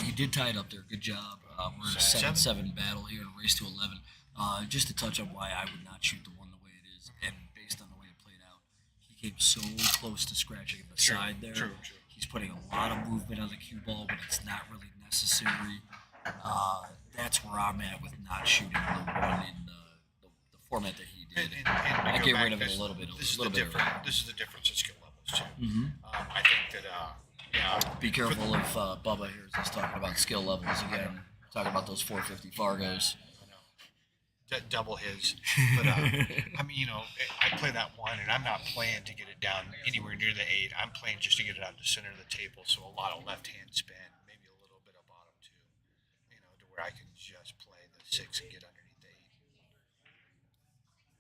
he did tie it up there. Good job. We're in a 7-7. 7-7 battle here and race to 11. Just to touch on why I would not shoot the 1 the way it is, and based on the way it played out, he came so close to scratching the True, side there. true. He's putting a lot of movement on the cue ball, but it's not really necessary. That's where I'm at with not shooting the 1 in the format that he did. And I to go get back, rid of it this- a little bit. This is a little the bit. different. This is the difference in skill levels too. Mm-hmm. I think that Be careful if Bubba here is talking about skill levels again. Talking about those 450 Fargos. double his. But I mean, I play that 1, and I'm not playing to get it down anywhere near the 8. I'm playing just to get it out to the center of the table, so a lot of left hand spin, maybe a little bit of bottom 2, to where I can just play the 6 and get underneath the 8.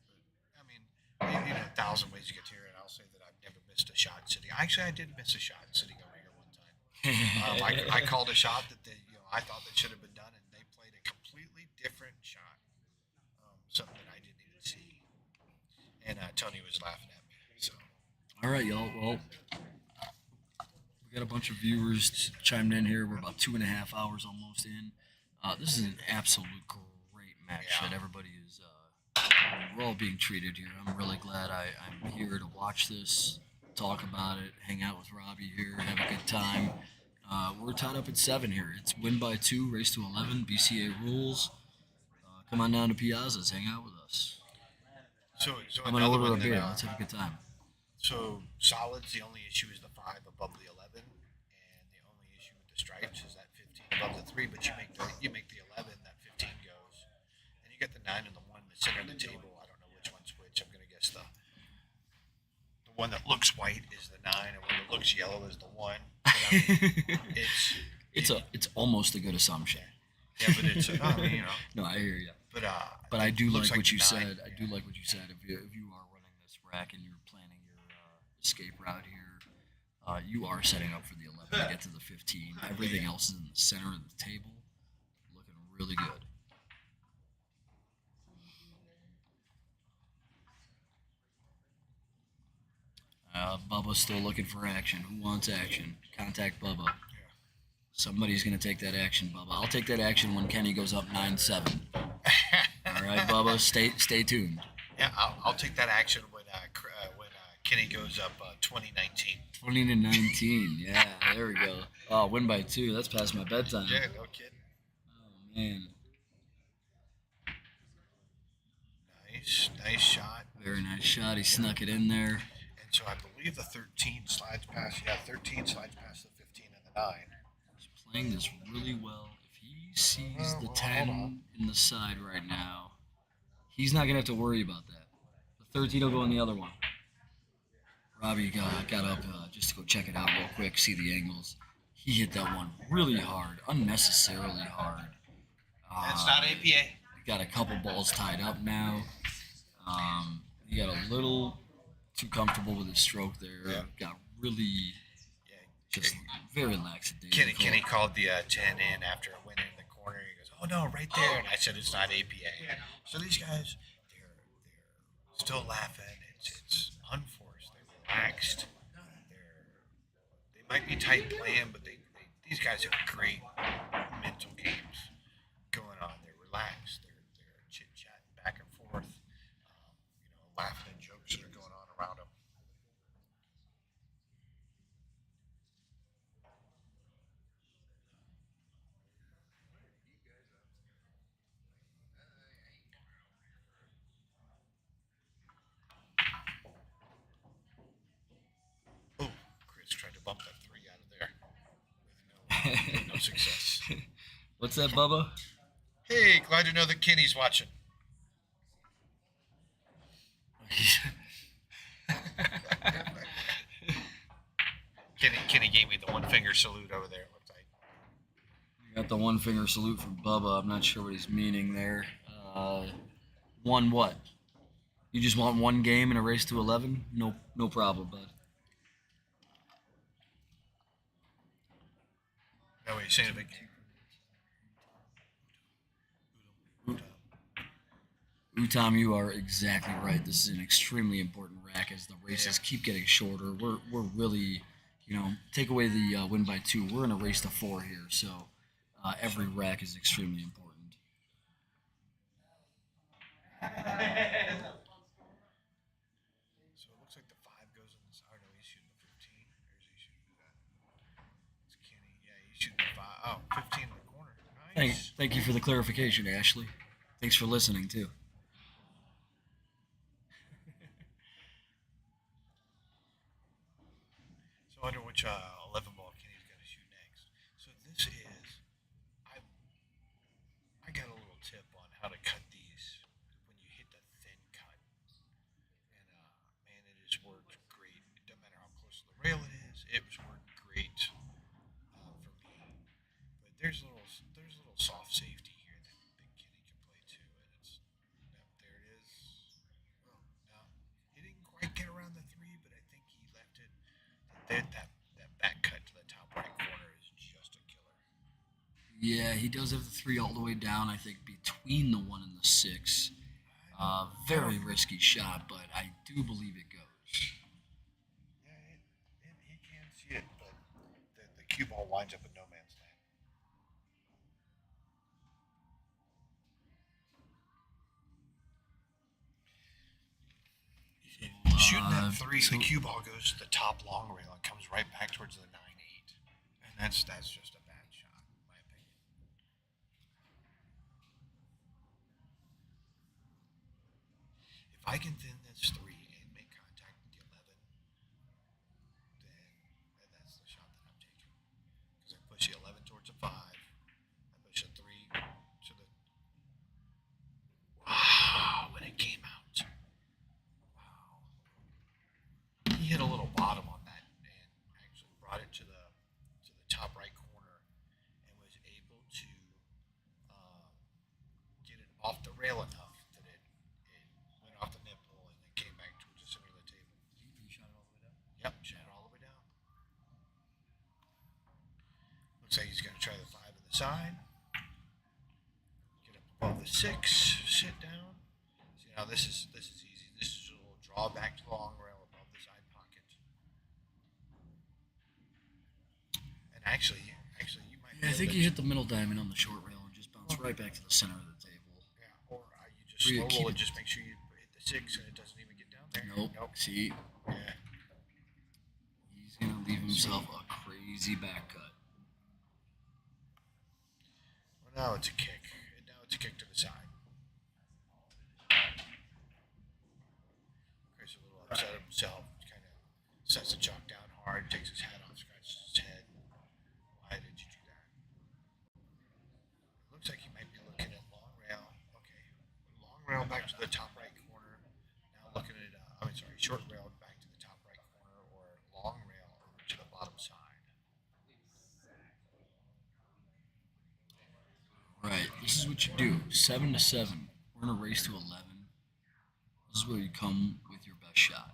But, I mean, maybe 1,000 ways to get here, and I'll say that I've never missed a shot sitting. Actually, I did miss a shot sitting over here one time. I called a shot that I thought that should have been done, and they played a completely different shot. Something I didn't even see. And Tony was laughing at me. So All right, y'all. Well, we got a bunch of viewers chimed in here. We're about 2.5 hours almost in. This is an absolute great match Yeah. that everybody is. We're all being treated here. I'm really glad I'm here to watch this, talk about it, hang out with Robbie here, have a good time. We're tied up at 7 here. It's win by 2, race to 11, BCA rules. Come on down to Piazza's, hang out with us. so I'm gonna another order a one that, beer. Let's have a good time. so solids. The only issue is the 5 above the 11, and the only issue with the stripes is that 15 above the 3. But you make the 11, that 15 goes, and you get the 9 and the 1 in the center of the table. I don't know which one's which. I'm gonna guess the one that looks white is the 9, and one that looks yellow is the 1. But, I mean, It's almost a good assumption. yeah, but it's I mean, No, I hear you. but I do it looks like what the you 9, said. I do yeah. like what you said. If you are running this rack and you're planning your escape route here, you are setting up for the 11 to get to the 15. Everything else is in the center of the table, looking really good. Bubba's still looking for action. Who wants action? Contact Bubba. Somebody's going to take that action, Bubba. I'll take that action when Kenny goes up 9-7. All right, Bubba, stay tuned. Yeah, I'll take that action when Kenny goes up 2019. 20-19. Yeah, there we go. Oh, win by 2. That's past my bedtime. Yeah, no kidding. Oh man. Nice, Nice shot. Very nice shot. He snuck it in there. And so I believe the 13 slides past. Yeah, 13 slides past the 15 and the 9. He's playing this really well. If he sees the Well, 10 hold on. in the side right now, he's not going to have to worry about that. The 13 will go in the other one. Robbie got up just to go check it out real quick, see the angles. He hit that one really hard, unnecessarily hard. That's not APA. He got a couple balls tied up now. He got a little too comfortable with his stroke there. Yeah. Got really Yeah. just very lackadaisical. Kenny called the 10 in after it went in the corner. He goes, "Oh no, right there!" And I said, "It's not APA." So these guys, they're still laughing. It's unforced. They're relaxed. They might be tight playing, but these guys have great mental games going on. They're relaxed. They're chit chatting back and forth. Laughing at jokes that are going on around them. Oh, Chris tried to bump that 3 out of there with no success. What's that, Bubba? Hey, glad to know that Kenny's watching. Kenny gave me the 1 finger salute over there. It looked like. Got the 1 finger salute from Bubba. I'm not sure what he's meaning there. One what? You just want 1 game in a race to 11? No problem, bud. No way, saying a big. Utam, you are exactly right. This is an extremely important rack as the races keep getting shorter. We're really, take away the win by 2. We're in a race to 4 here, so every rack is extremely important. So it looks like the 5 goes in this. Oh no, he's shooting the 15. Or is he shooting that? It's Kenny. Yeah, he's shooting the 5. Oh, 15 in the corner. Nice. Thank you for the clarification, Ashley. Thanks for listening too. So I wonder which 11 ball Kenny's going to shoot next. So this is, I got a little tip on how to cut these when you hit the thin cut, and man, it has worked great. It doesn't matter how close to the rail it is; it was worked great for me. But there's a little soft safety here that Kenny can play too, and it's there it is. Well, no, he didn't quite get around the 3, but I think he left it. That back cut to the top right corner is just a killer. Yeah, he does have the 3 all the way down, I think, between the 1 and the 6. Very risky shot, but I do believe it goes. Yeah, he can see it, but the cue ball winds up in no man's land. Shooting that 3, the cue ball goes to the top long rail and comes right back towards the 9-8, and that's just a bad shot, in my opinion. If I can thin this 3 and make contact with the 11, then that's the shot that I'm taking. Because I push the 11 towards the 5, I push the 3 to the. Wow, when it came out. Wow. He hit a little bottom on that and actually brought it to the top right corner and was able to get it off the rail enough that it went off the nipple and then came back towards the center of the table. You shot it all the way down? Yep, shot it all the way down. Looks like he's going to try the 5 in the side. Get up above the 6, sit down. See, now this is easy. This is a little draw back to the long rail above the side pocket. And actually, you might. Yeah, I think he hit the middle diamond on the short rail and just bounced right back to the center of the table. Yeah, or you just Or you slow keep roll it- it. Just make sure you hit the 6 and it doesn't even get down there. Nope. See, Yeah. he's going to leave himself a crazy back cut. Well, now it's a kick. And now it's a kick to the side. going back to the top right corner. Now looking at, short rail back to the top right corner, or long rail over to the bottom side. Right. This is what you do. 7 to 7. We're in a race to 11. This is where you come with your best shot.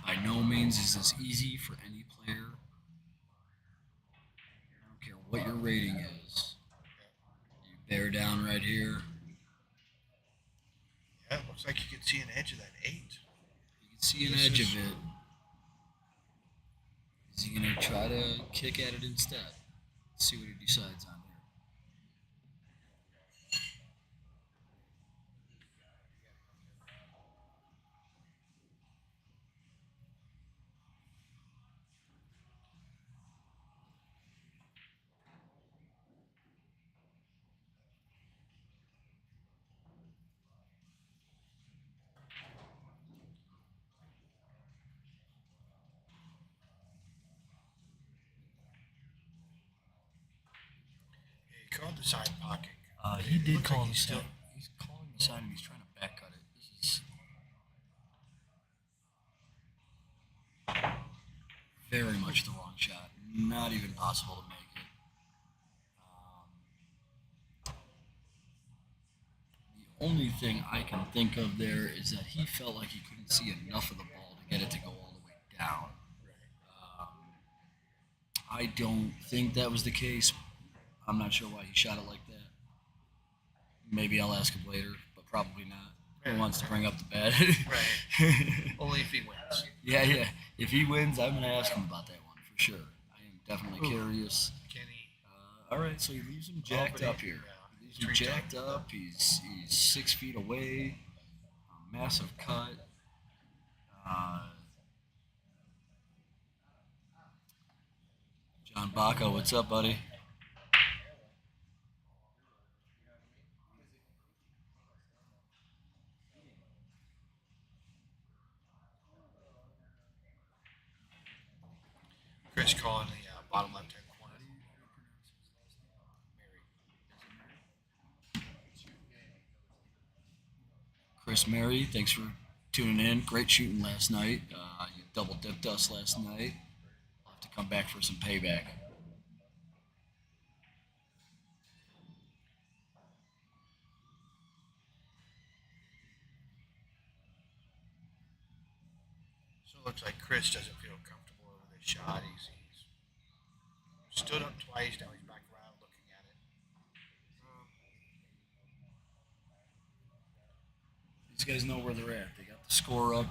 By no means is this easy for any player. I don't care what your rating is. You bear down right here. Yeah, it looks like you can see an edge of that 8. You can see an This edge is- of it. Is he going to try to kick at it instead? Let's see what he decides on here. He called the side pocket. He It did looks call like the he's side. He's calling the side and he's trying to back cut it. This is very much the wrong shot. Not even possible to make it. The only thing I can think of there is that he felt like he couldn't see enough of the ball to get it to go all the way down. I don't think that was the case. I'm not sure why he shot it like that. Maybe I'll ask him later, but probably not. He wants to bring up the bet. Right. Only if he wins. Yeah. If he wins, I'm going to ask him about that one for sure. I am definitely curious. Kenny. All right, so he leaves him jacked but he- up here. yeah, He leaves him three jacked up. He's 6 feet away. A massive cut. John Baca, what's up, buddy? Chris calling the bottom left hand corner. Mary. Chris Mary, thanks for tuning in. Great shooting last night. You double dipped us last night. I'll have to come back for some payback. So it looks like Chris doesn't feel comfortable with his shot. He's stood up twice. Now he's back around looking at it. These guys know where they're at. They got the score up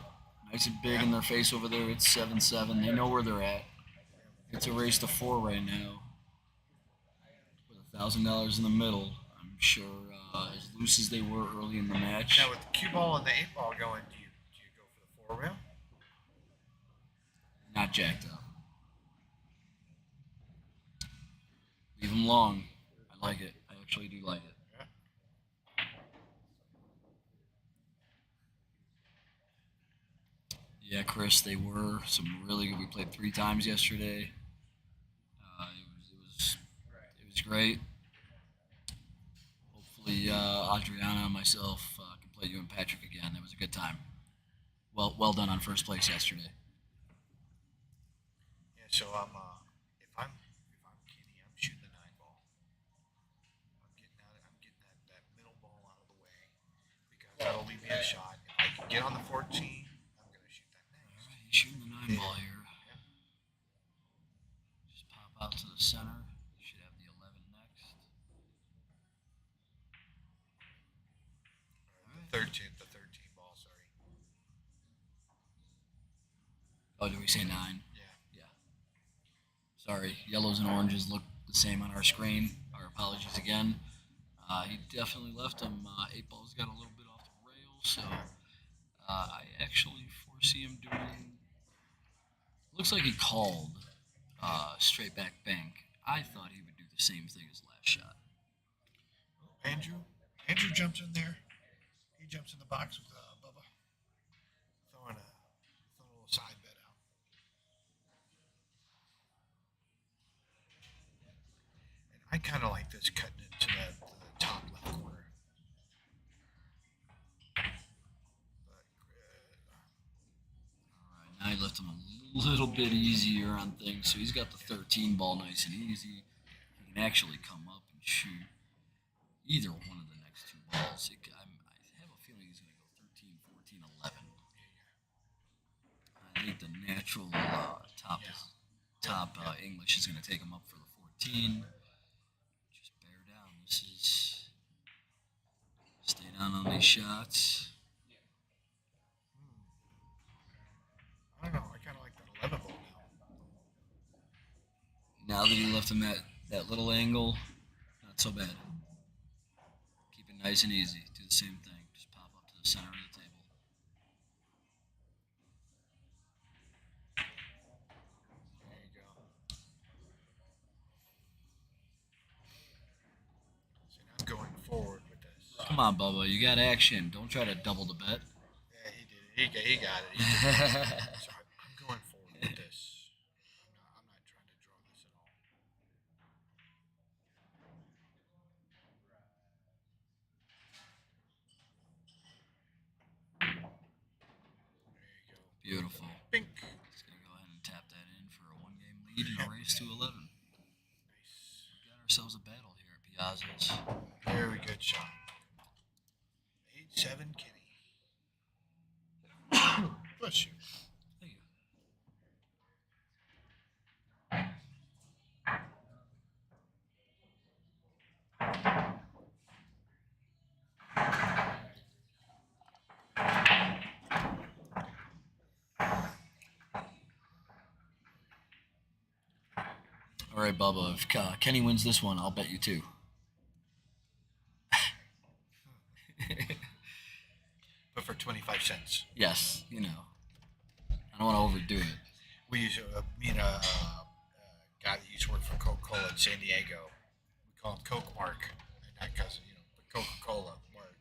nice and big in their face over there. It's 7-7. They know where they're at. It's a race to 4 right now. With $1,000 in the middle. I'm sure as loose as they were early in the match. Now with the cue ball and the 8 ball going, do you go for the 4 rail? Not jacked up. Leave them long. I like it. I actually do like it. Yeah, Chris, they were some really good. We played 3 times yesterday. It was great. Hopefully, Adriana and myself can play you and Patrick again. It was a good time. Well done on first place yesterday. Yeah. So if I'm Kenny, I'm shooting the 9 ball. I'm getting that middle ball out of the way because that'll leave me a shot. If I can get on the 14, I'm gonna shoot that All next. right, he's shooting the 9 ball here. Just pop out to the center. You should have the 11 next. The 13 ball. Sorry. Oh, did we say 9? Yeah. Yeah. Sorry, yellows and oranges look the same on our screen. Our apologies again. He definitely left him. 8 ball's got a little bit off the rail, so I actually foresee him doing. Looks like he called straight back bank. I thought he would do the same thing as last shot. Andrew jumps in there. He jumps in the box with Bubba, throwing a little side bet out. And I I kind of like this cutting into the top left corner. But, Now he left him a little bit easier on things, so he's got the 13 ball nice and easy. He can actually come up and shoot either one of the next two balls. I have a feeling he's going to go 13, 14, 11. I think the natural top English is going to take him up for the 14. Just bear down. This is stay down on these shots. I don't know. I kind of like that 11 ball now. Now that he left him at that little angle, not so bad. Keep it nice and easy. Do the same thing. Just pop up to the center of the table. There you go. So now going forward with this. Come on, Bubba. You got action. Don't try to double the bet. Yeah, he did it. He got it. He did it. So I'm going forward with this. I'm not trying to draw this at all. There you go. Beautiful. Bink. Just going to go ahead and tap that in for a one-game lead and a race to 11. Nice. We got ourselves a battle here at Piazza's. Very good shot. 8-7 Kenny. Bless you. Thank you. All right, Bubba. If Kenny wins this one, I'll bet you two. But for 25 cents. Yes, you know. I don't want to overdo it. We used to, me and a guy that used to work for Coca-Cola in San Diego. We call him Coke Mark, and not cousin, but Coca-Cola Mark.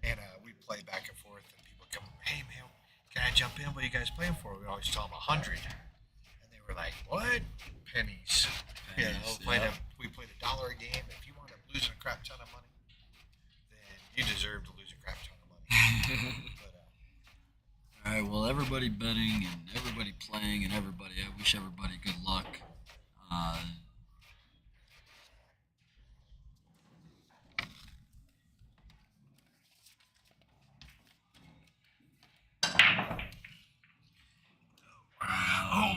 And we play back and forth, and people come, hey man, can I jump in? What are you guys playing for? We always tell them 100, and they were like, what? Pennies. Pennies, Yeah, yeah. we played $1 a game. If you want to lose a crap ton of money, then you deserve to lose a crap ton of money. But, All right, well, everybody betting and everybody playing and everybody, I wish everybody good luck. oh,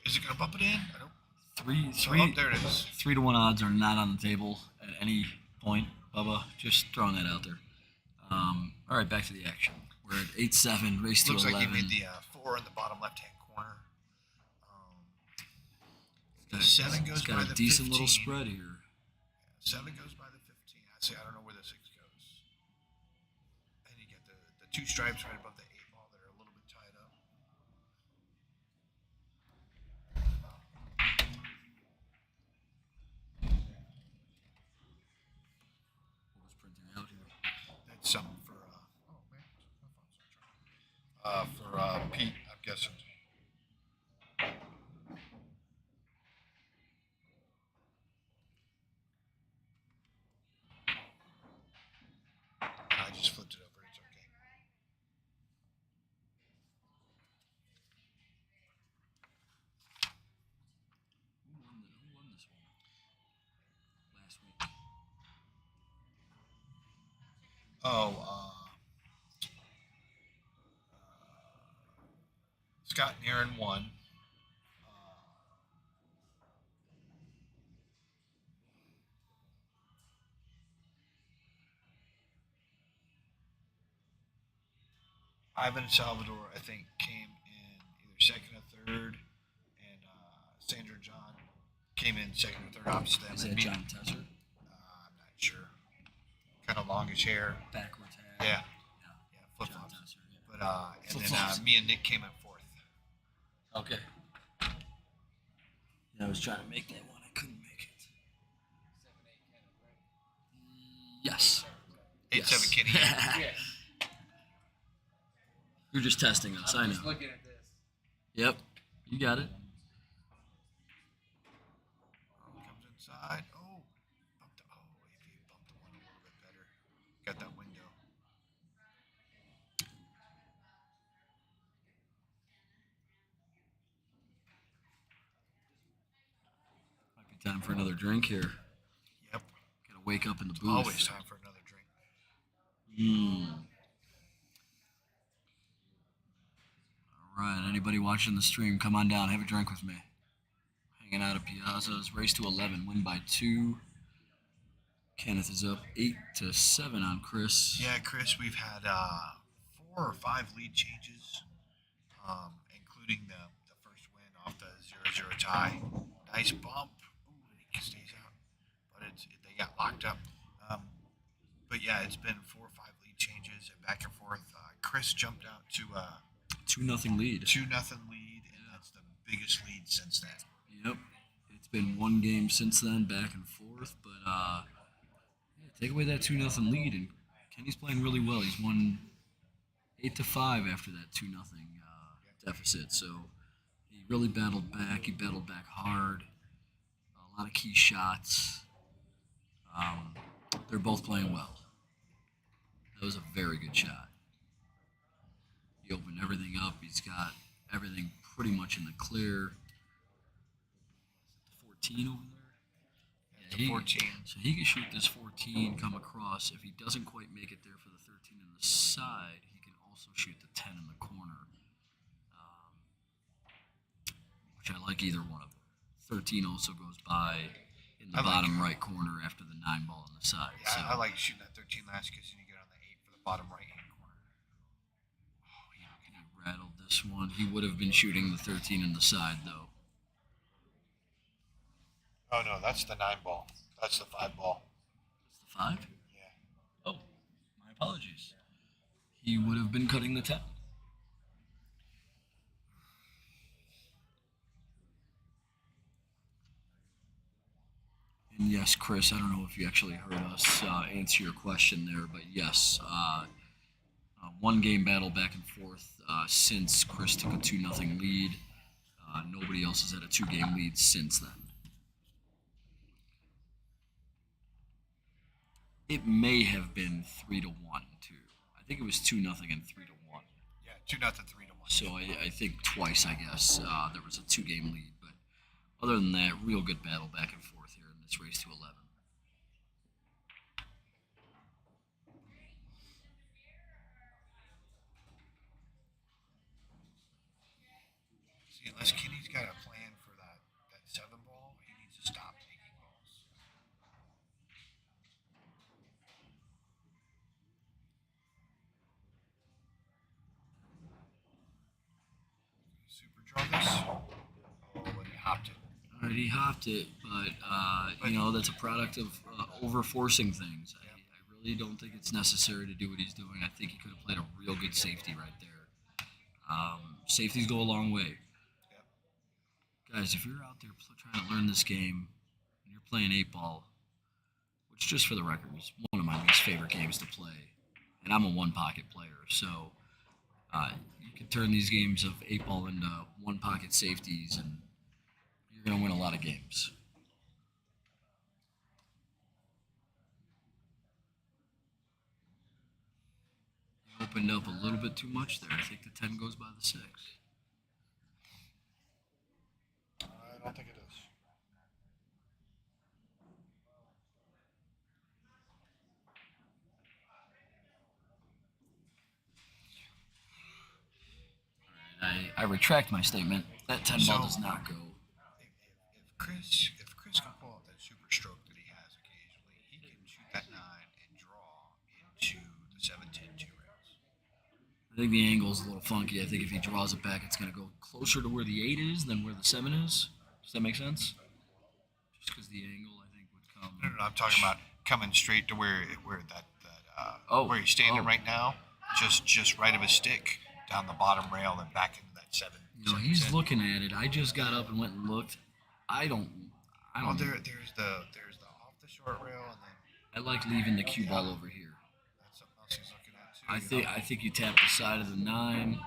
is it gonna bump it in? I don't. Three, There it is. 3-1 odds are not on the table at any point, Bubba. Just throwing that out there. All right, back to the action. We're at 8-7, race to Looks 11. like he made the 4 in the bottom left-hand corner. The 7 goes It's got by a the decent 15. little spread here. 7 goes by the 15. I don't know where the 6 goes. And you get the 2 stripes right above the 8 ball that are a little bit tied up. What was printing out here? That's something for oh man, my phone's not charging. For Pete, I'm guessing. I just flipped it over. It's okay. Who won this one? Last week. Oh, Scott and Aaron won. Ivan and Salvador, I think, came in either second or third, and Sandra and John came in second or third opposite them. Is and that beat- John Tesser? I'm not sure. Kind of longish hair. Backwards hat. Yeah, Yeah. flip John flops. Tesser, yeah. But and then Flip-flops. me and Nick came in fourth. Okay. Yeah, I was trying to make that one. I couldn't make it. 7-8 Kenneth, right? Yes. 8-7 Kenny. Yeah. You're just testing us. I I'm know. just looking at this. Yep. You got it. Comes inside. Oh, Time for another drink here. Yep. Gotta wake up in the booth. Always time for another drink. All right, anybody watching the stream, come on down, have a drink with me. Hanging out at Piazza's, race to 11, win by 2. Kenneth is up 8-7 on Chris. Yeah, Chris, we've had 4 or 5 lead changes, including the first win off the 0-0 tie. Nice bump. Ooh, he stays out, but they got locked up. But yeah, it's been 4 or 5 lead changes and back and forth. Chris jumped out to 2-0 lead. 2-0 lead, and that's the biggest lead since then. Yep. It's been 1 game since then, back and forth, but yeah, take away that 2-0 lead, and Kenny's playing really well. He's won 8-5 after that 2-0 deficit. So he really battled back. He battled back hard. A lot of key shots. They're both playing well. That was a very good shot. He opened everything up. He's got everything pretty much in the clear. 14 over there. It's a 14. So he can shoot this 14, come across. If he doesn't quite make it there for the 13 in the side, he can also shoot the 10 in the corner, which I like either one of them. 13 also goes by in the bottom right corner after the 9 ball on the side. Yeah, So I like shooting that 13 last because then you get on the 8 for the bottom right hand corner. oh, he rattled this one. He would have been shooting the 13 in the side, though. Oh no, that's the 9 ball. That's the 5 ball. That's the 5? Yeah. Oh, my apologies. He would have been cutting the 10. And yes, Chris, I don't know if you actually heard us answer your question there, but yes, 1 game battle back and forth since Chris took a 2-0 lead. Nobody else has had a 2-game lead since then. It may have been 3-1 too. I think it was 2-0 and 3-1. Yeah, 2-0, 3-1. So I think twice, I guess, there was a 2-game lead. But other than that, real good battle back and forth here in this race to 11. See, unless Kenny's got a plan for that 7 ball, he needs to stop taking balls. Super draw this. Oh, and he hopped it. All right, he hopped it, but that's a product of over forcing things. I really don't think it's necessary to do what he's doing. I think he could have played a real good safety right there. Safeties go a long way. Guys, if you're out there trying to learn this game and you're playing 8-ball, which just for the record is one of my least favorite games to play, and I'm a 1-pocket player, so you can turn these games of 8-ball into 1-pocket safeties, and you're going to win a lot of games. He opened up a little bit too much there. I think the 10 goes by the 6. I don't think it is. I retract my statement. That 10 ball So- does not go. If Chris can pull out that super stroke that he has occasionally, he can shoot that 9 and draw into the 7-10 2 rails. I think the angle is a little funky. I think if he draws it back, it's going to go closer to where the 8 is than where the 7 is. Does that make sense? Just because the angle, I think, would come. No, I'm talking about coming straight to where Oh, where he's standing oh. right now, just right of his stick down the bottom rail and back into that 7. He's 7-10. looking at it. I just got up and went and looked. I don't. Well, there's the off the short rail, and then I like leaving the cue ball over here. that's something else he's looking at too. I think you tap the side of the 9,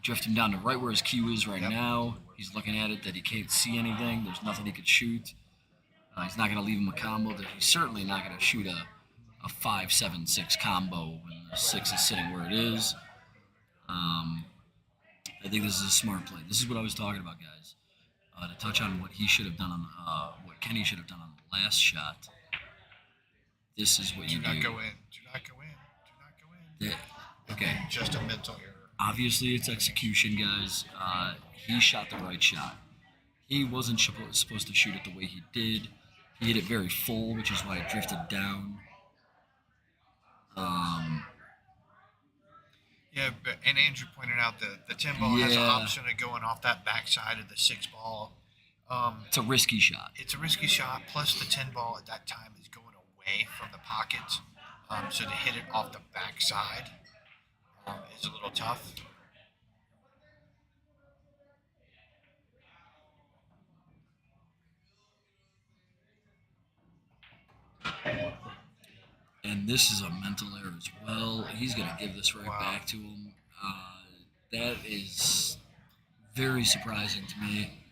drift him down to right where his cue is right Yep. now. He's looking at it that he can't see anything. There's nothing he could shoot. He's not going to leave him a combo. He's certainly not going to shoot a 5-7-6 combo when the 6 is sitting where it is. I think this is a smart play. This is what I was talking about, guys. To touch on what he should have done on what Kenny should have done on the last shot. This is what Do you not do. go in. Do not go in. Do not go in. Yeah. Okay. Just a mental error. Obviously, it's execution, guys. He shot the right shot. He wasn't supposed to shoot it the way he did. He hit it very full, which is why it drifted down. Yeah, and Andrew pointed out that the 10 ball has an Yeah. option of going off that backside of the 6 ball. It's a risky shot. It's a risky shot. Plus, the 10 ball at that time is going away from the pocket. So to hit it off the backside is a little tough. And this is a mental error as well. He's going to give this right Wow. back to him. That is very surprising to me.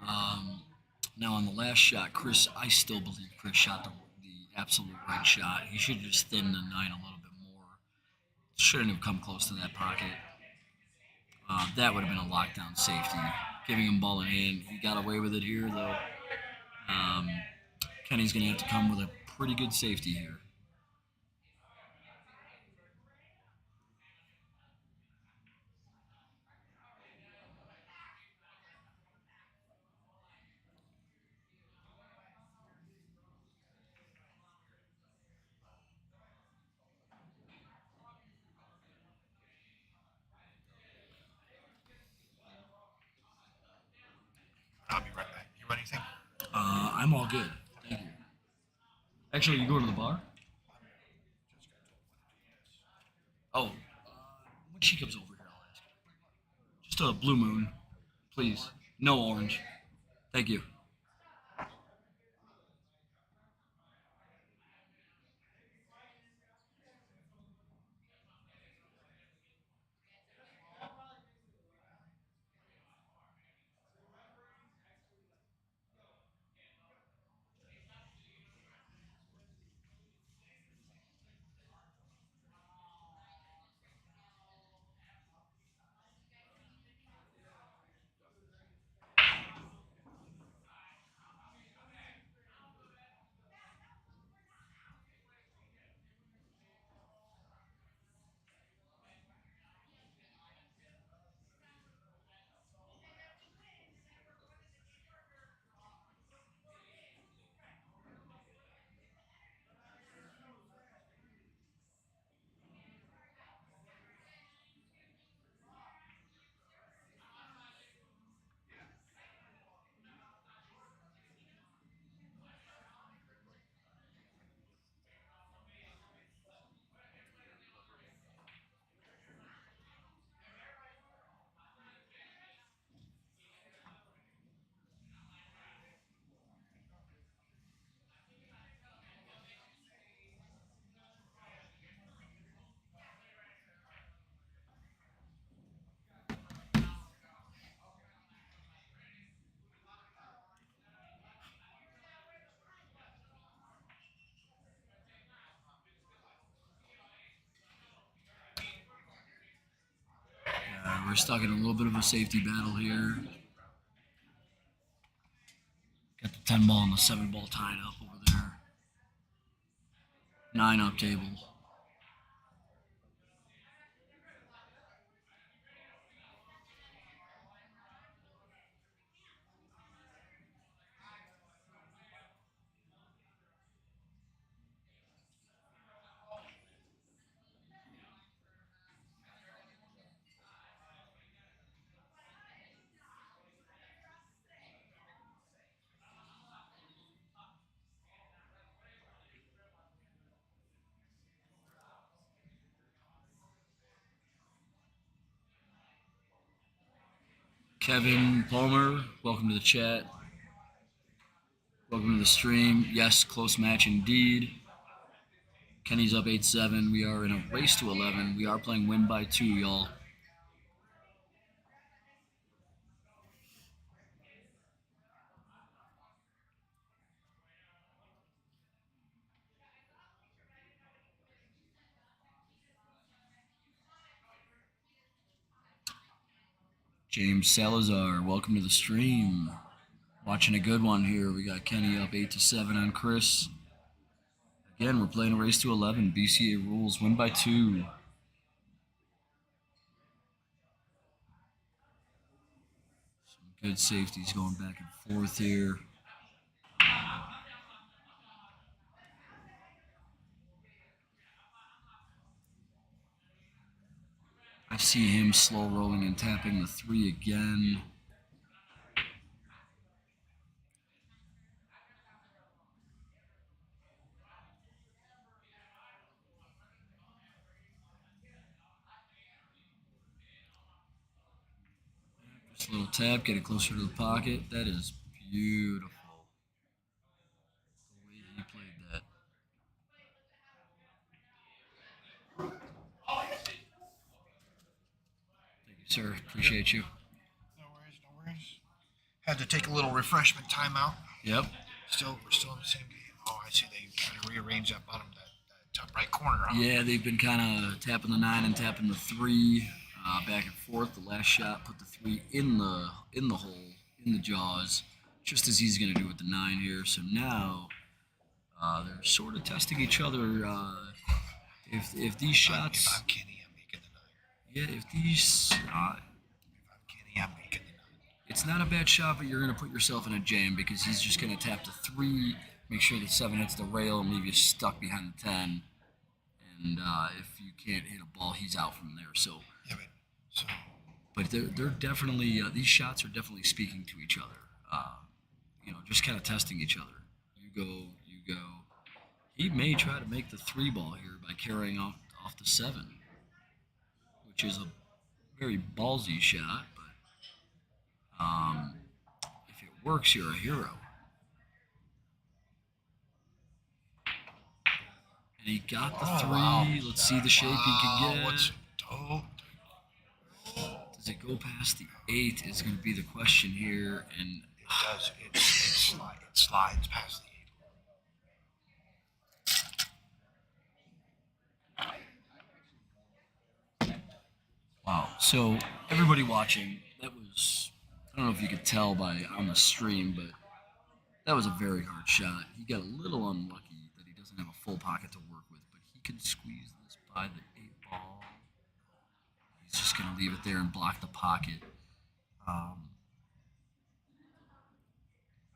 Now, on the last shot, I still believe Chris shot the absolute right shot. He should have just thinned the 9 a little bit more. Shouldn't have come close to that pocket. That would have been a lockdown safety. Giving him ball in hand. He got away with it here, though. Kenny's going to have to come with a pretty good safety here. I'll be right back. You want anything? I'm all good. Thank you. Actually, you going to the bar? Oh, when she comes over here, I'll ask her. Just a blue moon, please. No orange. Thank you. We're stuck in a little bit of a safety battle here. Got the 10 ball and the 7 ball tied up over there. 9 up table. Kevin Palmer, welcome to the chat. Welcome to the stream. Yes, close match indeed. Kenny's up 8-7. We are in a race to 11. We are playing win by 2, y'all. James Salazar, welcome to the stream. Watching a good one here. We got Kenny up 8-7 on Chris. Again, we're playing a race to 11. BCA rules. Win by 2. Some good safeties going back and forth here. I see him slow rolling and tapping the 3 again. Just a little tap, get it closer to the pocket. That is beautiful. The way he played that. Thank you, sir. Appreciate you. No worries, no worries. Had to take a little refreshment timeout. Yep. We're still in the same game. Oh, I see. They kind of rearranged that bottom, that top right corner. Huh? Yeah, they've been kind of tapping the 9 and tapping the 3 back and forth. The last shot put the 3 in the hole, in the jaws, just as he's going to do with the 9 here. So now they're sort of testing each other. If these shots, If I'm Kenny, I'm making the 9. yeah, if these, If I'm Kenny, I'm making the 9. it's not a bad shot, but you're going to put yourself in a jam because he's just going to tap the 3, make sure the 7 hits the rail, and leave you stuck behind the 10. And if you can't hit a ball, he's out from there. So. Yeah, But they're definitely these shots are definitely speaking to each other. Just kind of testing each other. You go. He may try to make the 3 ball here by carrying off the 7, which is a very ballsy shot. But if it works, you're a hero. And he got the 3. wow. Let's see the shape he can get. What's dope? Does it go past the 8 is going to be the question here. And It does. It slides past the 8. wow. So everybody watching, that was, I don't know if you could tell by on the stream, but that was a very hard shot. He got a little unlucky that he doesn't have a full pocket to work with, but he can squeeze this by the 8 ball. He's just going to leave it there and block the pocket.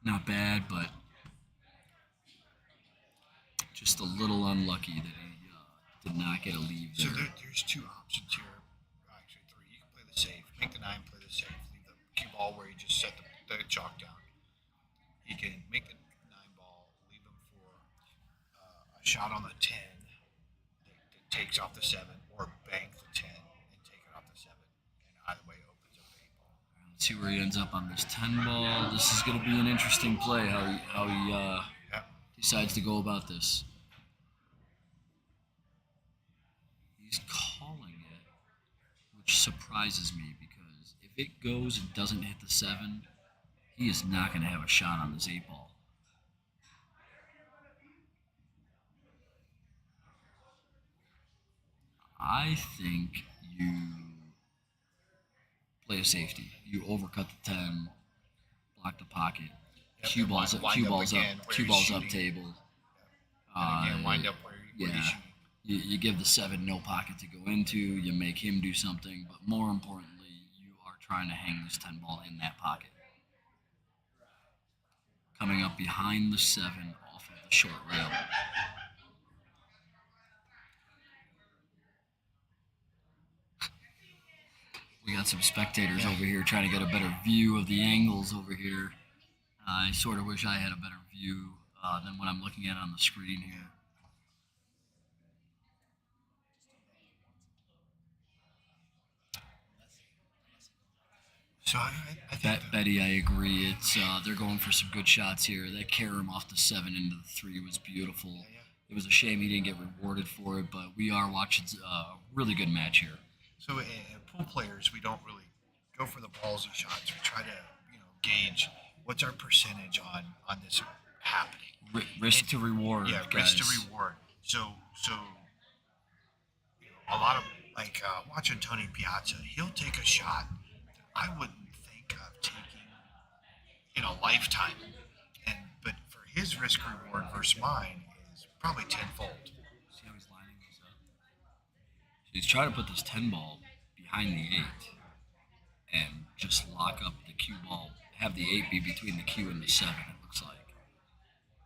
Not bad, but just a little unlucky that he did not get a leave So there. there's 2 options here. Actually, 3. You can play the safe. Make the 9 play the safe. Leave the cue ball where you just set the chalk down. He can make the 9 ball, leave him for a shot on the 10 that takes off the 7, or bank the 10 and take it off the 7. And either way opens up the 8 ball. Let's see where he ends up on this 10 ball. This is going to be an interesting play. How he Yeah. decides to go about this. He's calling it, which surprises me because if it goes and doesn't hit the 7, he is not going to have a shot on this 8 ball. I think you play a safety. You overcut the 10, block the pocket. Yep, Cue and balls up. wind Cue up balls up. again where Cue he's balls up shooting. table. And again, wind up where yeah. he's shooting. You give the 7 no pocket to go into. You make him do something, but more importantly, you are trying to hang this 10 ball in that pocket. Coming up behind the 7 off of the short rail. We got some spectators over here trying to get a better view of the angles over here. I sort of wish I had a better view than what I'm looking at on the screen here. So I think Betty, I agree. It's they're going for some good shots here. That carom off the 7 into the 3 was beautiful. It was a shame he didn't get rewarded for it, but we are watching a really good match here. So in pool players, we don't really go for the ballsy shots. We try to, gauge what's our percentage on this happening. Risk to reward, Yeah, guys. risk to reward. So a lot of watching Tony Piazza, he'll take a shot that I wouldn't think of taking lifetime. But for his risk reward versus mine is probably tenfold. See how he's lining this up? So he's trying to put this 10 ball behind the 8 and just lock up the cue ball, have the 8 be between the cue and the 7, it looks like.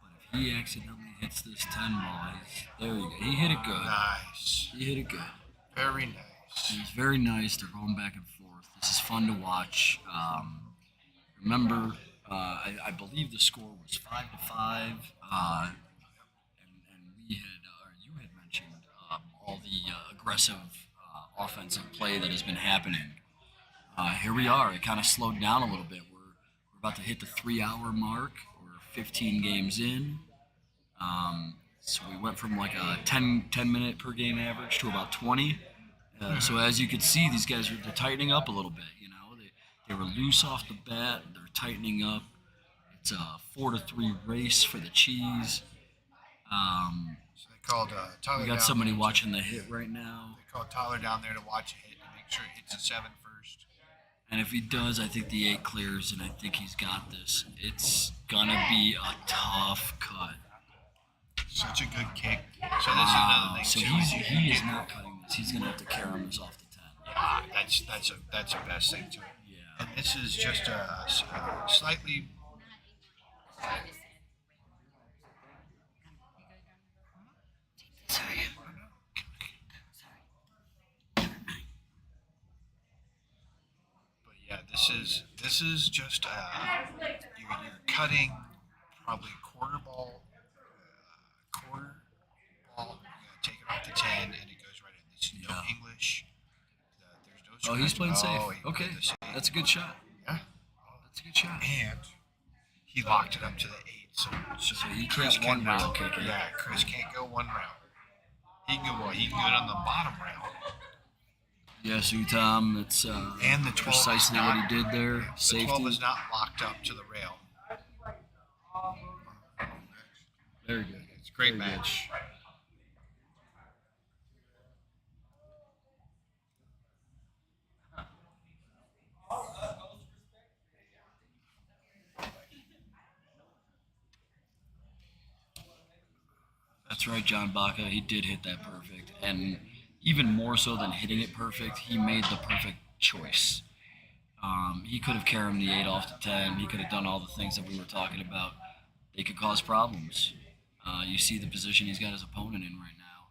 But if he accidentally hits this 10 ball, there you go. He hit it good. Nice. He hit it good. Very nice. It's very nice. They're going back and forth. This is fun to watch. Remember, I believe the score was 5-5, and we had, or you had mentioned all the aggressive offensive play that has been happening. Here we are. It kind of slowed down a little bit. We're about to hit the 3-hour mark. We're 15 games in. So we went from like a 10-minute per game average to about 20. So as you could see, these guys they're tightening up a little bit. They were loose off the bat. They're tightening up. It's a 4-3 race for the cheese. So they called Tyler. We got down somebody there to- watching the hit right now. They called Tyler down there to watch a hit and make sure it hits a 7 first. And if he does, I think the 8 clears, and I think he's got this. It's gonna be a tough cut. Such a good kick. So this is another thing So too. he is not cutting this. He's gonna have to carry this off the 10. Yeah, that's a best thing to it. Yeah. And this is just a slightly. But yeah, this is just you're cutting probably quarter ball. You're gonna take it off the 10 and it goes right in. This is no Yeah. English. There's no Oh, he's script. playing safe. Oh, he Okay, played the safe. that's a good shot. Yeah. That's a good shot. And he locked it up to the 8, so he Chris can't one cannot- round kick it. Yeah, Chris can't go one round. He can go He can go it on the bottom round. Yes, Tom. It's And the 12 precisely is what not- he did there. The Safety. 12 is not locked up to the rail. Very good. It's a great Very good. match. That's right, John Baca. He did hit that perfect, and even more so than hitting it perfect, he made the perfect choice. He could have carried the 8 off the 10. He could have done all the things that we were talking about. They could cause problems. You see the position he's got his opponent in right now.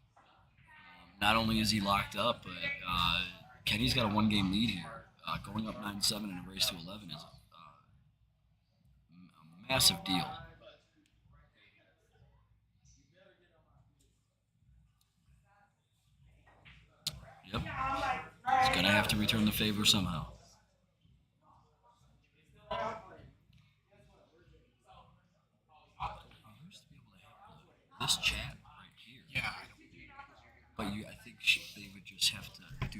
Not only is he locked up, but Kenny's got a 1-game lead here. Going up 9-7 in a race to 11 is a massive deal. Yep. He's going to have to return the favor somehow. You used to be able to have this chat right here. Yeah, I don't. But I think they would just have to do.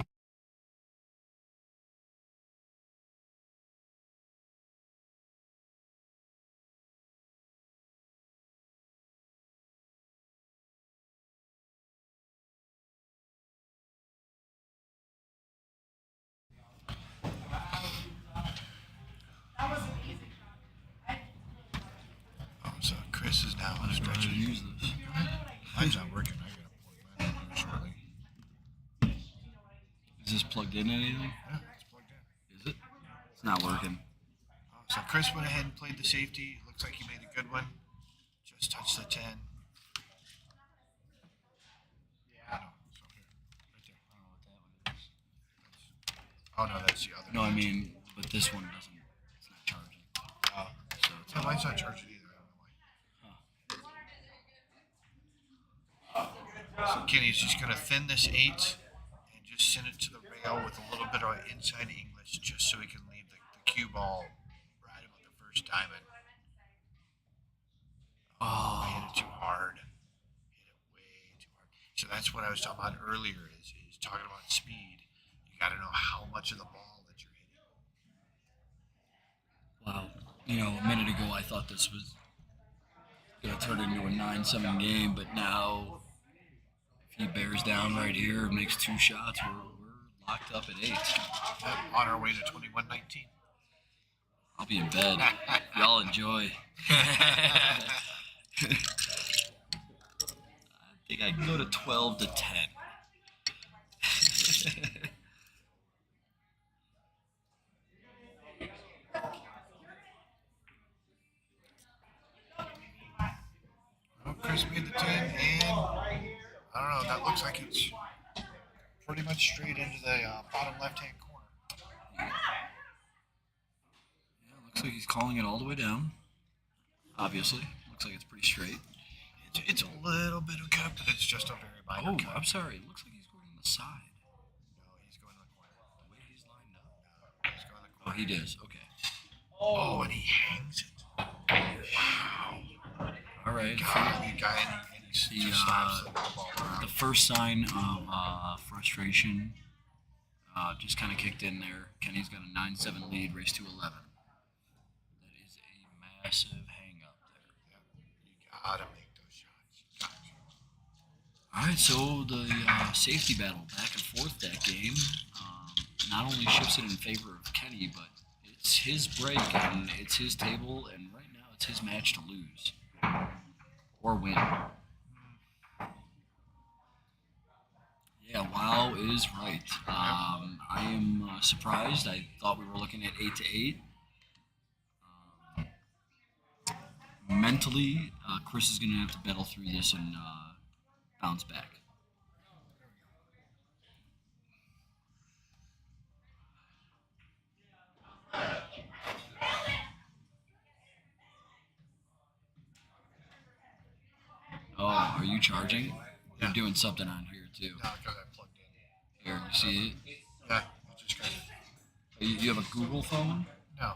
Oh, so Chris is now I don't know how to stretching. use this. Mine's not working. I gotta plug mine in shortly. Is this plugged in anything? Yeah, it's plugged in. Is it? It's not working. So Chris went ahead and played the safety. Looks like he made a good one. Just touched the 10. Yeah. So here, right there. I don't know what that one is. Oh no, that's the other. No, I mean, but this one doesn't. It's not charging. Oh. So it's No, mine's not charging either. I don't know why. So Kenny's just gonna thin this 8 and just send it to the rail with a little bit of inside English, just so he can leave the cue ball right about the first diamond. Oh, he hit it too hard. Hit it way too hard. So that's what I was talking about earlier. Is talking about speed. You got to know how much of the ball that you're hitting. wow. A minute ago I thought this was gonna turn into a 9-7 game, but now if he bears down right here and makes 2 shots, we're locked up at 8. On our way to 21-19. I'll be in bed. Y'all enjoy. I think I can go to 12 to 10. Well, Chris made the 10, and I don't know. That looks like it's pretty much straight into the bottom left-hand corner. Yeah, looks like he's calling it all the way down. Obviously, looks like it's pretty straight. It's a little bit of cut, but it's just a very minor Oh, cut. I'm sorry. It looks like he's going on the side. No, he's going to the corner. The way he's lined up. He's going to the Oh, corner. he does. Okay. Oh, and he hangs it. Wow. All right. God, the guy, and he The, just slaps the ball around. The first sign of frustration just kind of kicked in there. Kenny's got a 9-7 lead, race to 11. That is a massive hang up there. You gotta make those shots. You got to. All right, so the safety battle back and forth that game not only shifts it in favor of Kenny, but it's his break and it's his table, and right now it's his match to lose or win. Yeah, wow is right. I am surprised. I thought we were looking at 8 to 8. Mentally, Chris is going to have to battle through this and bounce back. Oh, are you charging? Yeah. You're doing something on here too. No, because I plugged in. Here, you see it? Yeah, it just got it. You have a Google phone? No.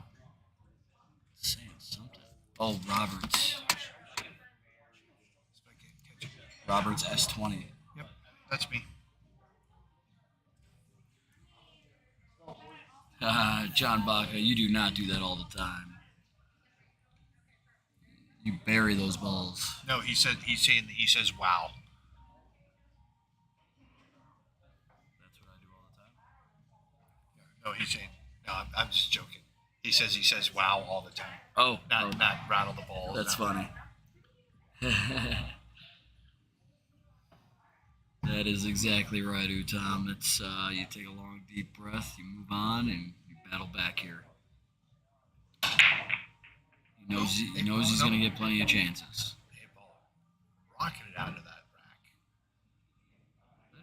It's saying something. Oh, Roberts. See if I can catch it. Roberts S20. Yep, that's me. John Baca, you do not do that all the time. You bury those balls. No, he says wow. That's what I do all the time. No, he's saying no. I'm just joking. He says wow all the time. Oh, Not rattle the ball. that's not- funny. That is exactly right, Utom. It's you take a long, deep breath, you move on, and you battle back here. He knows he's going to get plenty of chances. Hey, ball. Rocking it out of that rack.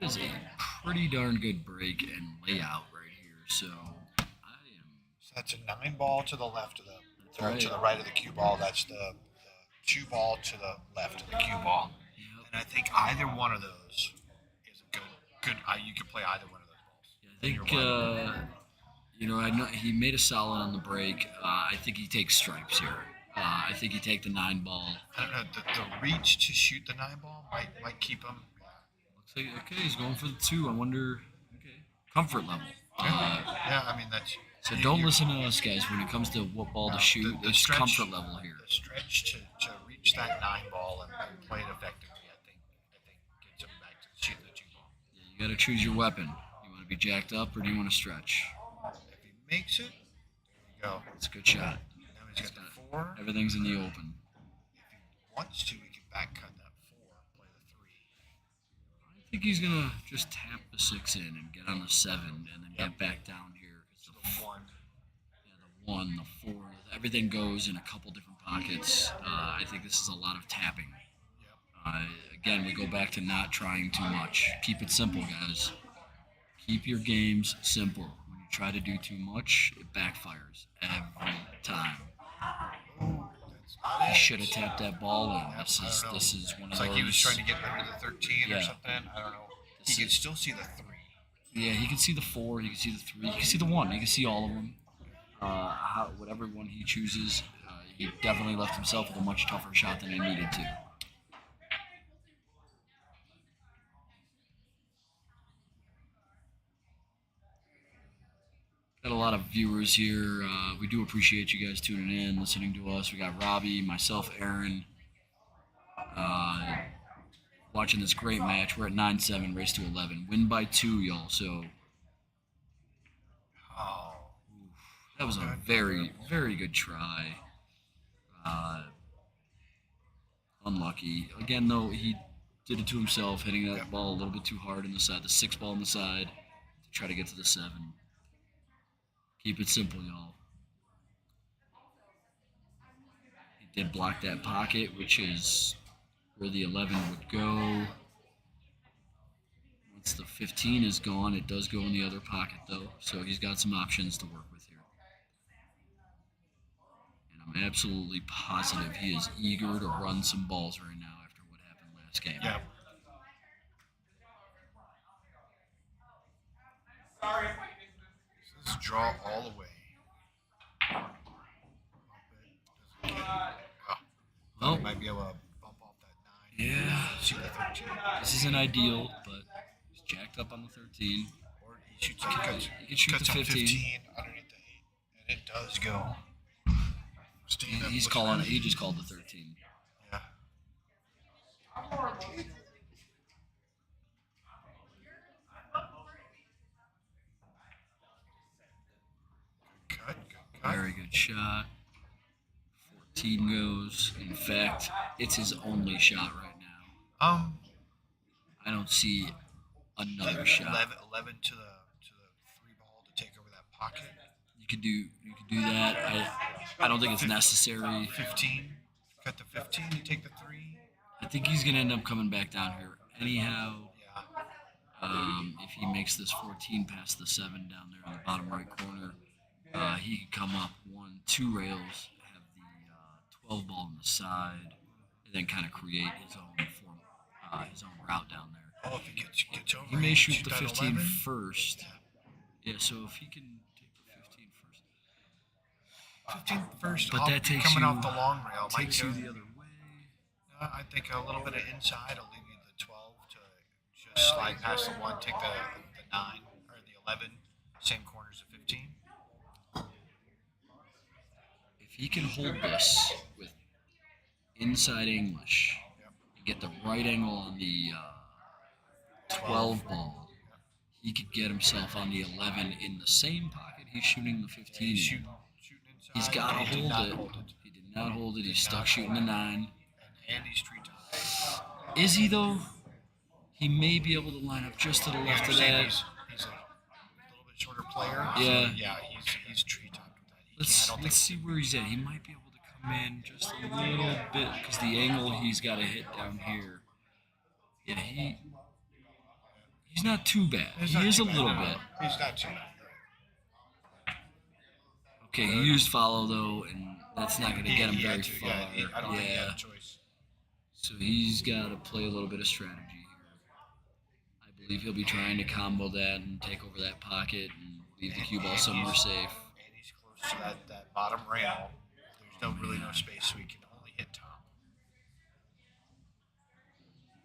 That is a pretty darn good break and layout right here. So I am. So that's a 9 ball to the left of the. That's To right. the right of the cue ball. That's the 2 ball to the left of the cue ball. Yep. And I think either one of those is a good. You could play either one of those balls. I think I know he made a solid on the break. I think he takes stripes here. I think he take the 9 ball. I don't know. The reach to shoot the 9 ball might keep him. Looks like okay, he's going for the 2. I wonder. Okay, comfort level. Yeah, I mean that's. So don't listen to us, guys. When it comes to what ball to shoot, the it's stretch- comfort level here. The stretch to reach that 9 ball and play it effectively, I think gets him back to shooting the 2 ball. Yeah, you got to choose your weapon. You want to be jacked up or do you want to stretch? If he makes it, there you go. It's a good shot. Now he's got the 4. Everything's in the open. If he wants to, he can back cut that 4, play the 3. I think he's gonna just tap the 6 in and get on the 7, and then get back down here. 'Cause The 1. the 1, the 4, everything goes in a couple different pockets. I think this is a lot of tapping. Yep. Again, we go back to not trying too much. Keep it simple, guys. Keep your games simple. When you try to do too much, it backfires every time. Oh, that's not He it. should have tapped that ball in. I don't know. This is one of It's those. like he was trying to get rid of the 13 Yeah. or something. I don't know. This He can is- still see the 3. Yeah, he can see the 4, he can see the 3, he can see the 1, he can see all of them. Whatever one he chooses, he definitely left himself with a much tougher shot than he needed to. Got a lot of viewers here. We do appreciate you guys tuning in, listening to us. We got Robbie, myself, Aaron, watching this great match. We're at 9-7, race to 11. Win by 2, y'all. So Oh. That was a very, very good try. Unlucky. Again, though, he did it to himself, hitting that Yep. ball a little bit too hard in the side, the 6 ball on the side, to try to get to the 7. Keep it simple, y'all. He did block that pocket, which is where the 11 would go. Once the 15 is gone, it does go in the other pocket, though, so he's got some options to work with here. And I'm absolutely positive he is eager to run some balls right now after what happened last game. Yeah. This is draw all the way. Well, He might be able to bump off that 9. yeah, See the 13. this isn't ideal, but he's jacked up on the 13. Or he shoots, he cuts, He can shoot cuts the on 15. 15 underneath the 8, and it does go. Stand up, He's look calling. at He just called the 13. Yeah. Good cut, good cut. Very good shot. 14 goes. In fact, it's his only shot right now. I don't see another shot. 11 to the 3 ball to take over that pocket. You could do that. I don't think it's necessary. 15. Cut the 15. You take the 3. I think he's gonna end up coming back down here anyhow. Yeah. If he makes this 14 past the 7 down there on the bottom right corner, he could come up 1, 2 rails, have the 12 ball on the side, and then kind of create his own his own route down there. Oh, if he gets over, He may shoot the that 15 11. first. Yeah, so if he can take the 15 first. 15 first. But that takes coming you- off the long rail. Might Takes you go- the other way. I think a little bit of inside will leave you the 12 to just slide past the 1, take the 9 or the 11, same corner as the 15. If he can hold this with inside English Yep. and get the right angle on the 12 ball, he could get himself on the 11 in the same pocket he's shooting the 15 in. He's shooting inside. He's got to and he did hold not it. hold it. He did not hold it. He's Did stuck not shooting the hold it. 9. And Andy's 3 times. Is he, though? He may be able to line up just to the left of that. He's a little bit shorter player. Yeah. So yeah, he's tree topped with that. I Let's don't let's see where he's at. He might be able to come in just a little bit because the angle he's got to hit down here. Yeah, he's not too bad. He's He not is a too bad. little No, bit. He's not too bad. Okay, he used follow though, and that's not going to get him He very had to, far. yeah, I don't think he had a choice. So he's got to play a little bit of strategy here. I believe he'll be trying to combo that and take over that pocket and leave the cue ball somewhere safe. And he's close to that bottom rail. There's really no space, so he can only hit top.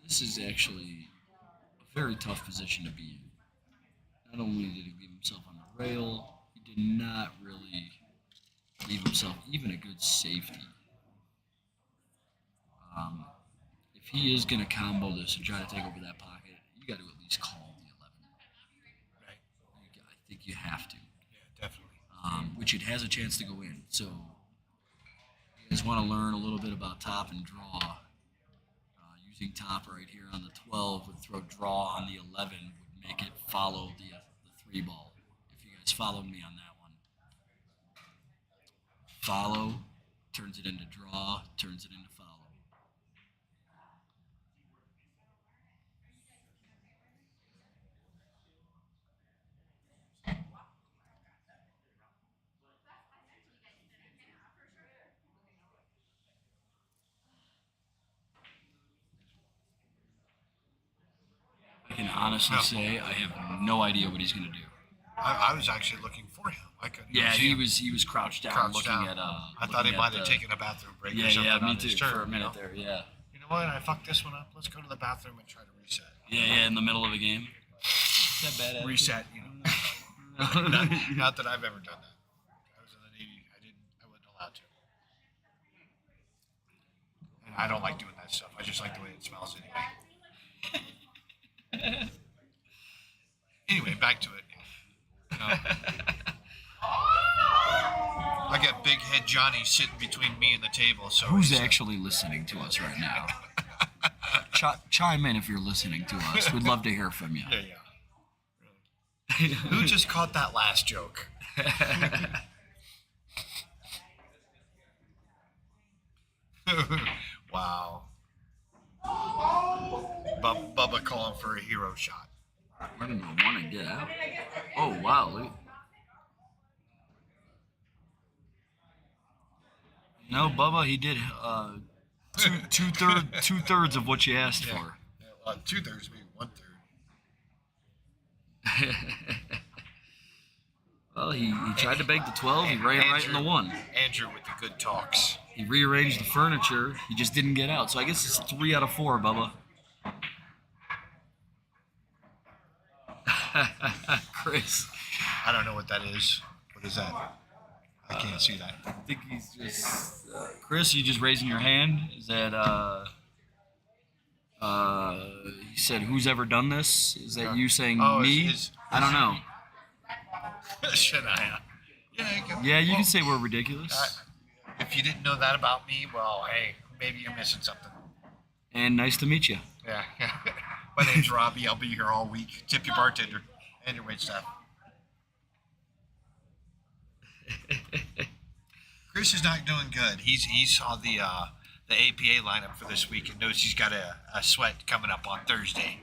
This is actually a very tough position to be in. Not only did he leave himself on the rail, he did not really leave himself even a good safety. If he is going to combo this and try to take over that pocket, you got to at least call the 11. Right. I think you have to. Yeah, definitely. Which it has a chance to go in. So you guys want to learn a little bit about top and draw. Using top right here on the 12 would throw draw on the 11 would make it follow the 3 ball. If you guys followed me on that one. Follow turns it into draw, turns it into follow. I can honestly No. say I have no idea what he's going to do. I was actually looking for him. I couldn't. Yeah, see him. he was crouched down Crouched looking down. at I thought he looking might at have the- taken a bathroom break or Yeah, something yeah, me on too. his turn. For a you minute know? there, yeah. You know what? I fucked this one up. Let's go to the bathroom and try to reset. Yeah, in the middle of a game. Is that bad? Reset, you know. Not that I've ever done that. I was in the Navy. I wasn't allowed to. And I don't like doing that stuff. I just like the way it smells anyway. Anyway, back to it. I got big head Johnny sitting between me and the table. So Who's he's, actually listening to us right now? Chime in if you're listening to us. We'd love to hear from you. Yeah. Who just caught that last joke? Wow. Bubba calling for a hero shot. I don't even want to get out. Oh wow! No, Bubba, he did two thirds of what you asked for. 2/3 maybe 1/3. Well, he tried to bank the 12. He ran right in the 1. Andrew with the good talks. He rearranged the furniture. He just didn't get out. So I guess it's 3 out of 4, Bubba. Chris. I don't know what that is. What is that? I can't see that. I think he's just. Chris, you just raising your hand? Is that. He said, who's ever done this? Is that you saying me? I don't know. Shania. Yeah, you can say we're ridiculous. If you didn't know that about me, well, hey, maybe you're missing something. And nice to meet you. Yeah. My name's Robbie. I'll be here all week. Tip your bartender and your waitstaff. Chris is not doing good. He saw the APA lineup for this week and knows he's got a sweat coming up on Thursday.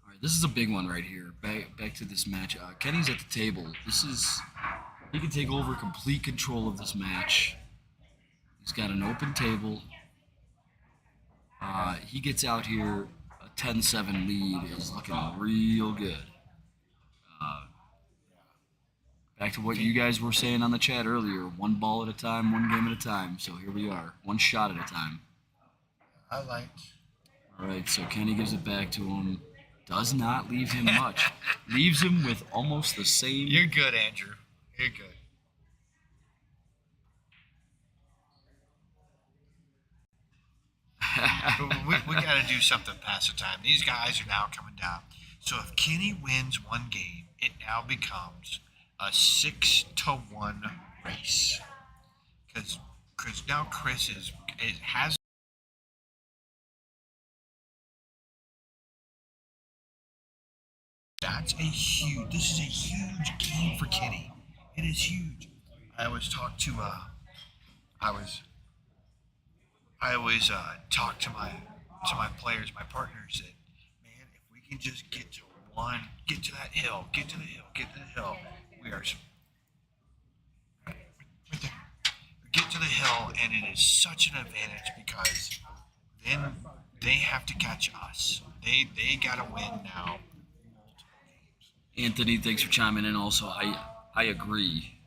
All right, this is a big one right here. Back to this match. Kenny's at the table. He can take over complete control of this match. He's got an open table. He gets out here. A 10-7 lead is looking real good. Back to what you guys were saying on the chat earlier. 1 ball at a time, 1 game at a time. So here we are. 1 shot at a time. I liked. All right, so Kenny gives it back to him. Does not leave him much. Leaves him with almost the same. You're good, Andrew. You're good. But we got to do something past the time. These guys are now coming down. So if Kenny wins 1 game, it now becomes a 6-1 race. Because now Chris has. This is a huge game for Kenny. It is huge. I always talk to my players, my partners, that man, if we can just get to that hill, get to the hill, we are right there. Get to the hill, and it is such an advantage because then they have to catch us. They gotta win now. Anthony, thanks for chiming in. Also, I agree.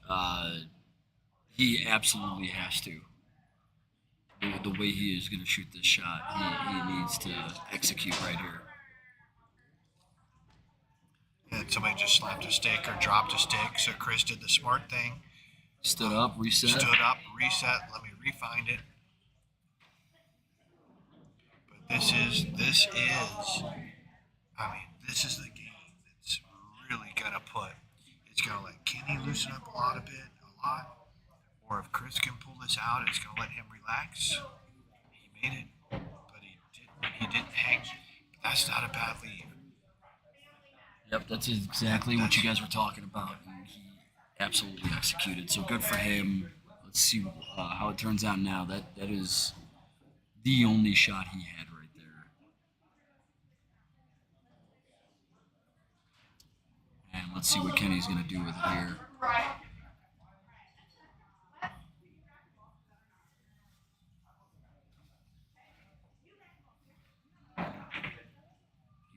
He absolutely has to. The way he is going to shoot this shot, he needs to execute right here. And somebody just slapped a stick or dropped a stick, so Chris did the smart thing. Stood up, reset. Stood up, reset. Let me refind it. But this is the game that's really gonna it's gonna let Kenny loosen up a lot. Or if Chris can pull this out, it's gonna let him relax. He made it, but he didn't hang. But that's not a bad lead. Yep, that's exactly what you guys were talking about, and he absolutely executed. So good for him. Let's see how it turns out now. That is the only shot he had right there. And let's see what Kenny's going to do with it here.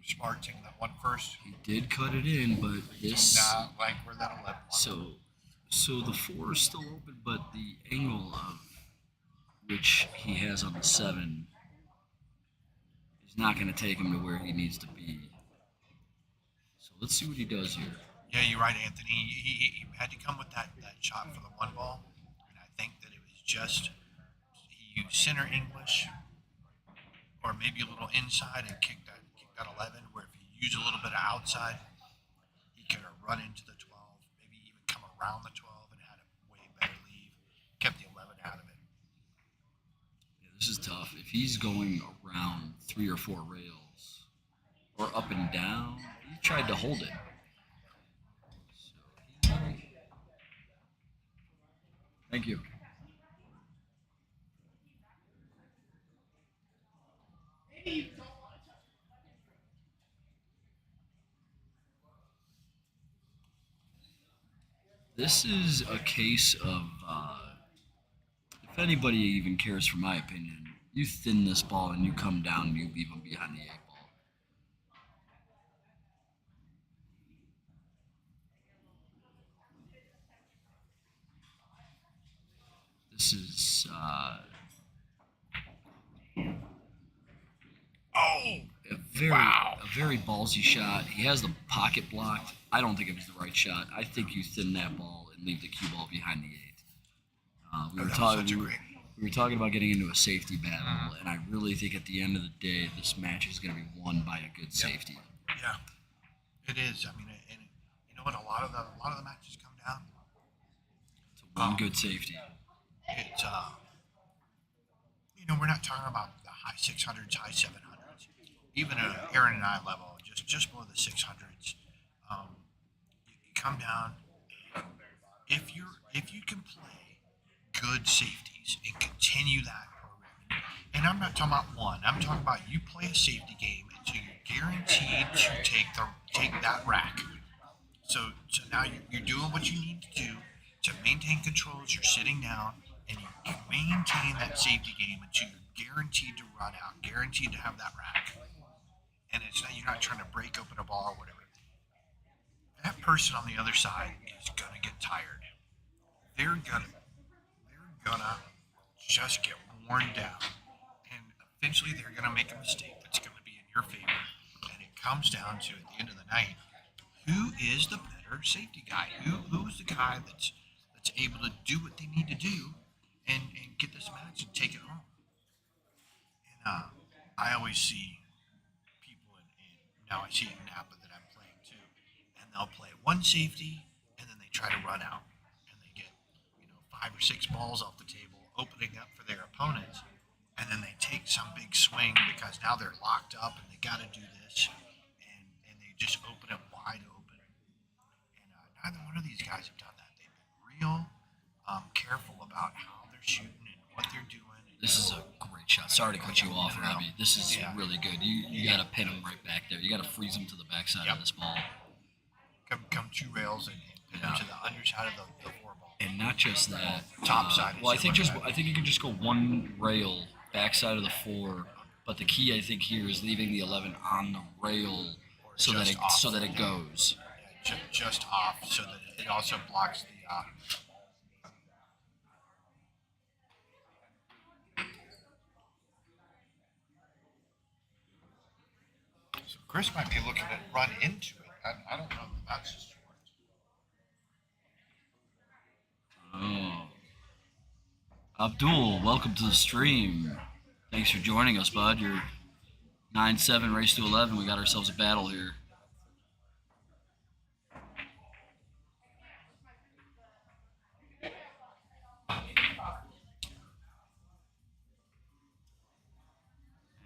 Smart taking that one first. He did cut it in, but this. Not like we're that 11. So the 4 is still open, but the angle of which he has on the 7 is not going to take him to where he needs to be. So let's see what he does here. Yeah, you're right, Anthony. He had to come with that shot for the 1 ball, and I think that it was just he used center English, or maybe a little inside and kicked that 11. Where if he used a little bit of outside, he could have run into the 12, maybe even come around the 12 and had a way better lead. This is tough. If he's going around 3 or 4 rails or up and down, he tried to hold it. So thank you. This is a case of, if anybody even cares for my opinion, you thin this ball and you come down and you leave him behind the 8 ball. This is a very ballsy shot. He has the pocket blocked. I don't think it was the right shot. I think you thin that ball and leave the cue ball behind the 8. We were talking about getting into a safety battle, and I really think at the end of the day, this match is going to be won by a good safety. Yeah, it is. I mean, and you know what? A lot of the matches come down. To one good safety. It's you know, we're not talking about the high 600s, high 700s. Even at Aaron and I level, just below the 600s. You come down. If you can play good safeties and continue that program, and I'm not talking about one. I'm talking about you play a safety game until you're guaranteed to take that rack. So now you're doing what you need to do to maintain control as you're sitting down, and you maintain that safety game until you're guaranteed to run out, guaranteed to have that rack. And it's not, you're not trying to break open a ball or whatever. That person on the other side is gonna get tired. They're gonna just get worn down, and eventually they're gonna make a mistake that's gonna be in your favor. And it comes down to, at the end of the night, who is the better safety guy? Who's the guy that's able to do what they need to do and get this match and take it home? And I always see people now I see it in Napa that I'm playing too, and they'll play one safety and then they try to run out and they get 5 or 6 balls off the table, opening up for their opponents, and then they take some big swing because now they're locked up and they got to do this, and they just open it wide open. And neither one of these guys have done that. They've been real careful about how they're shooting and what they're doing. This is a great shot. Sorry to cut you off, Robbie. This is really good. You got to pin him right back there. You got to freeze him to the backside of this ball. Come 2 rails and pin him to the underside of the 4 ball. And not just that. Top side. Well, I think you can just go 1 rail backside of the 4. But the key, I think, here is leaving the 11 on the rail so that it goes. Yeah, just off, so that it also blocks the. So Chris might be looking at run into it. I don't know if that's just Oh. Abdul, welcome to the stream. Thanks for joining us, bud. You're 9-7 race to 11. We got ourselves a battle here.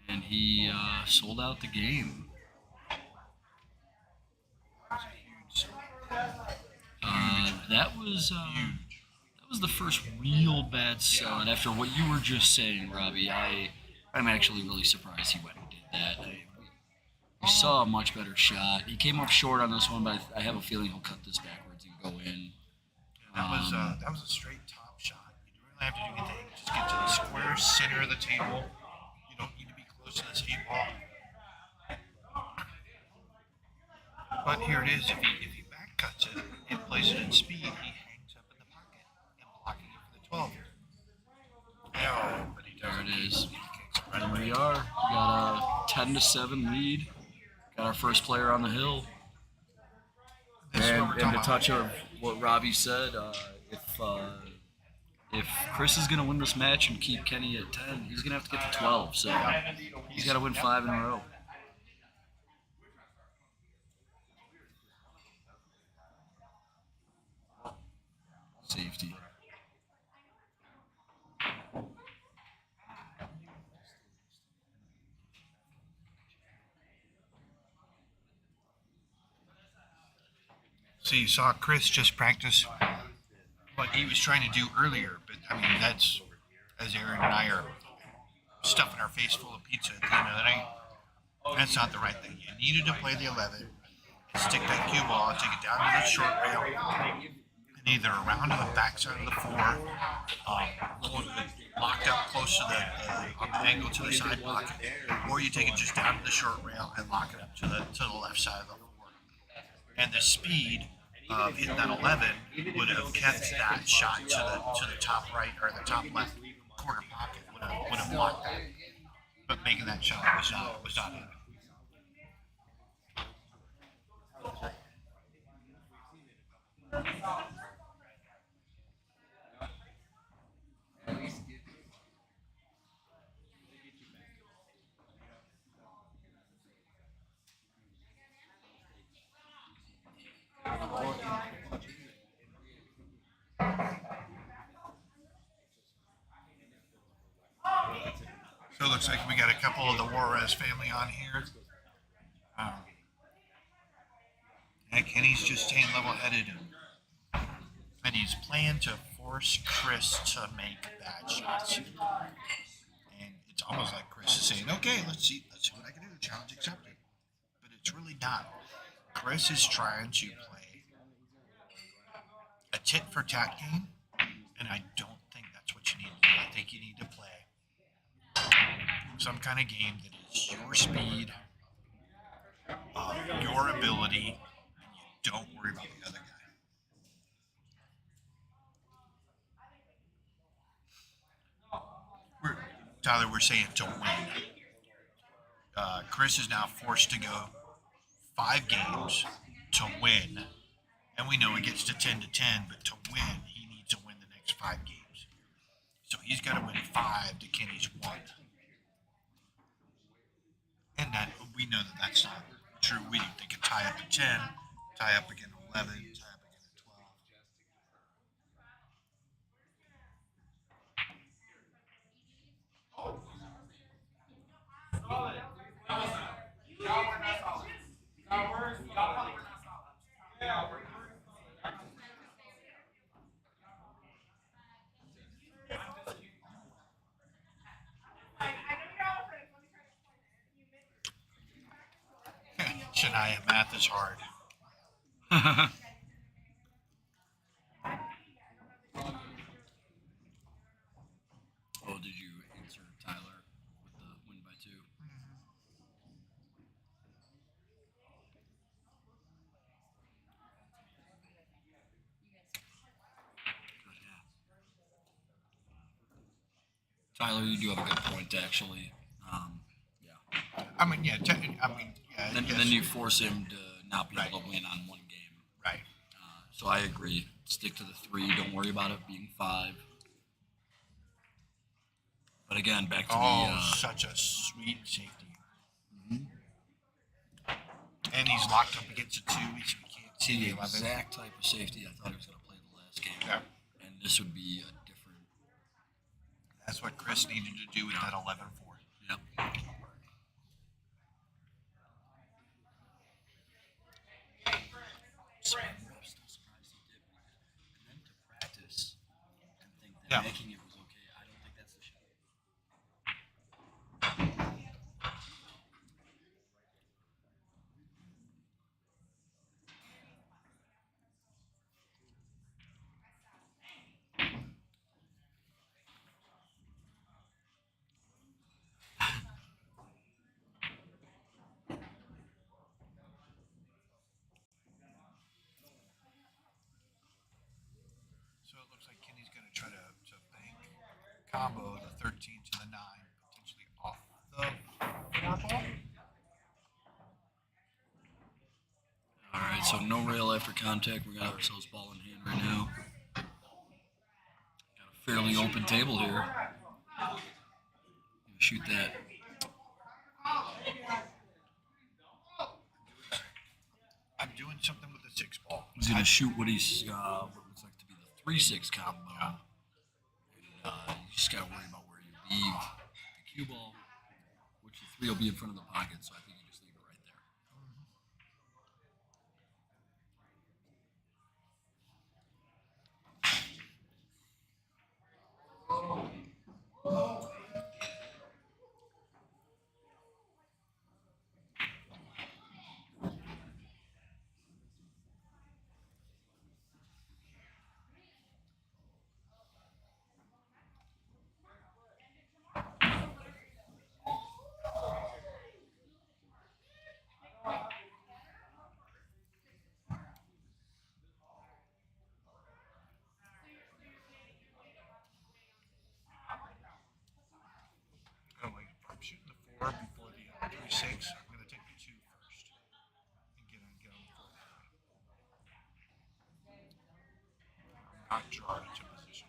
And he sold out the game. That was the first real bad sell. And after what you were just saying, Robbie, I'm actually really surprised he went and did that. We saw a much better shot. He came up short on this one, but I have a feeling he'll cut this backwards and go in. that was a straight top shot. You don't really have to do anything. Just get to the square center of the table. You don't need to be close to this 8 ball. But here it is. If he back cuts it and places it in speed, he hangs up in the pocket and blocking it for the 12. No, but he doesn't. There it is. He kicks it right And away. we are. We got a 10-7 lead. Got our first player on the hill. This is what we're And talking to about. touch on what Robbie said, if Chris is going to win this match and keep Kenny at 10, he's going to have to get to 12. So he's got to win 5 in a row. Safety. So you saw Chris just practice what he was trying to do earlier, but I mean that's as Aaron and I are stuffing our face full of pizza at the end of the night. That's not the right thing. You needed to play the 11, stick that cue ball, take it down to the short rail, and either around to the backside of the four, locked up close to on the angle to the side pocket, or you take it just down to the short rail and lock it up to the left side of the four. And the speed of hitting that 11 would have kept that shot to the top right or the top left corner pocket would have blocked that. But making that shot was not in. So it looks like we got a couple of the Juarez family on here. And Kenny's just staying level-headed, and he's playing to force Chris to make bad shots. And it's almost like Chris is saying, "Okay, let's see what I can do. Challenge accepted." But it's really not. Chris is trying to play a tit-for-tat game, and I don't think that's what you need to do. I think you need to play some kind of game that is your speed, your ability, and you don't worry about the other guy. Tyler, we're saying to win. Chris is now forced to go 5 games to win, and we know it gets to 10-10, but to win, he needs to win the next 5 games. So he's got to win 5 to Kenny's 1. And that we know that that's not true. They could tie up at 10, tie up again at 11, tie up again at 12. Shania, math is hard. Oh, did you answer Tyler with the win by 2? Tyler, you do have a good point, actually. Yeah. I mean, yeah. And then you force him to not be able to win on one game. Right. So I agree. Stick to the 3. Don't worry about it being 5. But again, back to Such a sweet safety. And he's locked up against a 2, so he can't see the 11. exact type of safety I thought he was going to play the last game. Yeah. And this would be a different. That's what Chris needed to do with that 11-4. Yep. So I'm still surprised he did what he did. And then to practice and think that Yeah. making it was okay, I don't think that's the shot. So it looks like Kenny's going to try to bank combo the 13 to the 9, potentially off the 4 ball. All right, so no rail after contact. We got ourselves ball in hand right now. Got a fairly open table here. Shoot that. I'm doing something with the 6 ball. He's gonna shoot what he's what looks like to be the 3-6 combo. And, you just gotta worry about where you leave the cue ball, which the 3 will be in front of the pocket. So I think you just leave it right there. Gerard into position.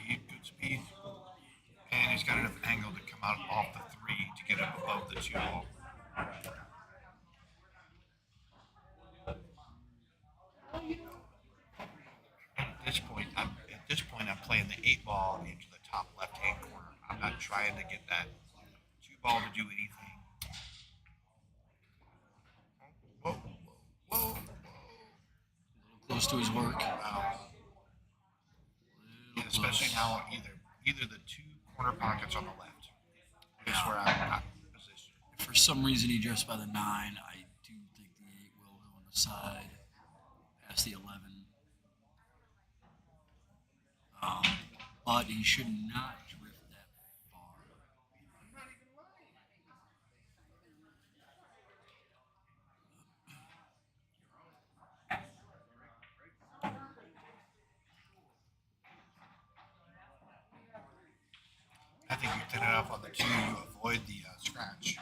Good speed. And he's got enough angle to come out off the 3 to get up above the 2 ball. At this point I'm playing the 8 ball into the top left hand corner. I'm not trying to get that 2 ball to do anything. Whoa, whoa, whoa, Close to his work. wow. And especially now either the 2 corner pockets on the left. That's where I'm positioned. If for some reason he drifts by the 9, I do think the 8 will go on the side past the 11. But he should not drift that far. I think you thin it up on the 2 to avoid the scratch.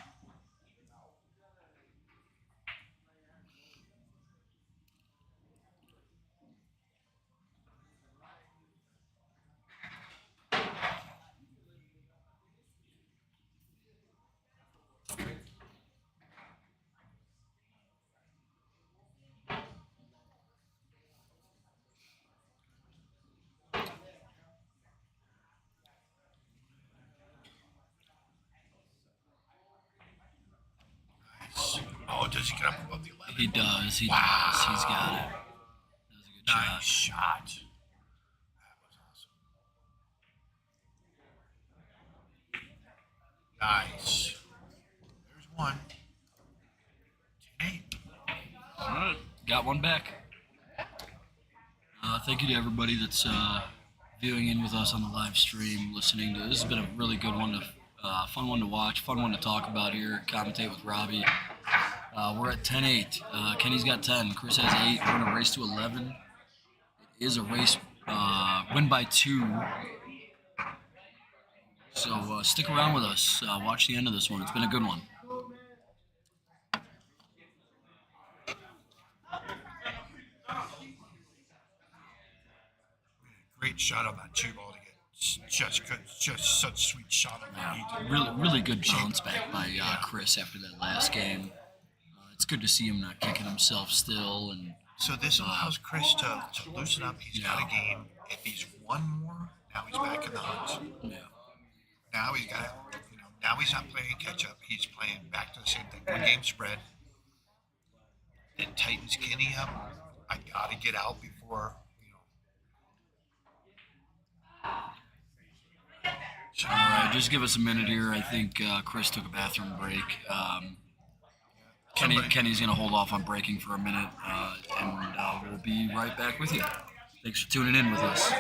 Nice. Oh, does he get up above the 11? He does. He Wow. does. He's got it. That was a good Nice shot. shot. That was awesome. Nice. There's one. 10-8. All right. Got one back. Thank you to everybody that's viewing in with us on the live stream, listening to. This has been a really good one, fun one to watch, fun one to talk about here, commentate with Robbie. We're at 10-8. Kenny's got 10. Chris has 8. We're in a race to 11. It is a race win by 2. So stick around with us. Watch the end of this one. It's been a good one. Great shot on that 2 ball to get just good, just such a sweet shot on that. Yeah, really good bounce back by Chris after that last game. It's good to see him not kicking himself still, and So this allows Chris to loosen up. He's got a game. If he's one more, now he's back in the hunt. yeah, Now he's got, now he's not playing catch up. He's playing back to the same thing. 1 game spread. It tightens Kenny up. I gotta get out before, So, all right. Just give us a minute here. I think Chris took a bathroom break. Kenny's gonna hold off on breaking for a minute, and we'll be right back with you. Thanks for tuning in with us.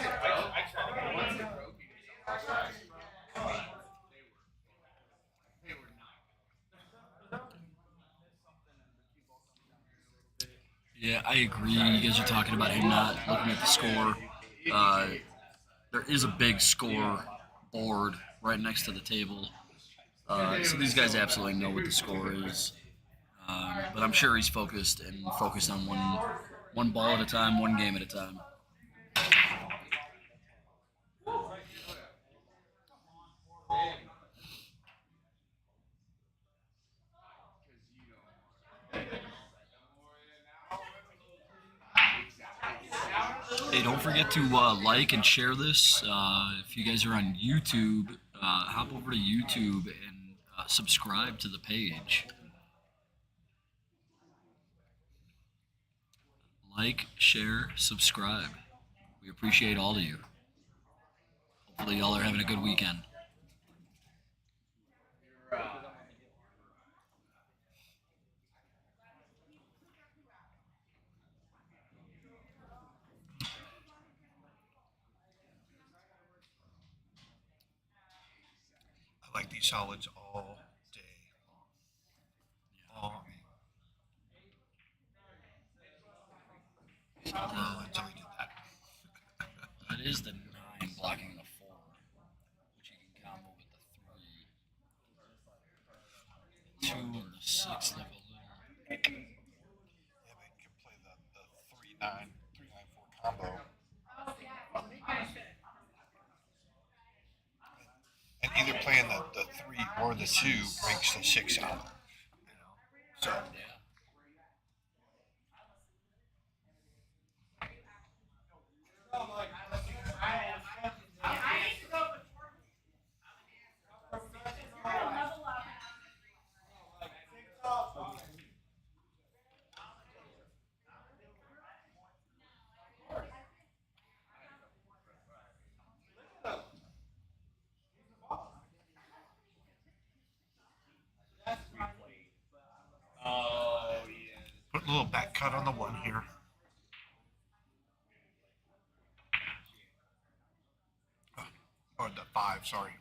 Yeah, I agree. You guys are talking about him not looking at the score. There is a big score board right next to the table. So these guys absolutely know what the score is. But I'm sure he's focused on one ball at a time, one game at a time. Hey, don't forget to like and share this. If you guys are on YouTube, hop over to YouTube and subscribe to the page. Like, share, subscribe. We appreciate all of you. Hopefully y'all are having a good weekend. Street solids all day long. All, well, until he did that. That is the 9 blocking the 4, which you can combo with the 3. 2 and the 6 look a little. Yeah, but you can play the 3-9, 3-9-4 combo. And either playing the 3 or the 2 breaks the 6 out. You know? So, Yeah. Oh yeah. put a little back cut on the 1 here. Or the 5, sorry.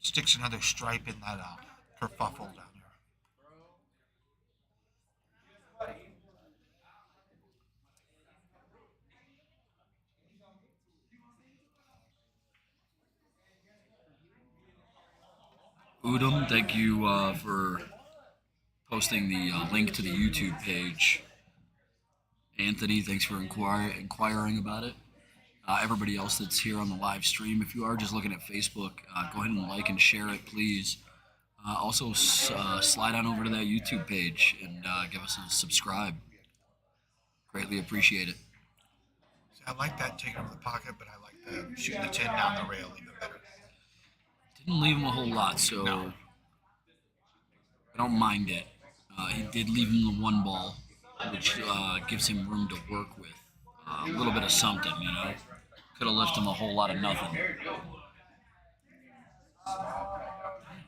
Sticks another stripe in that kerfuffle down there. Udom, thank you for posting the link to the YouTube page. Anthony, thanks for inquiring about it. Everybody else that's here on the live stream, if you are just looking at Facebook, go ahead and like and share it, please. Also, slide on over to that YouTube page and give us a subscribe. Greatly appreciate it. I like that taking over the pocket, but I like the shooting the 10 down the rail even better. Didn't leave him a whole lot, so No. I don't mind it. He did leave him the 1 ball, which gives him room to work with. A little bit of something, you know. Could have left him a whole lot of nothing.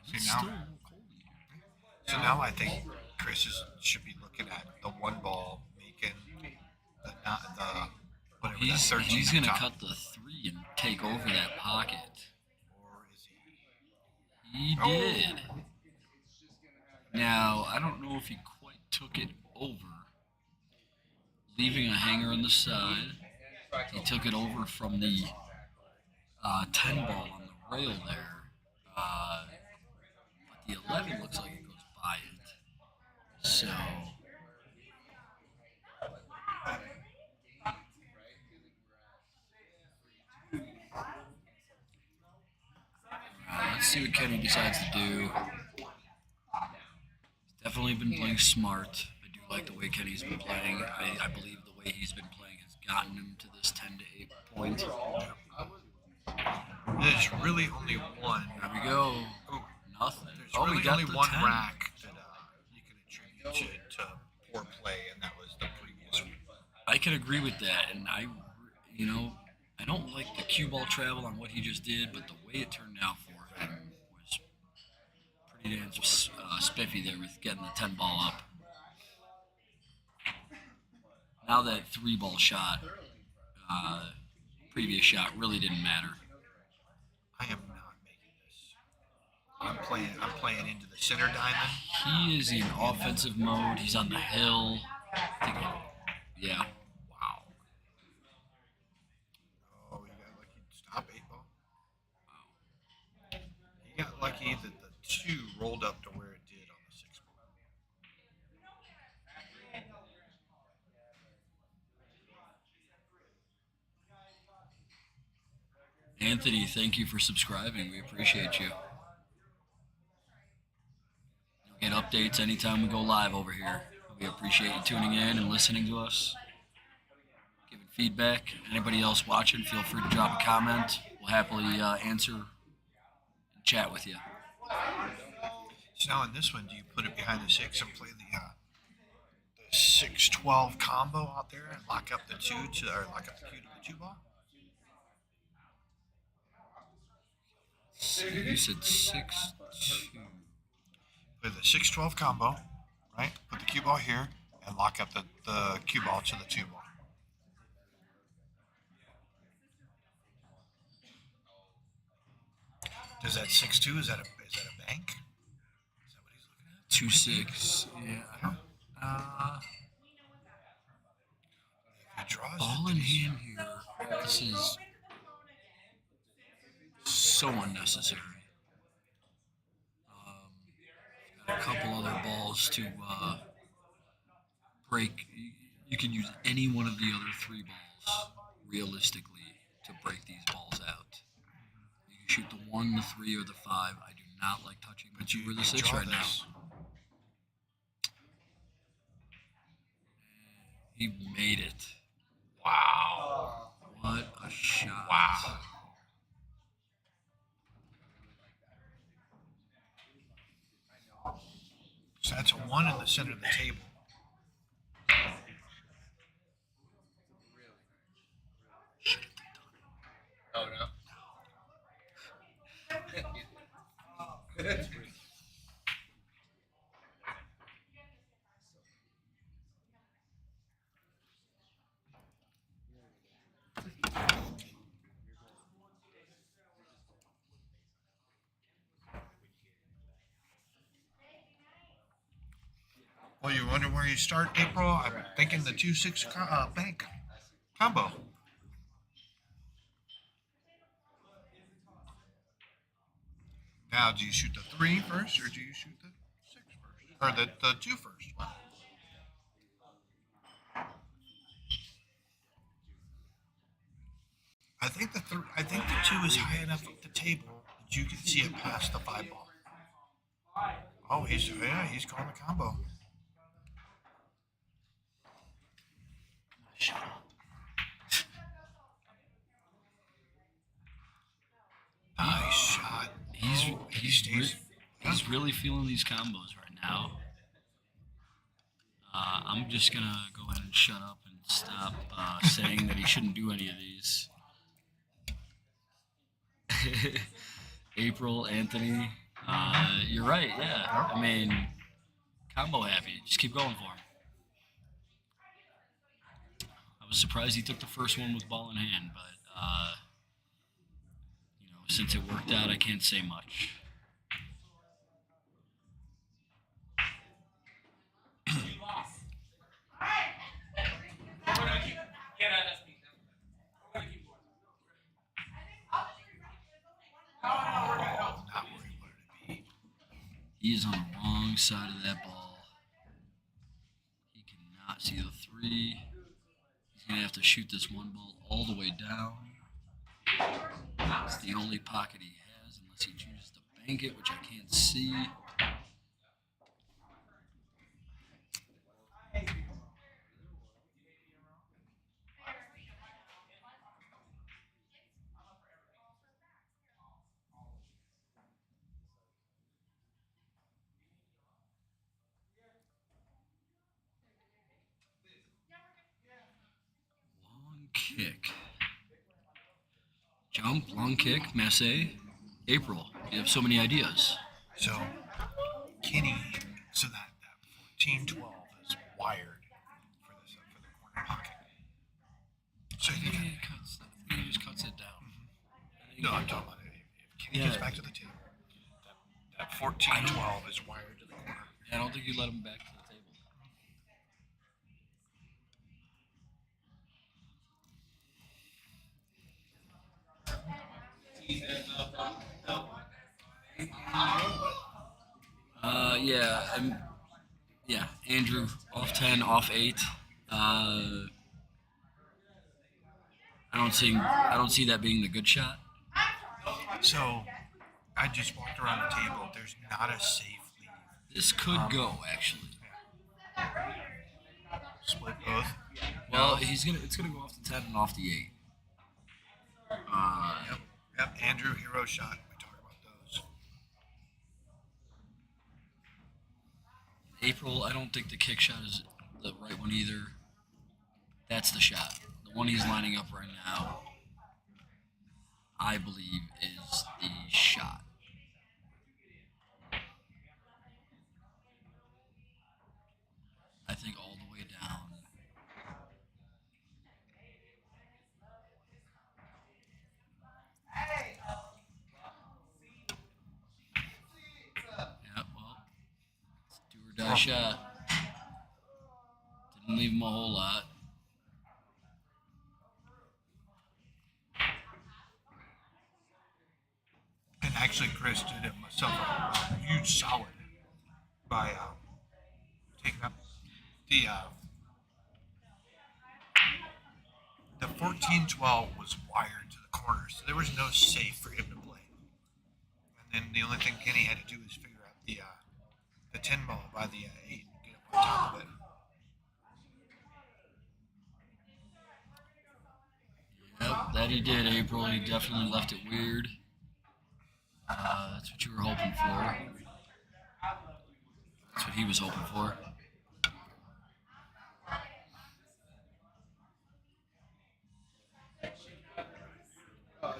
See now, so now I think Chris should be looking at the 1 ball, making the whatever that 13 He's on going to top. cut the 3 and take over that pocket. Or is he? He did. Now, I don't know if he quite took it over, leaving a hanger on the side. He took it over from the 10 ball on the rail there. But the 11 looks like it goes by it. So, let's see what Kenny decides to do. He's definitely been playing smart. I do like the way Kenny's been playing. I believe the way he's been playing has gotten him to this 10 to 8 point. There's really only one. There we go. Ooh, Nothing. there's Oh, really we got only the one 10. rack that you can attribute to poor play, and that was the previous one. I can agree with that, and I don't like the cue ball travel on what he just did, but the way it turned out for him was pretty damn spiffy there with getting the 10 ball up. Now that 3 ball shot, previous shot really didn't matter. I am not making this. I'm playing into the center diamond. He is in offensive mode. He's on the hill. Yeah. Wow. Oh, you got lucky. Stop 8 ball. Wow. You got lucky that the 2 rolled up to where it did on the 6 ball. Anthony, thank you for subscribing. We appreciate you. You'll get updates anytime we go live over here. We appreciate you tuning in and listening to us, giving feedback. Anybody else watching, feel free to drop a comment. We'll happily answer and chat with you. So now in this one, do you put it behind the 6 and play the 6-12 combo out there and lock up the 2 to, or lock up the cue to the 2 ball? So you said 6-2. Play the 6-12 combo, right? Put the cue ball here and lock up the cue ball to the 2 ball. Is that 6-2? Is that a bank? Is that what he's looking at? 2-6. Yeah, I don't. If he draws Ball it, in then he's- hand here. This is so unnecessary. Got a couple other balls to break. You can use any one of the other 3 balls realistically to break these balls out. You can shoot the 1, the 3, or the 5. I do not like touching the 2 or the 6 draw right now. this. He made it. Wow. What a shot. Wow. So that's a 1 in the center of the table. Oh no. Well, you wonder where you start, April? I'm thinking the 2-6 bank combo. Now, do you shoot the 3 first, or do you shoot the 6 first, or the 2 first? I think the 2 is high enough up the table that you can see it past the 5 ball. Oh, he's calling the combo. Nice shot. He's really feeling these combos right now. I'm just gonna go ahead and shut up and stop saying that he shouldn't do any of these. April, Anthony, you're right. Yeah, I mean, combo happy. Just keep going for him. I was surprised he took the first one with ball in hand, but since it worked out, I can't say much. Not where he wanted to be. He is on the wrong side of that ball. He cannot see the 3. He's going to have to shoot this one ball all the way down. It's the only pocket he has unless he chooses to bank it, which I can't see. Long kick. Jump, long kick, Massey. April. You have so many ideas. So, Kenny, so that 14-12 is wired for the corner pocket. So I you think can, he just cuts it down. no, I'm talking about it. If Kenny gets back to the table, that 14-12 is wired to the corner. I don't think you let him back to the table. Yeah, Andrew off 10, off 8. I don't see that being the good shot. So, I just walked around the table. There's not a safe lead. This could go actually. Split both. Well, it's gonna go off the 10 and off the 8. Yep. Andrew hero shot. We talk about those. April, I don't think the kick shot is the right one either. That's the shot. The one he's lining up right now, I believe, is the shot. I think all the way down. or die shot. Didn't leave him a whole lot. And actually, Chris did himself a huge solid by taking up the 14-12 was wired to the corner, so there was no safe for him to play. And then the only thing Kenny had to do was figure out the 10 ball by the 8 and get up on top of it. Yep, that he did, April. He definitely left it weird. That's what you were hoping for. That's what he was hoping for. Wow,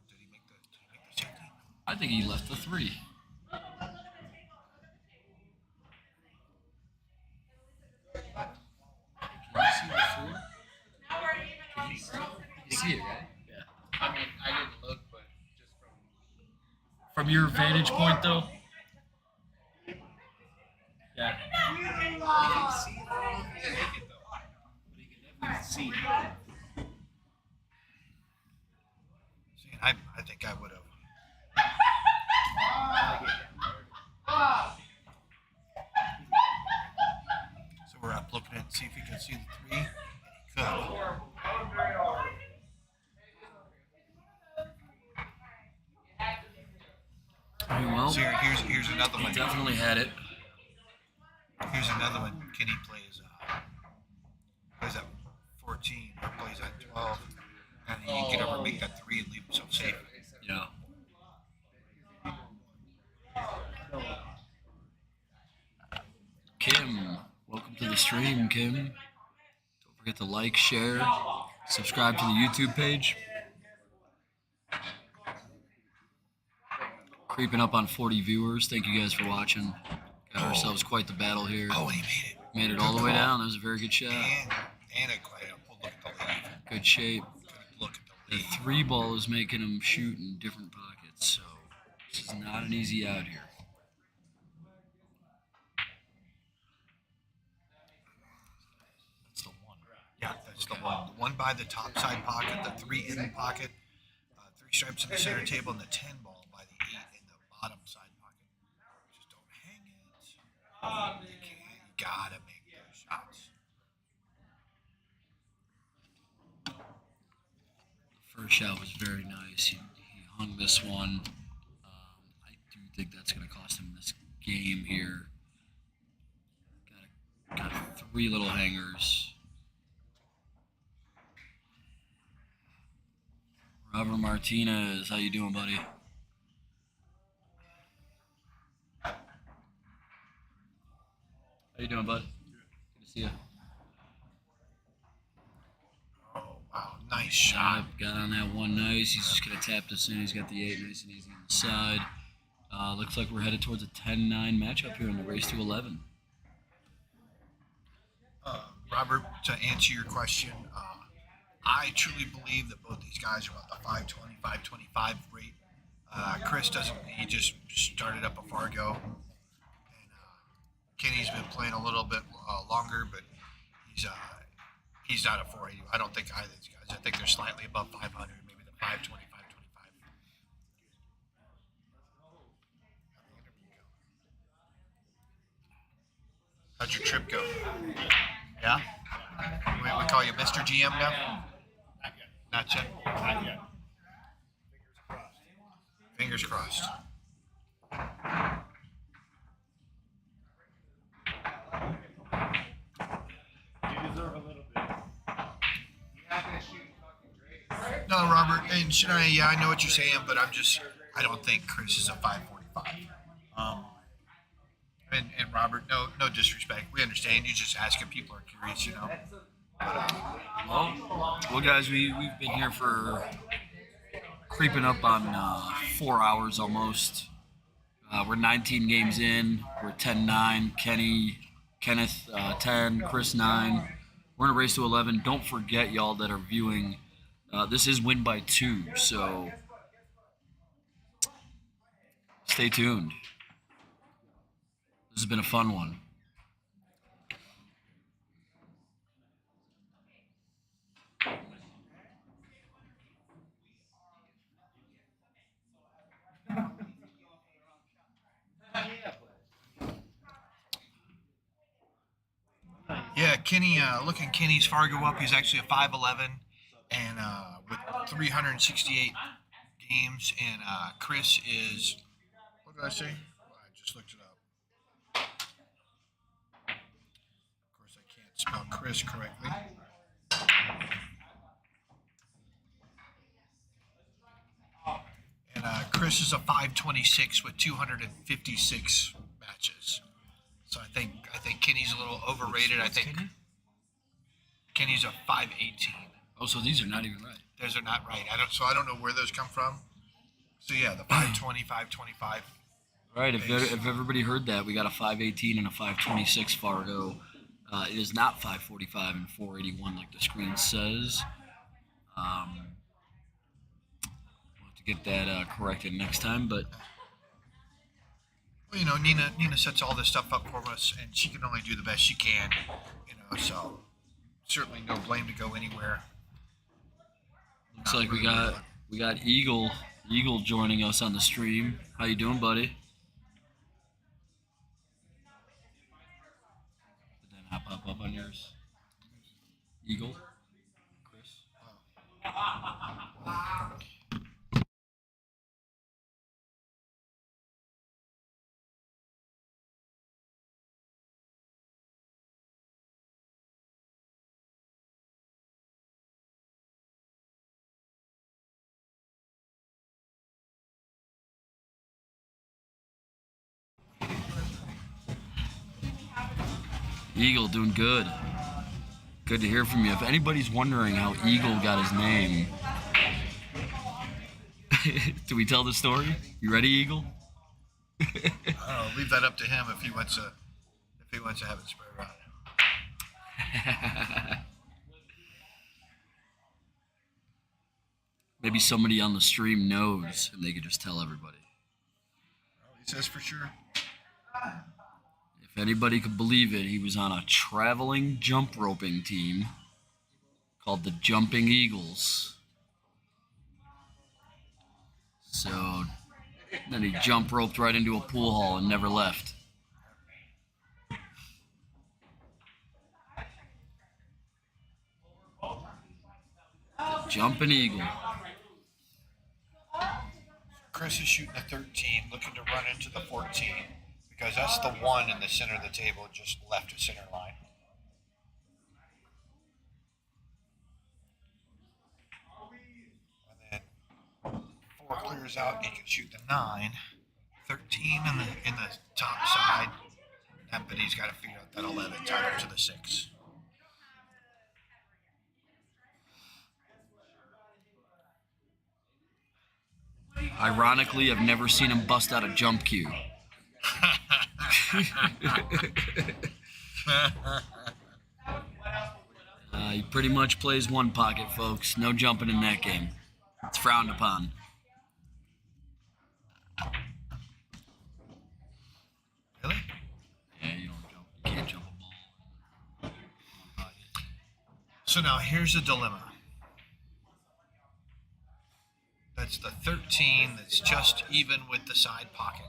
did he make the safety? I think he left the 3. Can you see the 3? You see it, right? Yeah. I mean, I didn't look, but just from From your vantage point, though? Yeah. See, I think I would have. So we're up looking at see if he can see the 3. And he could. Very well. So here's another He one. definitely had it. Here's another one. Kenny plays at 14 or plays at 12, and he can get over and make that 3 and leave himself safe. Yeah. Kim, welcome to the stream, Kim. Don't forget to like, share, subscribe to the YouTube page. Creeping up on 40 viewers. Thank you guys for watching. Got ourselves quite the battle here. Oh, and he made it. Made it all the way down. That was a very good shot. And a quite a look at the lead. Good shape. Good look at The the lead. 3 ball is making him shoot in different pockets, so this is not an easy out here. That's the one. Yeah, that's the one. The one by the top side pocket, the 3 in the pocket, 3 stripes in the center table, and the 10 ball by the 8 in the bottom side pocket. Just don't hang it. You gotta make those shots. The first shot was very nice. He hung this one. I do think that's going to cost him this game here. Got 3 little hangers. Robert Martinez, how you doing, buddy? How you doing, bud? Good to see you. Oh, wow. Nice shot. Got on that one nice. He's just going to tap this in. He's got the 8 nice and easy on the side. Looks like we're headed towards a 10-9 matchup here in the race to 11. Robert, to answer your question, I truly believe that both these guys are about the 520, 525 rate. Chris doesn't, he just started up a Fargo. And Kenny's been playing a little bit longer, but he's not a 480. I don't think either of these guys. I think they're slightly above 500, maybe the 520, 525. How'd your trip go? Yeah? We call you Mr. GM now? Not yet. Not yet. Fingers crossed. No, Robert, and should I? Yeah, I know what you're saying, but I don't think Chris is a 545. And Robert, no disrespect. We understand. You just asking people are curious, you know. Well, guys, we've been here for creeping up on 4 hours almost. We're 19 games in. We're 10-9. Kenneth 10. Chris 9. We're in a race to 11. Don't forget, y'all that are viewing, this is win by 2, so stay tuned. This has been a fun one. Yeah, Kenny, looking Kenny's Fargo up. He's actually a 5'11", and with 368 games. And Chris is, what did I say? I just looked it up. Of course, I can't spell Chris correctly. And Chris is a 526 with 256 matches. So I think Kenny's a little overrated. I think Kenny's a 518. Oh, so these are not even right. Those are not right. I don't know where those come from. So yeah, the 520, 525. All right, if everybody heard that, we got a 518 and a 526 Fargo. It is not 545 and 481 like the screen says. We'll have to get that corrected next time, but Well, you know, Nina sets all this stuff up for us, and she can only do the best she can. You know, so certainly no blame to go anywhere. looks like we got Eagle joining us on the stream. How you doing, buddy? Did that not pop up on yours? Eagle? Chris? Eagle doing good. Good to hear from you. If anybody's wondering how Eagle got his name, do we tell the story? You ready, Eagle? I'll leave that up to him if he wants to have it spread around. Maybe somebody on the stream knows and they could just tell everybody. Well, he says for sure. If anybody could believe it, he was on a traveling jump roping team called the Jumping Eagles. So then he jump roped right into a pool hall and never left. The Jumping Eagle. Chris is shooting a 13, looking to run into the 14, because that's the one in the center of the table, just left of center line. And then 4 clears out, he can shoot the 9. 13 in the top side, but he's got to figure out that 11, tied up to the 6. Ironically, I've never seen him bust out a jump cue. He pretty much plays one pocket, folks. No jumping in that game. It's frowned upon. Really? Yeah, you don't jump. You can't jump a ball in one pocket. So now here's a dilemma. That's the 13 that's just even with the side pocket.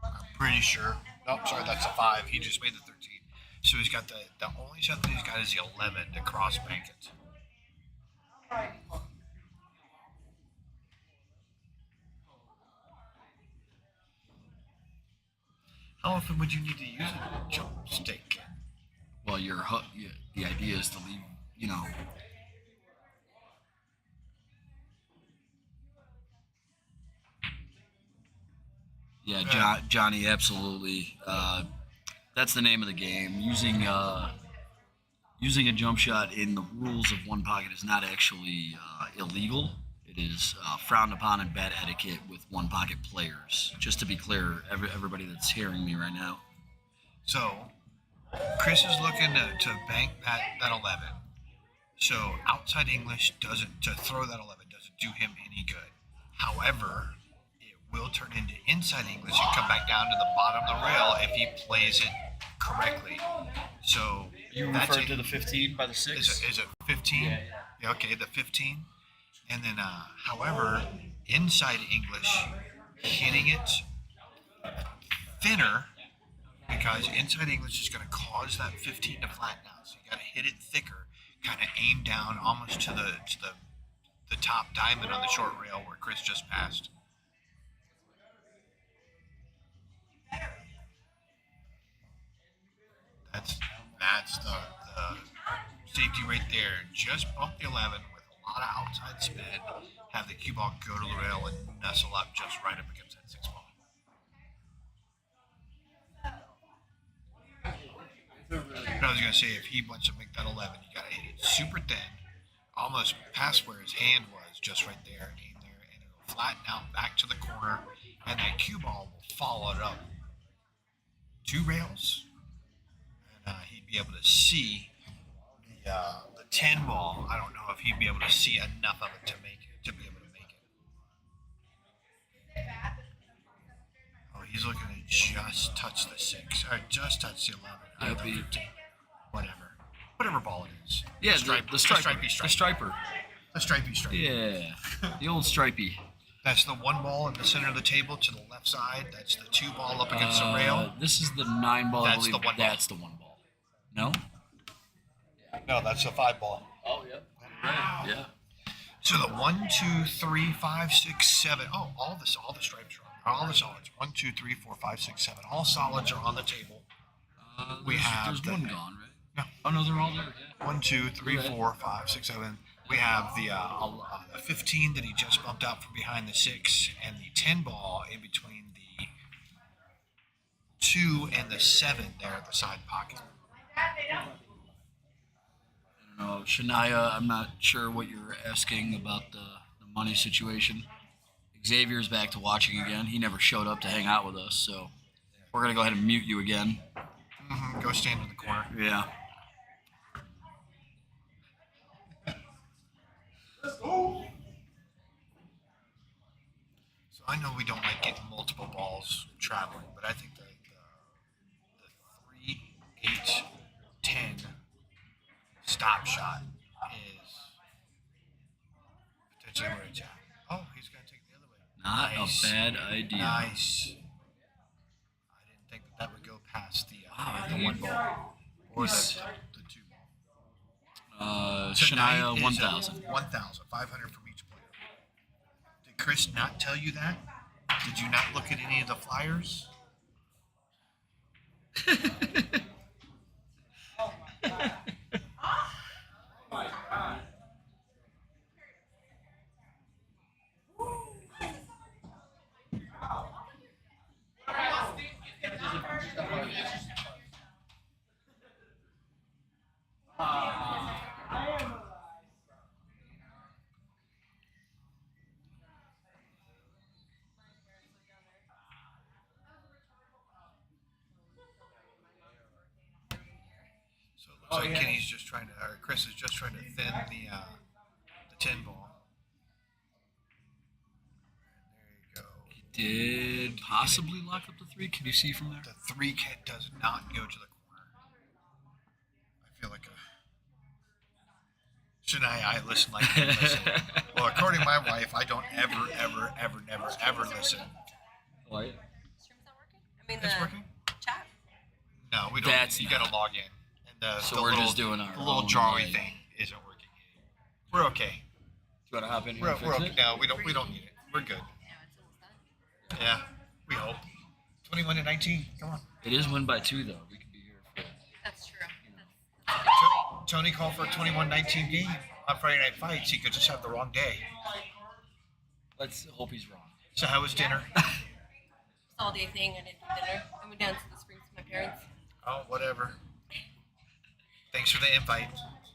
I'm pretty sure. Nope, sorry, that's a 5. He just made the 13. So he's got the only shot that he's got is the 11 to cross bank it. How often would you need to use a jump stick? Well, the idea is to leave, you know. Yeah, Johnny, absolutely. That's the name of the game. Using a jump shot in the rules of one pocket is not actually illegal. It is frowned upon in bad etiquette with one pocket players. Just to be clear, everybody that's hearing me right now. So Chris is looking to bank that 11. So outside English doesn't to throw that 11 doesn't do him any good. However, it will turn into inside English and come back down to the bottom of the rail if he plays it correctly. So You that's referred it. to the 15 by the 6? Is it 15? Yeah, Yeah, okay, the 15. And then, however, inside English, hitting it thinner because inside English is going to cause that 15 to flatten out. So you got to hit it thicker, kind of aim down almost to the top diamond on the short rail where Chris just passed. That's the safety right there. Just bump the 11 with a lot of outside spin. Have the cue ball go to the rail and nestle up just right up against that 6 ball. But I was gonna say if he wants to make that 11, you gotta hit it super thin, almost past where his hand was, just right there, and aim there, and it'll flatten out back to the corner, and that cue ball will follow it up 2 rails, and he'd be able to see the 10 ball. I don't know if he'd be able to see enough of it to make it to be able to make it. Oh, he's looking to just touch the 6 or just touch the 11. I don't know, Yep, 15, whatever ball it is. Yeah, stripe, the striper. stripy The stripe. striper. The stripy stripe. Yeah. The old stripey. That's the 1 ball in the center of the table to the left side. That's the 2 ball up against the rail. This is the 9 ball. I That's the believe 1 ball. that's the 1 ball. No? No, that's the 5 ball. Oh, yep. Yeah. So the 1, 2, 3, 5, 6, 7. Oh, all the stripes are on. All the solids. 1, 2, 3, 4, 5, 6, 7. All solids are on the table. We have There's the- one gone, right? No. Oh, no, they're all there. Yeah. 1, 2, 3, Okay. 4, 5, 6, 7. We have the 15 that he just bumped out from behind the 6, and the 10 ball in between the 2 and the 7 there at the side pocket. I don't know. Shania, I'm not sure what you're asking about the money situation. Xavier's back to watching again. He never showed up to hang out with us, so we're going to go ahead and mute you again. Go stand in the corner. Yeah. So I know we don't like getting multiple balls traveling, but I think the 3, 8, 10 stop shot is potentially where it's at. Oh, he's going to take it the other way. Not Nice. a bad idea. Nice. I didn't think that would go past the Wow, 1 ball or the 2 ball. Shania, Tonight is 1,000. 1,000, 500 from each player. Did Chris not tell you that? Did you not look at any of the flyers? So it looks like Kenny's just trying to, or Chris is just trying to thin the 10 ball. And there you go. He did possibly lock up the 3. Can you see from there? The 3 kit does not go to the corner. I feel like Shania, I listen like you listen. Well, according to my wife, I don't ever listen. Oh, yeah. Stream's not working? I mean, It's the working? chat? No, we don't. That's you not. gotta log in. And So the we're little, just doing our the little own, drawing like- thing isn't working. We're okay. You want to hop in here We're, and fix we're okay. it? No, we don't need it. We're good. Yeah, it's almost done. Yeah, we hope. 21 to 19. Come on. It is win by 2, though. We could be here for That's true. That's a good point. Tony called for a 21-19 game on Friday Night Fights. He could just have the wrong day. Let's hope he's wrong. So how was dinner? It's all day thing. I didn't do dinner. I went down to the Springs with my parents. Oh, whatever. Thanks for the invite.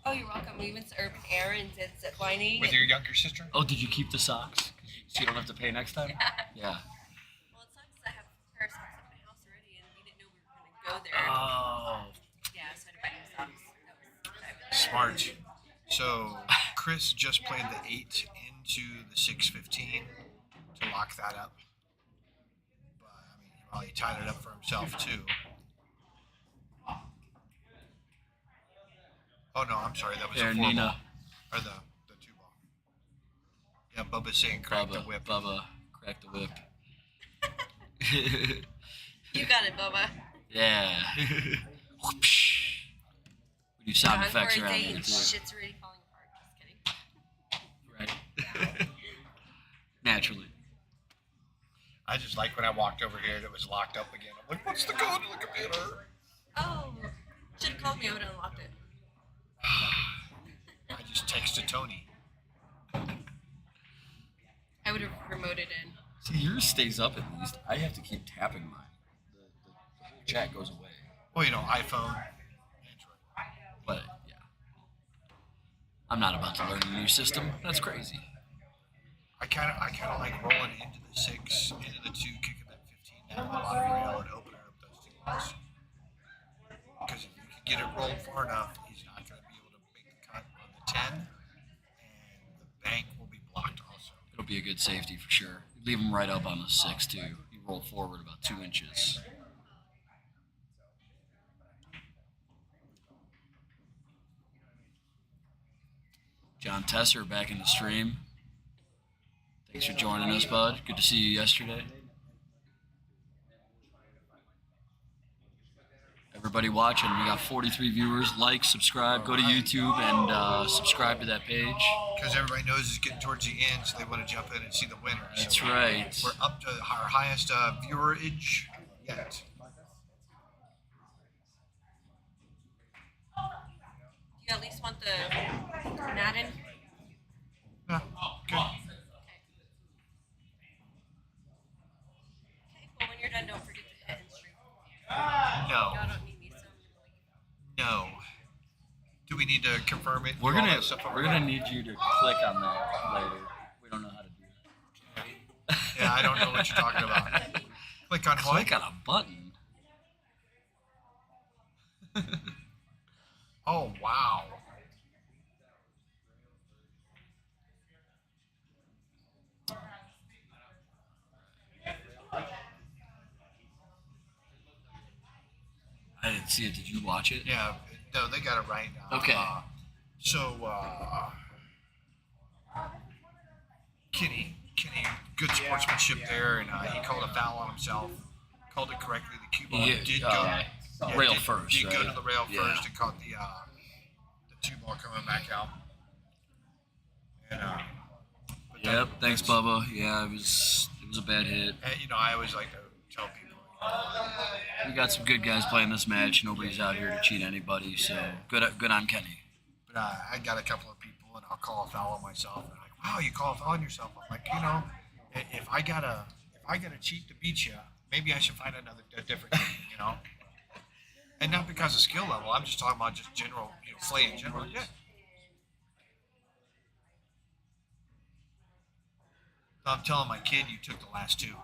Oh, you're welcome. We went to Urban Errands and zip lining. With your younger sister? Oh, did you keep the socks? So you don't have to pay next time? Yeah. Well, it sucks. I have a pair of socks at my house already, and we didn't know we were going to go there. Oh. Yeah, so I had to buy new socks. That was Smart. So Chris just played the 8 into the 615 to lock that up. But I mean, well, he tied it up for himself too. Oh no, I'm sorry, that was There, a 4 Nina. ball or the 2 ball. Yeah, Bubba's saying crack the whip. Bubba, crack the whip. You got it, Bubba. Yeah. Whoopsh. We do sound Gone effects for a around day here and too. shit's already falling apart. Just kidding. Right. Naturally. I just like when I walked over here and it was locked up again. I'm like, what's the code to the computer? Oh, should have called me. I would have unlocked it. I just texted Tony. I would have remoted in. See, yours stays up at least. I have to keep tapping mine. The whole chat goes away. Well, you know, iPhone, Android. But yeah, I'm not about to learn a new system. That's crazy. I kind of like rolling into the 6, into the 2, kicking that 15 down the bottom rail and opening up those 2 balls. Because if you can get it rolled far enough, he's not going to be able to make the cut on the 10, and the bank will be blocked also. It'll be a good safety for sure. Leave him right up on the 6 too. You roll forward about 2 inches. John Tesser back in the stream. Thanks for joining us, bud. Good to see you yesterday. Everybody watching, we got 43 viewers. Like, subscribe, go to YouTube and subscribe to that page. Because everybody knows it's getting towards the end, so they want to jump in and see the winners. That's So right. we're up to our highest viewerage yet. Do you at least want the Madden? Yeah, good. Okay, well, when you're done, don't forget to hit and stream. No, Y'all don't need me, so I'm gonna leave. no. Do we need to confirm it? We're Do all gonna that stuff over we're there? gonna need you to click on that later. We don't know how to do that. Yeah, I don't know what you're talking about. Click on what? Click on a button. Oh, wow. I didn't see it. Did you watch it? Yeah, no, they got it right. Okay. Kenny, good sportsmanship there, and he called a foul on himself. Called it correctly. The cue ball Yeah, did go rail did, first, Did go right? to the rail Yeah. first and caught the 2 ball coming back out. And but that- Yep. Thanks, that's- Bubba. Yeah, it was a bad hit. And, you know, I always like to tell people. We got some good guys playing this match. Nobody's out here to cheat anybody. So good on Kenny. But I got a couple of people, and I'll call a foul on myself. And they're like, "Wow, you call a foul on yourself?" I'm like, you know, if I gotta cheat to beat you, maybe I should find a different game, you know. And not because of skill level. I'm just talking about just general, play in general. Yeah. I'm telling my kid you took the last 2.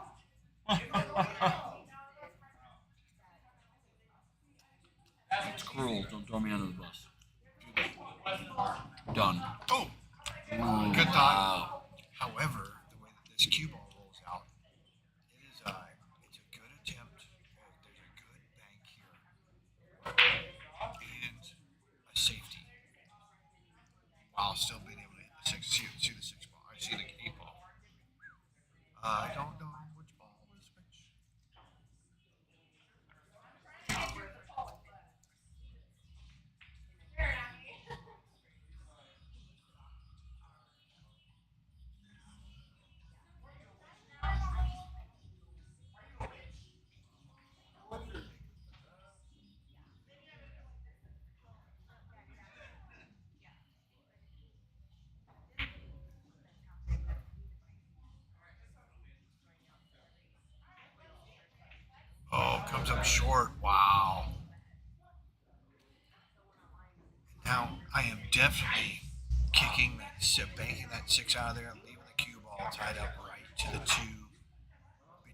It's cruel. Don't throw me under the bus. Done. Oh, Ooh, good thought. wow. However, the way that this cue ball rolls out, it's a good attempt. There's a good bank here, and a safety. While still being able to hit the 6. See the 6 ball. I see the 8 ball. I don't know which ball was which. Oh, comes up short. Wow. Now, I am definitely kicking banking that 6 out of there and leaving the cue ball tied up right to the 2,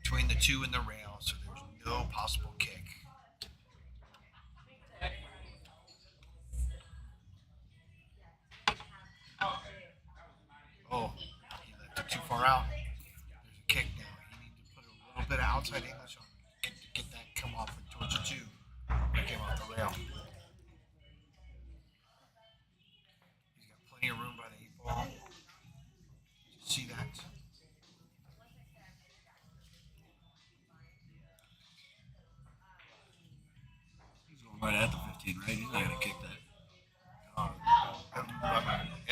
between the 2 and the rail, so there's no possible kick. far out. There's a kick now. You need to put a little bit of outside English on it. Get that come off and towards the two. That came off the rail. He's got plenty of room by the 8 ball. See that? He's going right at the 15, right? He's not going to kick that.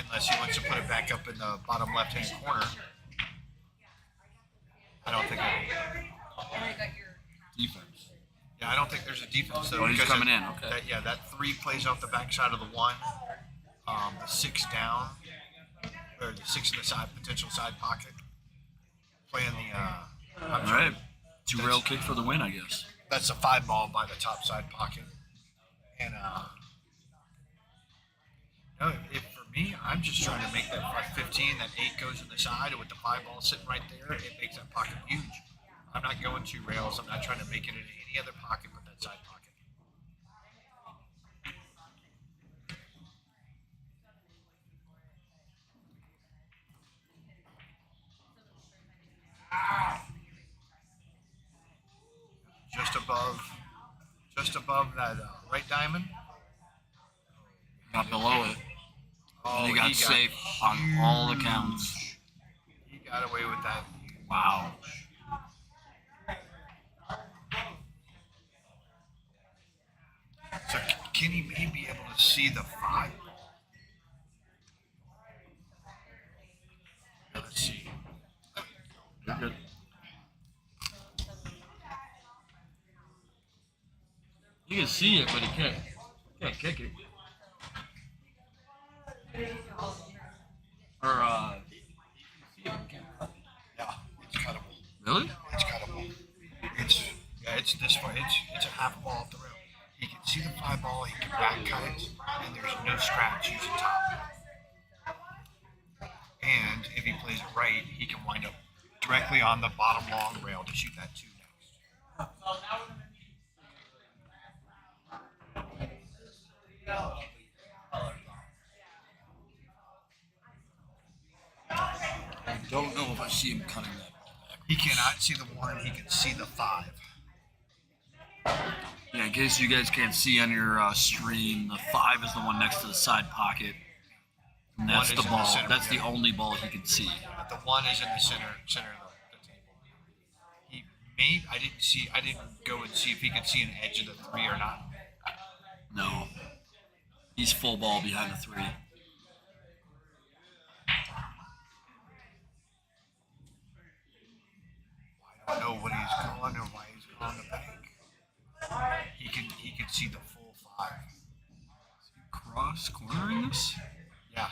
Unless he wants to put it back up in the bottom left-hand corner. I don't think. Defense. Yeah, I don't think there's a defense though. Oh, he's because coming in. Okay. That 3 plays off the backside of the 1. The 6 down, or the 6 in the side potential side pocket. Playing the. All right. 2 rail kick for the win, I guess. That's a 5 ball by the top side pocket, and no, for me, I'm just trying to make that 15. That 8 goes in the side, and with the 5 ball sitting right there, it makes that pocket huge. I'm not going 2 rails. I'm not trying to make it into any other pocket but that side pocket. Just above that right diamond. Got below it. And he got safe on all accounts. He got away with that. Wow. So Kenny may be able to see the 5. Let's see. You're good. You can see it, but he can't kick it. Or Yeah, it's cuttable. really? It's cuttable. It's this far. It's a half ball off the rail. He can see the 5 ball. He can back cut it, and there's no scratch using top. And if he plays it right, he can wind up directly on the bottom long rail to shoot that 2 next. I don't know if I see him cutting that ball back. He cannot see the 1. He can see the 5. Yeah, in case you guys can't see on your stream, the 5 is the one next to the side pocket. And that's One the is in the ball. center, That's the yeah. only ball he can see. But the 1 is in the center of the table. I didn't go and see if he could see an edge of the 3 or not. No. He's full ball behind the 3. I don't know what he's calling or why he's calling the bank. He can see the full 5. Cross cornering this? Yeah.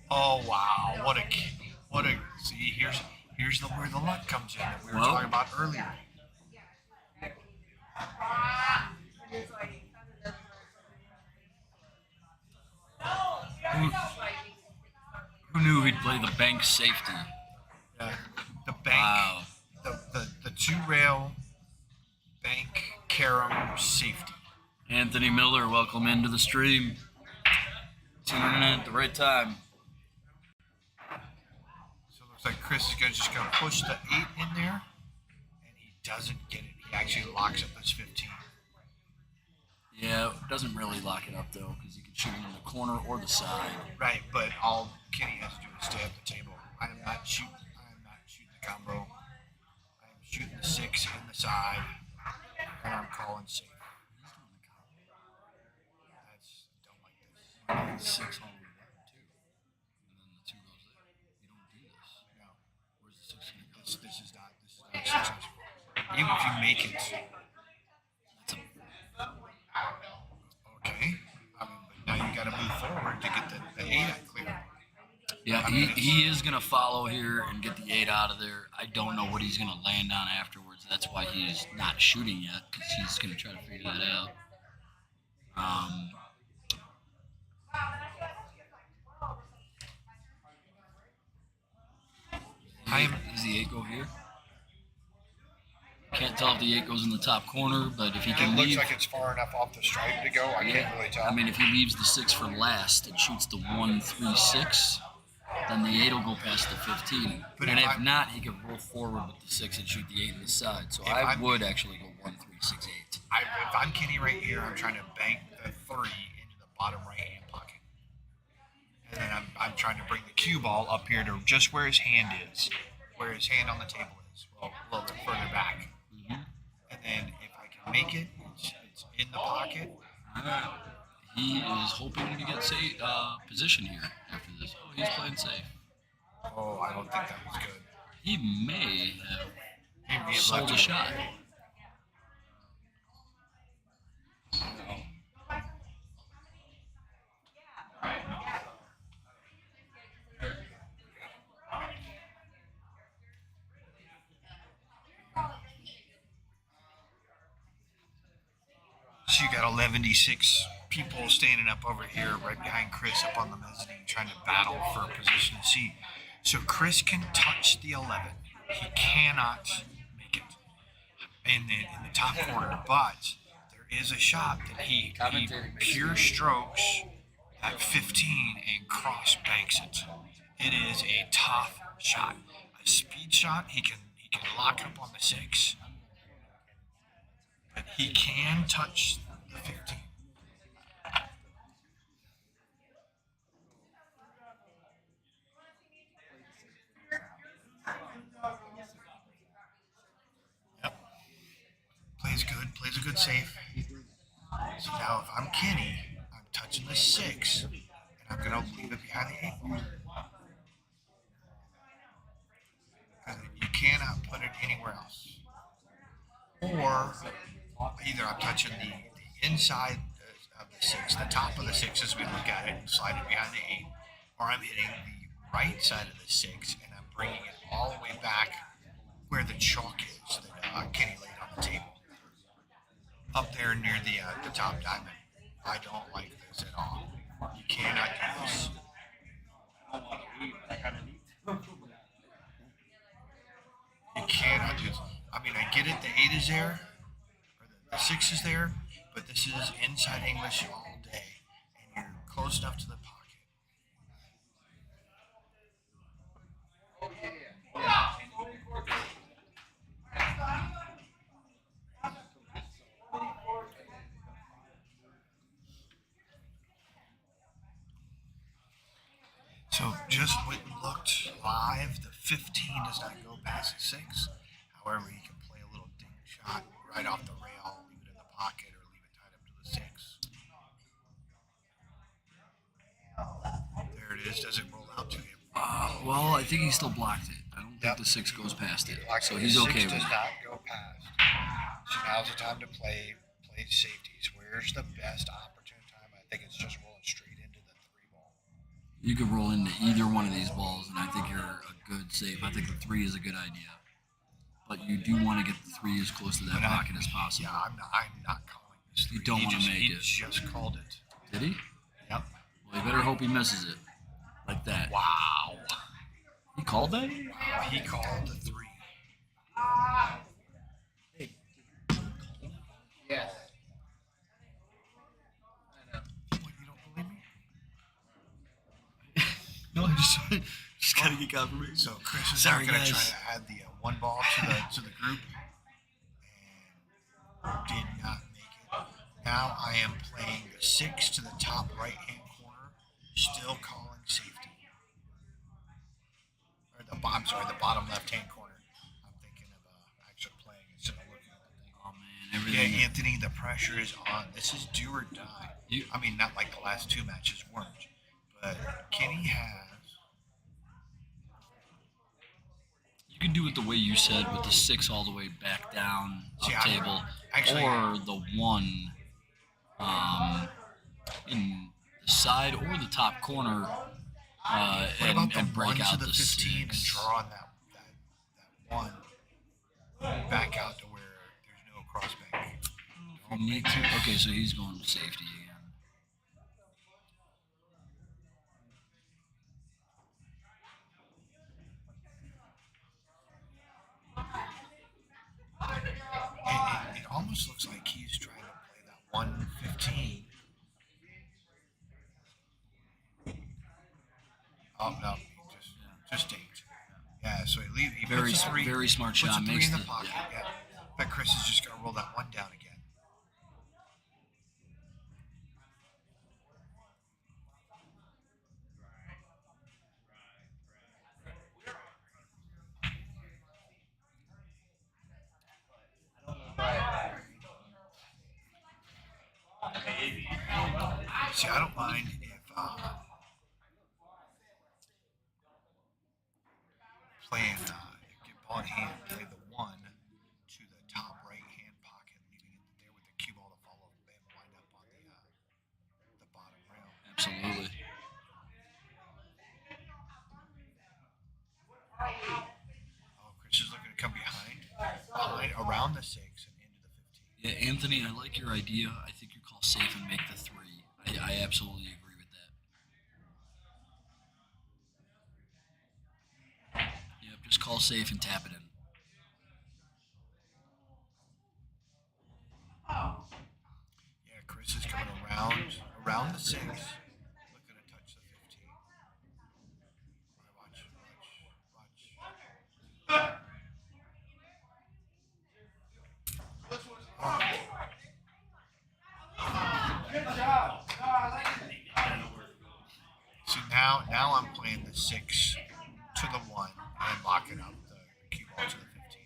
Oh wow! What a see. Here's where the luck comes in that we were Well- talking about earlier. Who knew he'd play the bank safety? The bank, Wow. the 2 rail bank carom safety. Anthony Miller, welcome into the stream. Tuning in at the right time. So it looks like Chris is just gonna push the 8 in there, and he doesn't get it. He actually locks up his 15. Yeah, doesn't really lock it up though, because you can shoot it in the corner or the side. Right, but all Kenny has to do is stay at the table. I am not shooting the combo. I am shooting the 6 in the side, and I'm calling safe. Don't like this. 6 all the way back too, and then the 2 goes there. You don't do this. No, Where's the 6 gonna go? this is not successful. Even if you make it, That's a okay. I mean, but now you got to move forward to get the 8 out clear. Yeah, he is going to follow here and get the 8 out of there. I don't know what he's going to land on afterwards. That's why he's not shooting yet, because he's going to try to figure that out. Does the 8 go here? Can't tell if the 8 goes in the top corner, but if he It can looks leave, like it's far enough off the stripe to go. I can't really tell. I mean, if he leaves the 6 for last and shoots the 1, 3, 6, then the 8 will go past the 15. But and if if I'm- not, he could roll forward with the 6 and shoot the 8 in the side. So If I I'm- would actually go 1, 3, 6, 8. If I'm Kenny right here, I'm trying to bank the 3 into the bottom right hand pocket. And then I'm trying to bring the cue ball up here to just where his hand is, where his hand on the table is, well, a little bit further back. Mm-hmm. And then if I can make it, it's in the pocket. He is hoping to get position here after this. Oh, he's playing safe. Oh, I don't think that was good. He may have He may have sold left a it. shot. So you got 116 people standing up over here right behind Chris up on the mezzanine trying to battle for a position to see. So Chris can touch the 11. He cannot make it in the top corner, but there is a shot that he pure strokes at 15 and cross banks it. It is a tough shot. A speed shot, he can lock up on the 6. But he can touch the 15. Yep. Plays a good save. So now if I'm Kenny, I'm touching the 6, and I'm going to leave it behind the 8 ball. Because you cannot put it anywhere else. Or either I'm touching the inside of the 6, the top of the 6 as we look at it and slide it behind the 8, or I'm hitting the right side of the 6 and I'm bringing it all the way back where the chalk is that Kenny laid on the table. Up there near the top diamond. I don't like this at all. You cannot do this. You cannot do this. I mean, I get it, the 8 is there, or the 6 is there, but this is inside English all day, and you're close enough to the pocket. So just went and looked live. The 15 does not go past the 6. However, you can play a little ding shot right off the rail, leave it in the pocket, or leave it tied up to the 6. There it is. Does it roll out to him? Well, I think he still blocked it. I don't think Yep. the 6 goes past it. Like So the he's 6 okay with does it. not go past. So now's the time to play safeties. Where's the best opportune time? I think it's just rolling straight into the 3 ball. You could roll into either one of these balls, and I think you're a good safe. I think the 3 is a good idea. But you do want to get the 3 as close to that But pocket as possible. Yeah, I'm not calling this 3. You don't wanna make He it. just called it. Did he? Yep. Well, you better hope he misses it. Like that. Wow. He called that? He called the 3. Yes. I know. What, you don't believe me? No, I just gotta get confirmation. So Chris is Sorry, going to try guys. to add the 1 ball to the group, and did not make it. Now I am playing the 6 to the top right hand corner, still calling safety. Or I'm sorry, the bottom left hand corner. I'm thinking of actually playing instead of looking at the thing. Oh man, Yeah, everything. Anthony, the pressure is on. This is do or die. I mean, not like the last 2 matches weren't, but Kenny has. You can do it the way you said, with the 6 all the way back down See, up I- table, actually- or the 1 in the side or the top corner, What and, about the and break 1 to out the the 15 and 6. draw on that 1 back out to where there's no cross bank? You need to. Okay, so he's going with safety again. Oh no, just 8. Yeah, so he Very, puts a 3, very smart puts shot. a 3 Makes in the the pocket. yeah. Yeah. But Chris is just gonna roll that one down again. See, I don't mind if playing get ball in hand, play the 1 to the top right hand pocket, leaving it there with the cue ball to follow, and wind up on the bottom rail. Absolutely. Oh, Chris is looking to come behind, around the 6 and into the 15. Yeah, Anthony, I like your idea. I think you call safe and make the 3. I absolutely agree with that. Yep, just call safe and tap it in. Yeah, Chris is coming around the 6, looking to touch the 15. Watch. See, now I'm playing the 6 to the 1 and locking up the cue ball to the 15.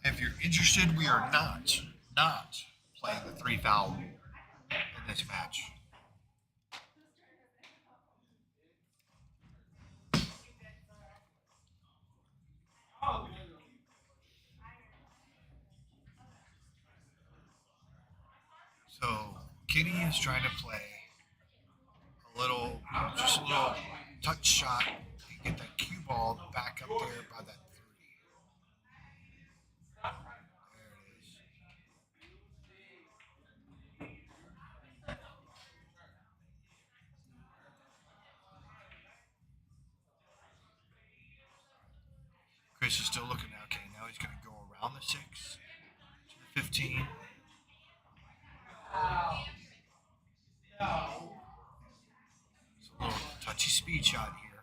If you're interested, we are not playing the 3 foul rule in this match. So Kenny is trying to play just a little touch shot and get that cue ball back up there by that 3. There it is. Chris is still looking. Okay, now he's going to go around the 6 to the 15. It's a little touchy speed shot here.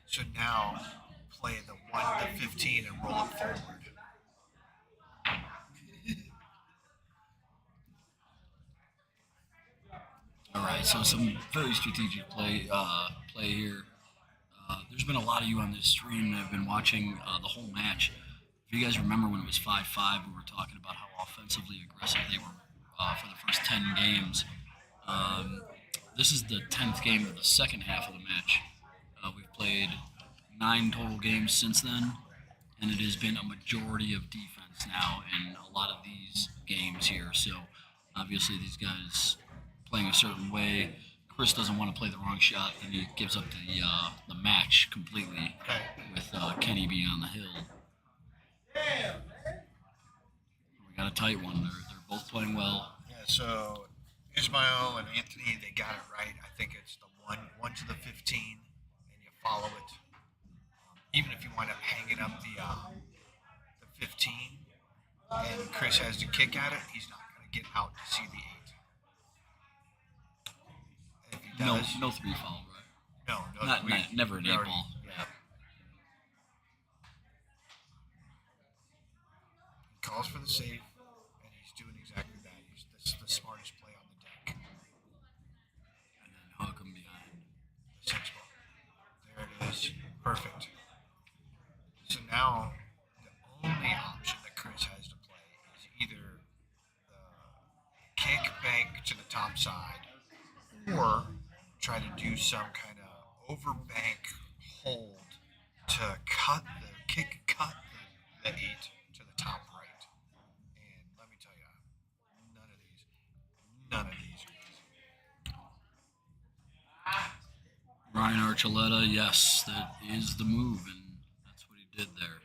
So now play the 1 to 15 and roll it forward. All right, so some very strategic play here. There's been a lot of you on this stream that have been watching the whole match. If you guys remember when it was 5-5, we were talking about how offensively aggressive they were for the first 10 games. This is the 10th game of the second half of the match. We've played 9 total games since then, and it has been a majority of defense now in a lot of these games here. So obviously these guys playing a certain way. Chris doesn't want to play the wrong shot, and he gives up the match completely with Kenny being on the hill. We got a tight one. They're both playing well. Yeah, so Ismael and Anthony, they got it right. I think it's the 1 to the 15, and you follow it. Even if you wind up hanging up the 15, and Chris has to kick at it, he's not going to get out to see the 8. And if he does, No 3 foul, right? no, Never an we 8 already- ball. Yeah. He calls for the save, and he's doing exactly that. That's the smartest play on the deck. And then hook him behind. The 6 ball. There it is. Perfect. side, or try to do some kind of overbank hold to cut the 8 to the top right. And let me tell you, none of these are easy. Ryan Archuleta, yes, that is the move, and that's what he did there.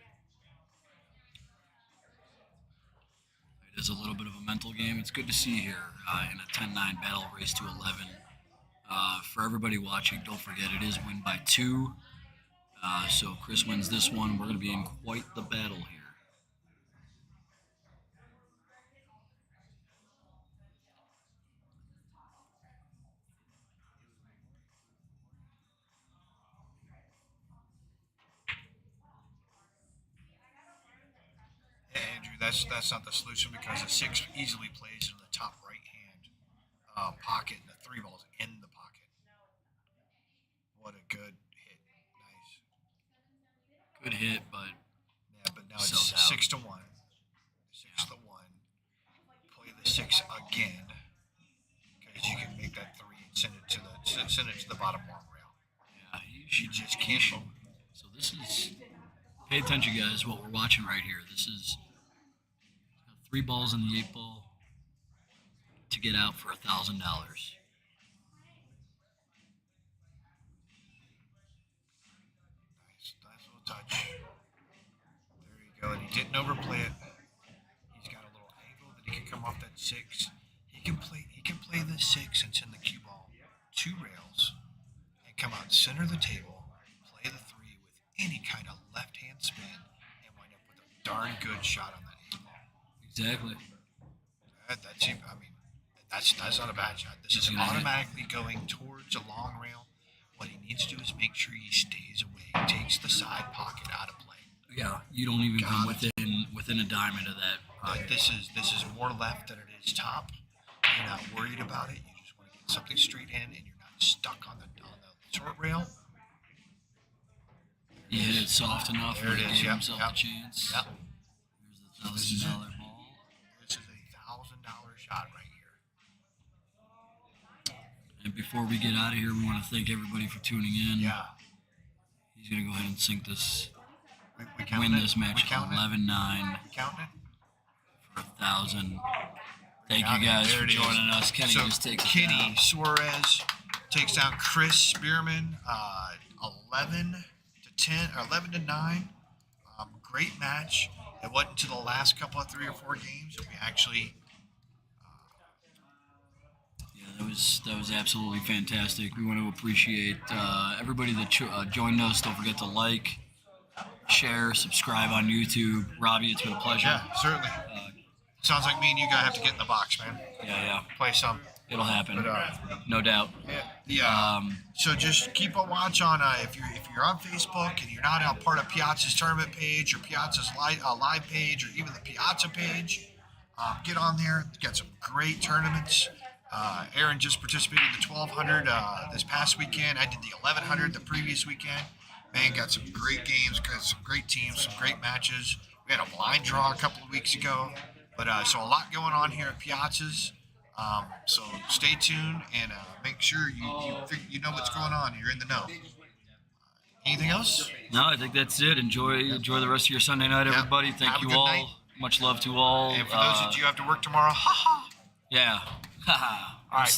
It is a little bit of a mental game. It's good to see here in a 10-9 battle race to 11. For everybody watching, don't forget it is win by 2. So if Chris wins this one, we're going to be in quite the battle here. Yeah, Andrew, that's not the solution because the 6 easily plays in the top right hand pocket, and the 3 ball's in the pocket. What a good hit! Nice. Good hit, but Yeah, but now it's Sells out. 6 to 1. 6 to 1. Play the 6 again because you can make that 3 and send it to the bottom long rail. yeah, You just can't. So this is, pay attention, guys, what we're watching right here. This is 3 balls in the 8 ball to get out for $1,000. Nice little touch. There you go. And he didn't overplay it. He's got a little angle that he can come off that 6. He can play the 6 and send the cue ball 2 rails and come out center of the table, play the 3 with any kind of left hand spin, and wind up with a darn good shot on that 8 ball. Exactly. That's not a bad shot. This He's is gonna hit. automatically going towards a long rail. What he needs to do is make sure he stays away, takes the side pocket out of play. Yeah, you don't even come Got it. within a diamond of that. This is more left than it is top. You're not worried about it. You just want to get something straight in, and you're not stuck on the short rail. He hit it soft enough There where it he is, gave yep, himself yep. a chance. Yep. Here's This is the it. $1,000 ball. This is a $1,000 shot right here. And before we get out of here, we want to thank everybody for tuning in. Yeah. He's going to go ahead and sink this, We counting win it? this match We counting it? 11-9 We counting it? for $1,000. Thank Got you it. guys There for it is. joining us. Kenny So just takes it Kenny down. Suarez takes down Chris Spearman, 11 to 10 or 11 to 9. Great match. It wasn't until the last couple of 3 or 4 games that we actually. Yeah, that was absolutely fantastic. We want to appreciate everybody that joined us. Don't forget to like, share, subscribe on YouTube. Robbie, it's been a pleasure. Yeah, certainly. Sounds like me and you gotta have to get in the box, man. Yeah. Play some. It'll happen. But, No doubt. Yeah. So just keep a watch on if you're on Facebook and you're not a part of Piazza's tournament page or Piazza's live page or even the Piazza page, get on there. Got some great tournaments. Aaron just participated in the 1200 this past weekend. I did the 1100 the previous weekend. Man, got some great games, got some great teams, some great matches. We had a blind draw a couple of weeks ago. But so a lot going on here at Piazza's. So stay tuned and make sure you know what's going on. You're in the know. Anything else? No, I think that's it. Enjoy the rest of your Sunday night, Yeah. everybody. Thank Have a you good all. night. Much love to all. And for those that you have to work tomorrow, ha ha. Yeah. Haha.